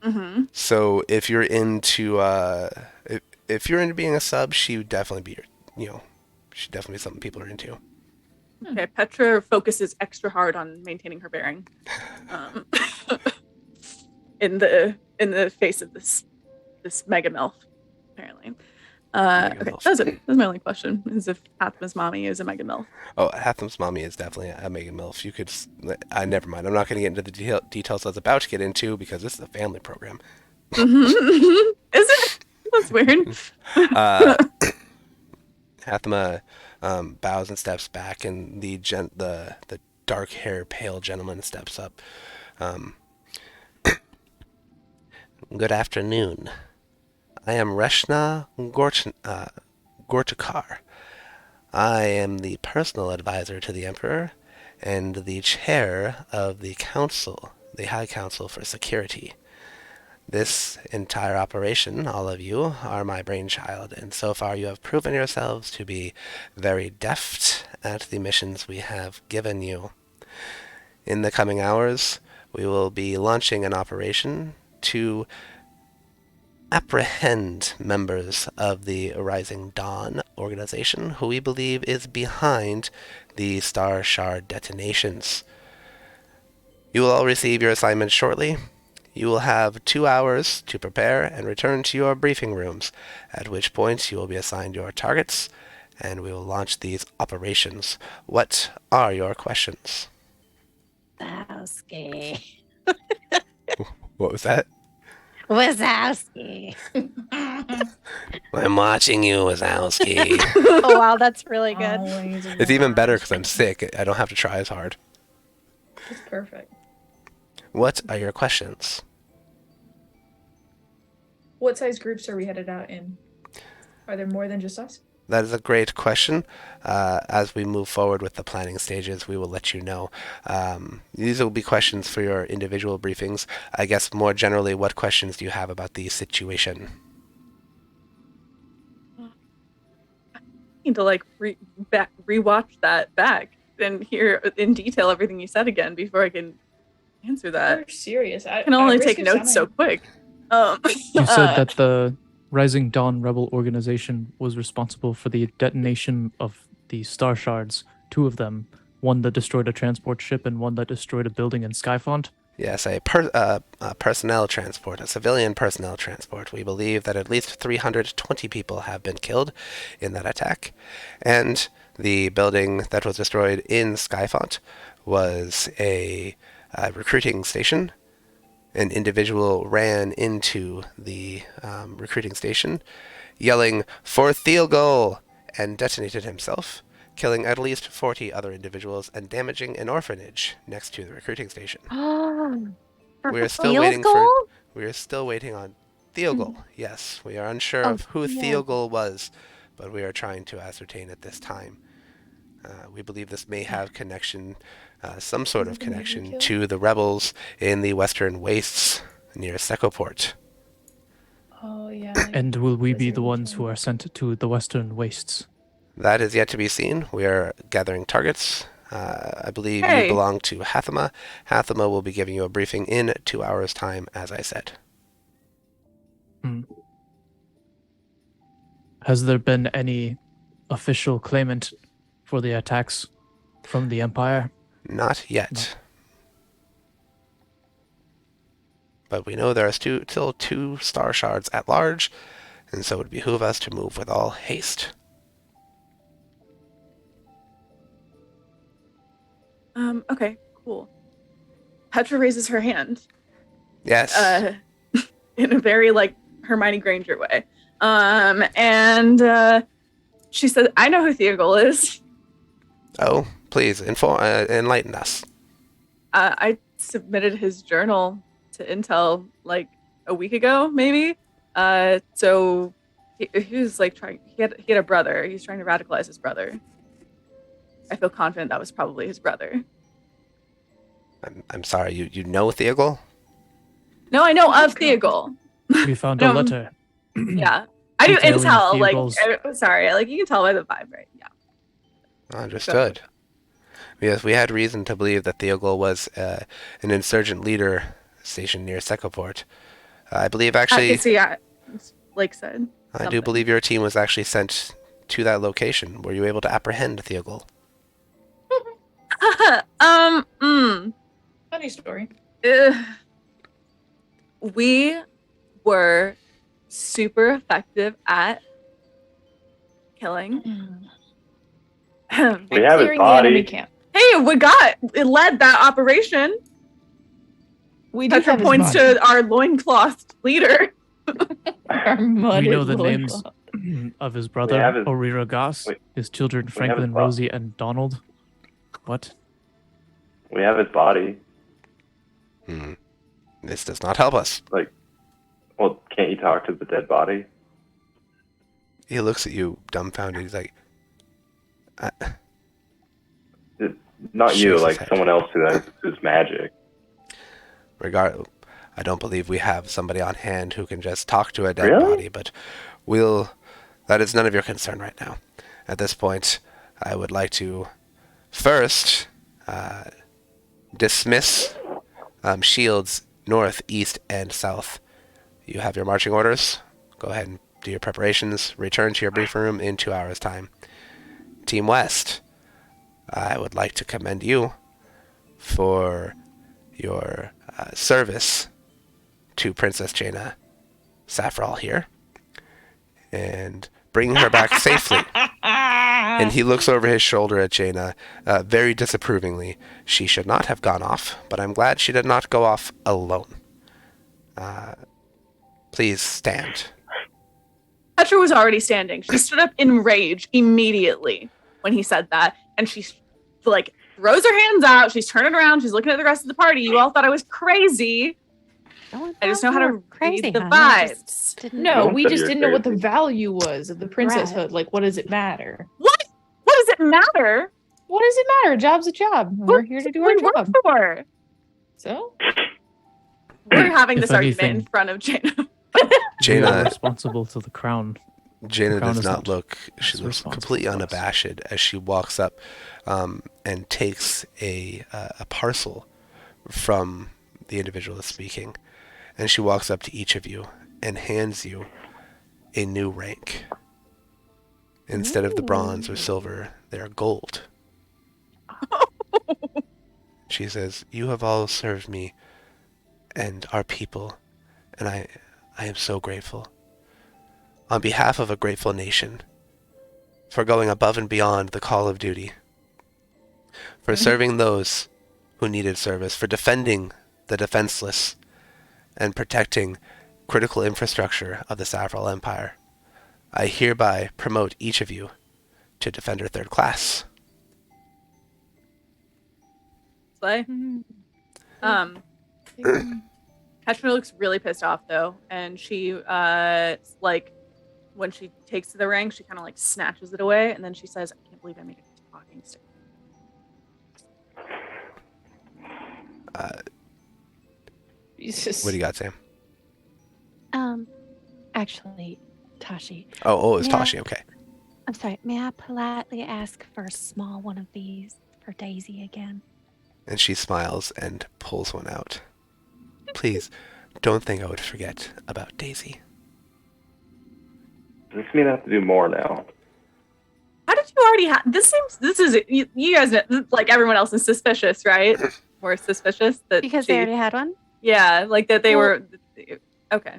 Mm-hmm. So if you're into if you're into being a sub, she would definitely be she'd definitely be something people are into. Okay, Petra focuses extra hard on maintaining her bearing. In the face of this mega MILF, apparently. Mega Okay, MILF. that's my only question, is if Hathma's mommy is a mega MILF. Oh, Hatham's mommy is definitely a mega MILF. You could never mind. I'm not going to get into the details I was about to get into because this is a family program. Mm-hmm. Is it? That's weird. Hathama bows and steps back, and the dark hair pale gentleman steps up. Good afternoon. I am Reshna Gortakar. I am the personal advisor to the Emperor and the chair of the Council, the High Council for Security. This entire operation, all of you, are my brainchild, and so far you have proven yourselves to be very deft at the missions we have given you. In the coming hours, we will be launching an operation to apprehend members of the Rising Dawn organization who we believe is behind the Star Shard detonations. You will all receive your assignments shortly. You will have 2 hours to prepare and return to your briefing rooms, at which point you will be assigned your targets, and we will launch these operations. What are your questions? Wazowski. What was that? Wazowski. I'm watching you, Wazowski. Oh, wow, that's really good. Always It's even better because watch. I'm sick. I don't have to try as hard. It's perfect. What are your questions? What size groups are we headed out in? Are there more than just us? That is a great question. As we move forward with the planning stages, we will let you know. These will be questions for your individual briefings. I guess more generally, what questions do you have about the situation? I need to like rewatch that back and hear in detail everything you said again before I can answer that. You're serious. I can only take notes so quick. You said that the Rising Dawn rebel organization was responsible for the detonation of the Star Shards, 2 of them, one that destroyed a transport ship and one that destroyed a building in Skyfont. Yes, a personnel transport, a civilian personnel transport. We believe that at least 320 people have been killed in that attack. And the building that was destroyed in Skyfont was a recruiting station. An individual ran into the recruiting station, yelling, "For Theogol!" and detonated himself, killing at least 40 other individuals and damaging an orphanage next to the recruiting station. We are still waiting on Theogol. Yes, we are unsure of who Theogol was, but we are trying to ascertain at this time. We believe this may have connection, some sort of connection to the rebels in the Western Wastes near Sekoport. Oh yeah. And will we be the ones who are sent to the Western Wastes? That is yet to be seen. We are gathering targets. I believe you belong to Hathama. Hathama will be giving you a briefing in 2 hours' time, as I said. Has there been any official claimant for the attacks from the Empire? Not yet. No. But we know there are still 2 star shards at large, and so it would behoove us to move with all haste. Okay, cool. Petra raises her hand. Yes. In a very like Hermione Granger way. And she said, I know who Theogol is. Oh, please enlighten us. I submitted his journal to Intel like a week ago, maybe. So he was like he had a brother. He's trying to radicalize his brother. I feel confident that was probably his brother. I'm sorry, you know Theogol? No, I know of Theogol. We found a letter. Yeah. I do Detailing Intel, Theogol's- sorry, like you can tell by the vibe, right? Yeah. Understood. Yes, we had reason to believe that Theogol was an insurgent leader stationed near Sekoport. I believe actually, So yeah, Blake said. I do believe your team was actually sent to that location. Were you able to apprehend Theogol? Funny story. We were super effective at killing. We have his Clearing the enemy body. camp. Hey, it led that operation. We do Petra have his points body. to our loincloth leader. Our We mudded know the names loincloth. of his have brother, his- Orira Goss, wait, his children, have his Franklin, body. Rosie, and Donald. What? We have his body. This does not help us. Well, can't you talk to the dead body? He looks at you dumbfounded. He's like, Not you, Shakes his like head. someone else who's magic. I don't believe we have somebody on hand who can just talk to a dead Really? body, but that is none of your concern right now. At this point, I would like to first dismiss shields north, east, and south. You have your marching orders. Go ahead and do your preparations. Return to your briefing room in 2 hours' time. Team West, I would like to commend you for your service to Princess Jaina Saffral here and bringing her back safely. And he looks over his shoulder at Jaina very disapprovingly. She should not have gone off, but I'm glad she did not go off alone. Please stand. Petra was already standing. She stood up in rage immediately when he said that, and she like throws her hands out. She's turning around. She's looking at the rest of the party. You all thought I was crazy. I just know how to read the vibes. No, one we said just you're didn't know what the crazy. value was of the princesshood. Like, what does it matter? What does it matter? What does it matter? A job's a job. and We're here to do our We work job. for. So We're having If this argument anything- in front of Jaina. We are Jaina responsible to the crown. Jaina Crown does is not not look, she as looks responsible completely for us. unabashed as she walks up and takes a parcel from the individual that's speaking. And she walks up to each of you and hands you a new rank. Instead of the bronze or silver, they are gold. She says, "You have all served me and our people, and I am so grateful. On behalf of a grateful nation, for going above and beyond the call of duty, for serving those who needed service, for defending the defenseless, and protecting critical infrastructure of the Saffral Empire, I hereby promote each of you to Defender 3rd Class." Slay. Petra looks really pissed off though, and she like when she takes the rank, she kind of like snatches it away, and then she says, "I can't believe I made a talking stick." Jesus. What do you got, Sam? Actually, Tashi, Oh, it's Yeah. Tashi. Okay. I'm sorry. May I politely ask for a small one of these for Daisy again? And she smiles and pulls one out. Please, don't think I would forget about Daisy. Does this mean I have to do more now? How did you already have this? This is you guys know, like everyone else is suspicious, right? We're suspicious that Because she, they already had one. yeah, like that they Well- were okay.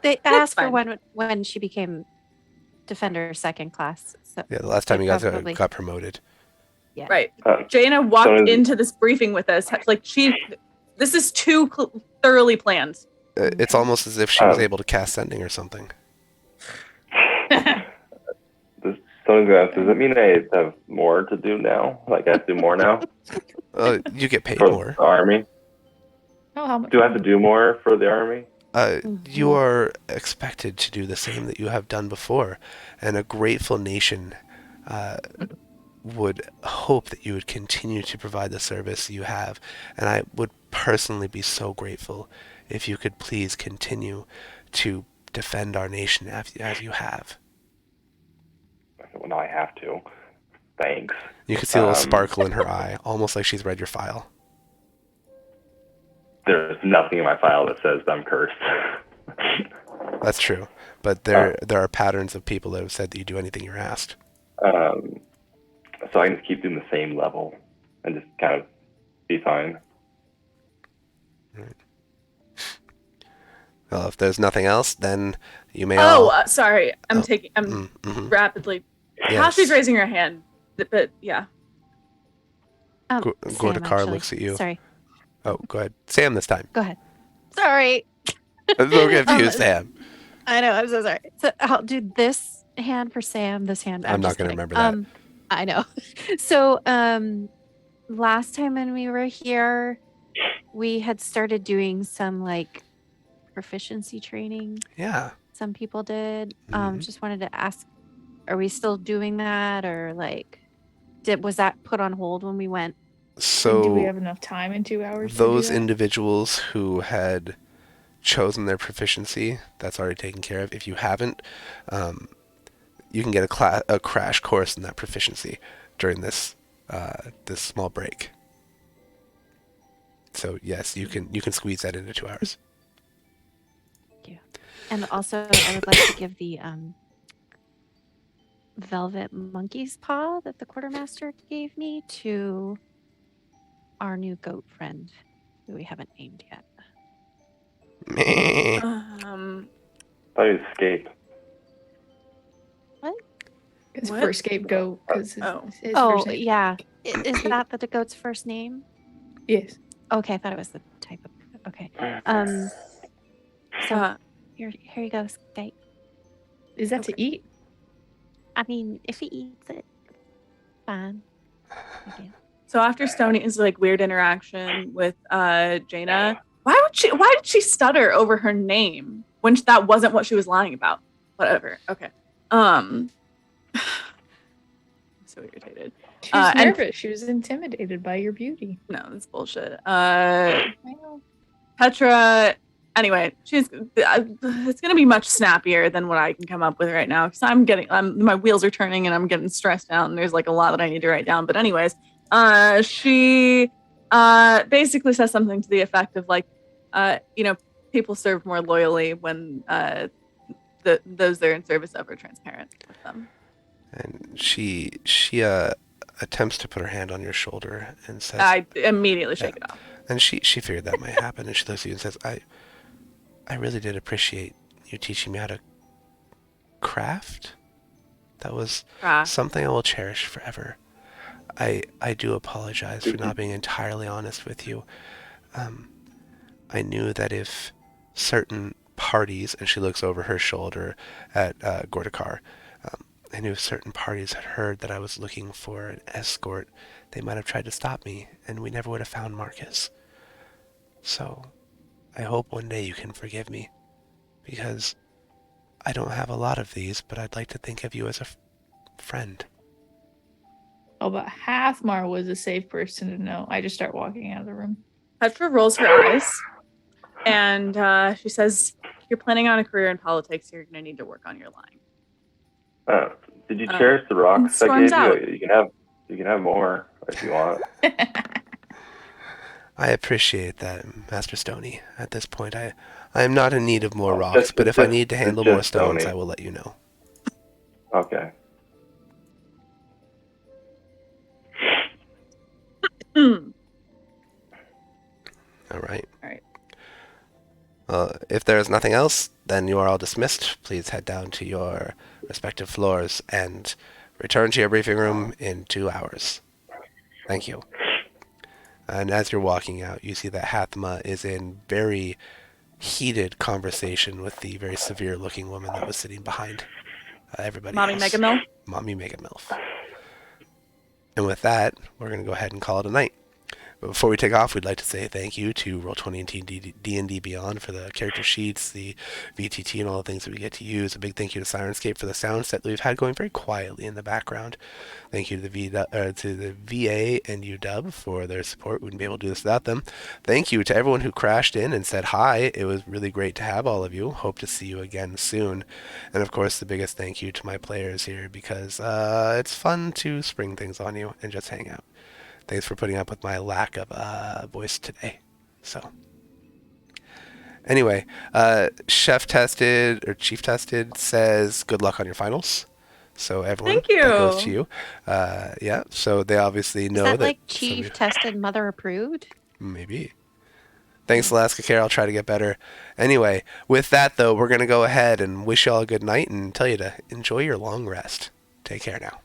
They That's asked for fine. one when she became Defender 2nd Class. So Yeah, the last time They you guys probably- got promoted. yeah. Right. Uh, Jaina walked so is- into this briefing with us. Like she This is too thoroughly planned. It's almost as if she was able to cast sending or something. Does it mean I have more to do now? Like I have to do more now You get paid for more. the army? Oh, how much? Do I have to do more for the army? You are expected to do the same that you have done before, and a grateful nation would hope that you would continue to provide the service you have, and I would personally be so grateful if you could please continue to defend our nation as you have. Well, now I have to. Thanks. You can see a little sparkle in her eye, almost like she's read your file. There's nothing in my file that says I'm cursed. That's true, but there are patterns of people that have said that you do anything you're asked. So I can just keep doing the same level and just kind of be fine. Right. Well, if there's nothing else, then you may all... Sorry. I'm mm-hmm. rapidly. Yes. Tashi's raising her hand, but yeah. Gortakar looks at you. Sorry. Oh, go ahead. Sam this time. Go ahead. Sorry. I'm so confused, Sam. I know. I'm so sorry. So I'll do this hand for Sam. This hand. I'm not going to remember that. I know. So last time when we were here, we had started doing some like proficiency training. Yeah. Some people did. Mhm. Just wanted to ask, are we still doing that, or like, was that put on hold when we went? So do we have enough time in 2 hours? those to do that? individuals who had chosen their proficiency, that's already taken care of. If you haven't, you can get a crash course in that proficiency during this small break. So yes, you can squeeze that into 2 hours. Thank you. And also, I would like to give the velvet monkey's paw that the quartermaster gave me to our new goat friend, who we haven't named yet. Meh. I thought you escaped. His What? first scapegoat. Because his Oh, first name. yeah. Is that the goat's first name? Yes. Okay, I thought it was the type of. Okay. So here you go, Skype. Is that to eat? I mean, if he eats it, fine. Okay. So after Stoney's like weird interaction with Jaina, why did she stutter over her name when that wasn't what she was lying about? Whatever. Okay. I'm so irritated. She was and- nervous. She was intimidated by your beauty. No, that's bullshit. I know. Petra. Anyway, it's gonna be much snappier than what I can come up with right now because my wheels are turning and I'm getting stressed out and there's like a lot that I need to write down. But anyways, she basically says something to the effect of like, people serve more loyally when those they're in service of are transparent with them. And she attempts to put her hand on your shoulder and says, I immediately shake it off. and she figured that might happen, and she looks at you and says, I really did appreciate you teaching me how to craft. That was something I will cherish forever. I do apologize for not being entirely honest with you. I knew that if certain parties, and she looks over her shoulder at Gortakar, I knew if certain parties had heard that I was looking for an escort, they might have tried to stop me, and we never would have found Marcus. So, I hope one day you can forgive me, because I don't have a lot of these, but I'd like to think of you as a friend. Oh, but Hathmar was a safe person to know. I just start walking out of the room. Petra rolls her eyes and she says, if you're planning on a career in politics, you're going to need to work on your lying. Did you cherish the rocks I storms gave out. you? You can have more if you want. I appreciate that, Master Stoney. At this point, I am not in need of more rocks, but if I need to handle more stones, Stoney. I will let you know. Okay. All right. All right. If there is nothing else, then you are all dismissed. Please head down to your respective floors and return to your briefing room in 2 hours. Thank you. And as you're walking out, you see that Hathma is in very heated conversation with the very severe-looking woman that was sitting behind everybody Mommy else. Mega Mill. Mommy Mega Milf. And with that, we're going to go ahead and call it a night. But before we take off, we'd like to say thank you to Roll20 and D&D Beyond for the character sheets, the VTT, and all the things that we get to use. A big thank you to Sirenscape for the sound set that we've had going very quietly in the background. Thank you to the VA and UW for their support. We wouldn't be able to do this without them. Thank you to everyone who crashed in and said hi. It was really great to have all of you. Hope to see you again soon. And of course, the biggest thank you to my players here, because it's fun to spring things on you and just hang out. Thanks for putting up with my lack of voice today. So, anyway, Chief Tested says good luck on your finals. So everyone, Thank you. that goes to you. Yeah. So they obviously know Is that that like Chief Tested, Mother Approved? maybe. Thanks, Alaska Care. I'll try to get better. Anyway, with that though, we're gonna go ahead and wish you all a good night and tell you to enjoy your long rest. Take care now.